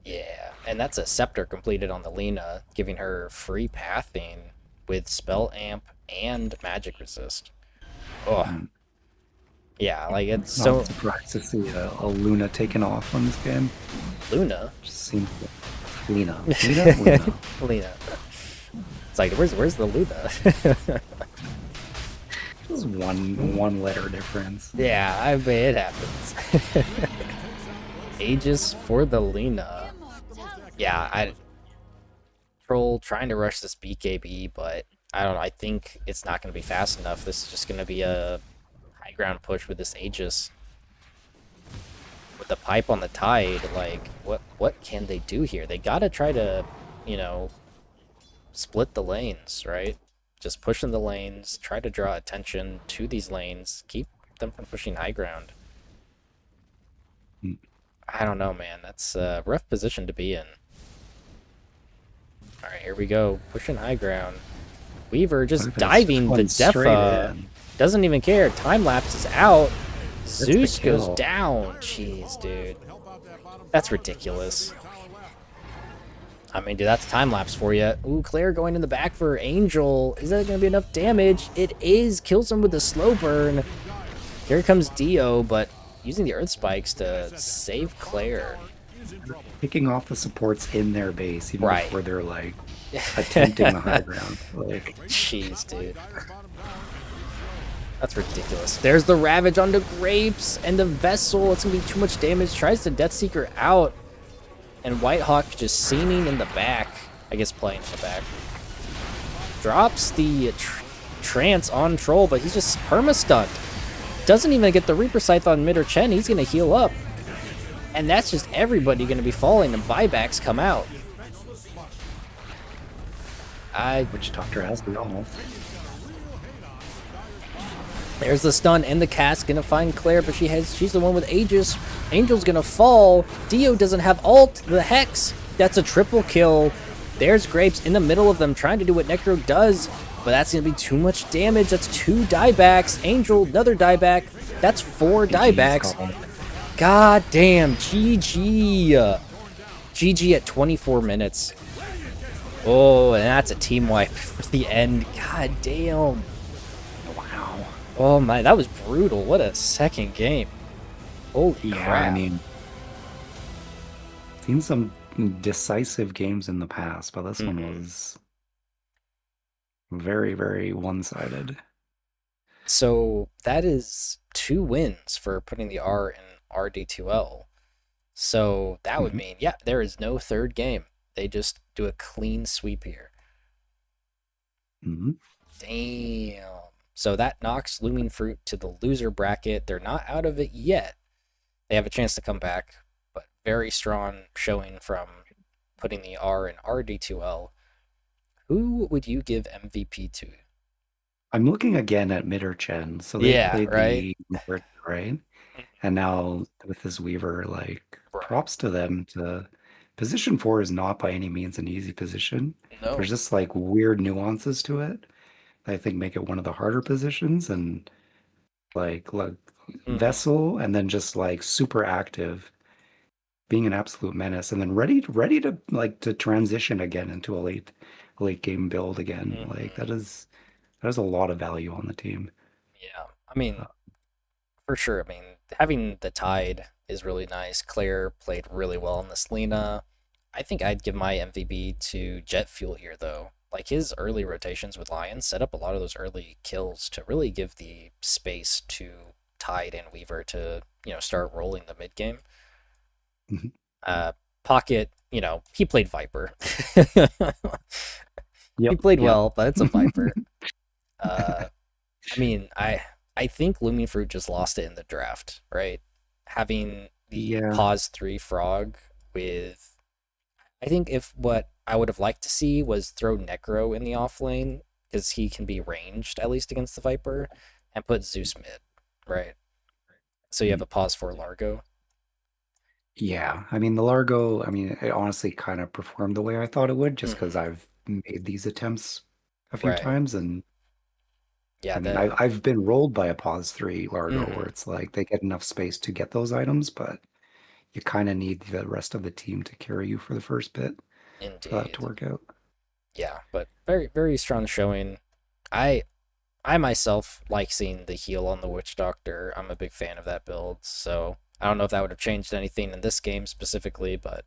yeah, and that's a scepter completed on the Lena, giving her free pathing with spell amp and magic resist. Oh, yeah, like it's so Not surprised to see a Luna taken off on this game. Luna. Just seems Lena. Lena? Lena. It's like where's the Luna? Just one letter difference. Yeah, I mean it happens. Aegis for the Lena. Yeah, Troll trying to rush this BKB, but I don't know. I think it's not going to be fast enough. This is just going to be a high ground push with this Aegis. with the pipe on the tide, like what can they do here? They gotta try to, you know, split the lanes, right? Just pushing the lanes, try to draw attention to these lanes, keep them from pushing high ground. Mm. I don't know, man. That's a rough position to be in. All right, here we go. Pushing high ground. Weaver just Look at this, diving the going straight Defa. in. Doesn't even care. Time lapse is out. The Zeus goes kill. down. Jeez, dude. That's ridiculous. I mean, dude, that's time lapse for you. Ooh, Claire going in the back for Angel. Is that going to be enough damage? It is. Kills him with a slow burn. Here comes Dio, but using the Earth Spikes to save Claire. Picking off the supports in their base, even Right. before they're like attempting the high ground. Like, Jeez, dude. That's ridiculous. There's the Ravage onto Grapes, and the Vessel. It's going to be too much damage. Tries to Deathseeker out. And Whitehawk just seeming in the back. I guess playing in the back. Drops the trance on Troll, but he's just perma-stunned. Doesn't even get the Reaper Scythe on mid or Chen. He's going to heal up. And that's just everybody going to be falling, and buybacks come out. which Doctor has the almost. There's the stun and the cast. Gonna find Claire, but she's the one with Aegis. Angel's gonna fall. Dio doesn't have ult. The Hex. That's a triple kill. There's Grapes in the middle of them trying to do what Necro does, but that's gonna be too much damage. That's 2 diebacks. Angel, another dieback. That's 4 diebacks. God damn. GG. GG at 24 minutes. Oh, and that's a team wipe for the end. God damn. Wow. Oh my, that was brutal. What a second game. Holy crap. I mean, seen some decisive games in the past, but this one was very, very one-sided. So that is 2 wins for putting the R in RD2L. So that would mean, yeah, there is no third game. They just do a clean sweep here. Mm-hmm. Damn. So that knocks Looming Fruit to the loser bracket. They're not out of it yet. They have a chance to come back, but very strong showing from putting the R in RD2L. Who would you give MVP to? I'm looking again at Mid or Chen. So they played right? the first, right? And now with this Weaver, like, props to them. To position 4 is not by any means an easy position. No. There's just like weird nuances to it that I think make it one of the harder positions. And like Vessel, and then just like super active, being an absolute menace, and then ready to like to transition again into a late game build again. Like that is a lot of value on the team. Yeah, I mean, for sure. I mean, having the Tide is really nice. Claire played really well in this Lena. I think I'd give my MVP to Jet Fuel here, though. Like, his early rotations with Lion set up a lot of those early kills to really give the space to Tide and Weaver to, start rolling the mid game. Pocket, he played Viper. He played well, but it's a Viper. I mean, I think Looming Fruit just lost it in the draft, right? Having the pause 3 frog with, I think if what I would have liked to see was throw Necro in the off lane, because he can be ranged at least against the Viper, and put Zeus mid, right? So you have a pause 4 Largo. Yeah, I mean the Largo, it honestly kind of performed the way I thought it would, just because I've made these attempts a few times, and yeah, I've been rolled by a pause 3 Largo where it's like they get enough space to get those items, but you kind of need the rest of the team to carry you for the first bit for that to work out. Yeah, but very, very strong showing. I myself like seeing the heal on the Witch Doctor. I'm a big fan of that build, so I don't know if that would have changed anything in this game specifically, but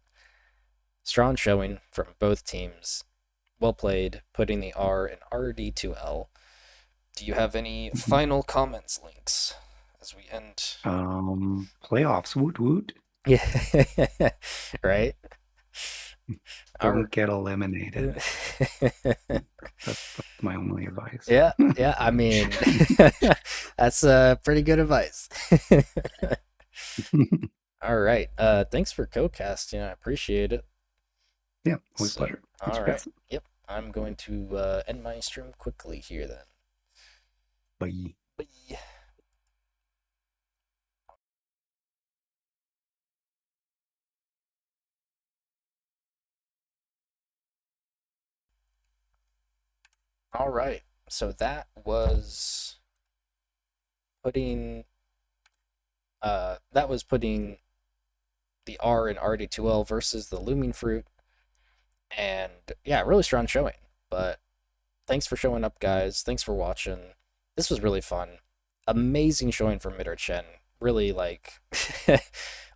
strong showing from both teams. Well played, putting the R in RD2L. Do you have any final comments, Lynx, as we end? Playoffs, woot woot. Yeah, right? Don't get eliminated. That's my only advice. Yeah, I mean, that's pretty good advice. All right. Thanks for co-casting. I appreciate it. Yeah, always So, pleasure. Thanks all for right. passing. Yep. I'm going to end my stream quickly here then. Bye. Bye. All right. So that was putting the R in RD2L versus the Looming Fruit. And yeah, really strong showing. But thanks for showing up, guys. Thanks for watching. This was really fun. Amazing showing from Mitter Chen. Really like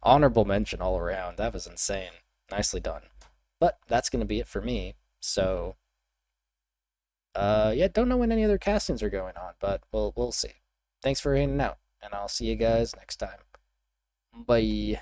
honorable mention all around. That was insane. Nicely done. But that's gonna be it for me. So yeah, don't know when any other castings are going on, but we'll see. Thanks for hanging out, and I'll see you guys next time. Bye.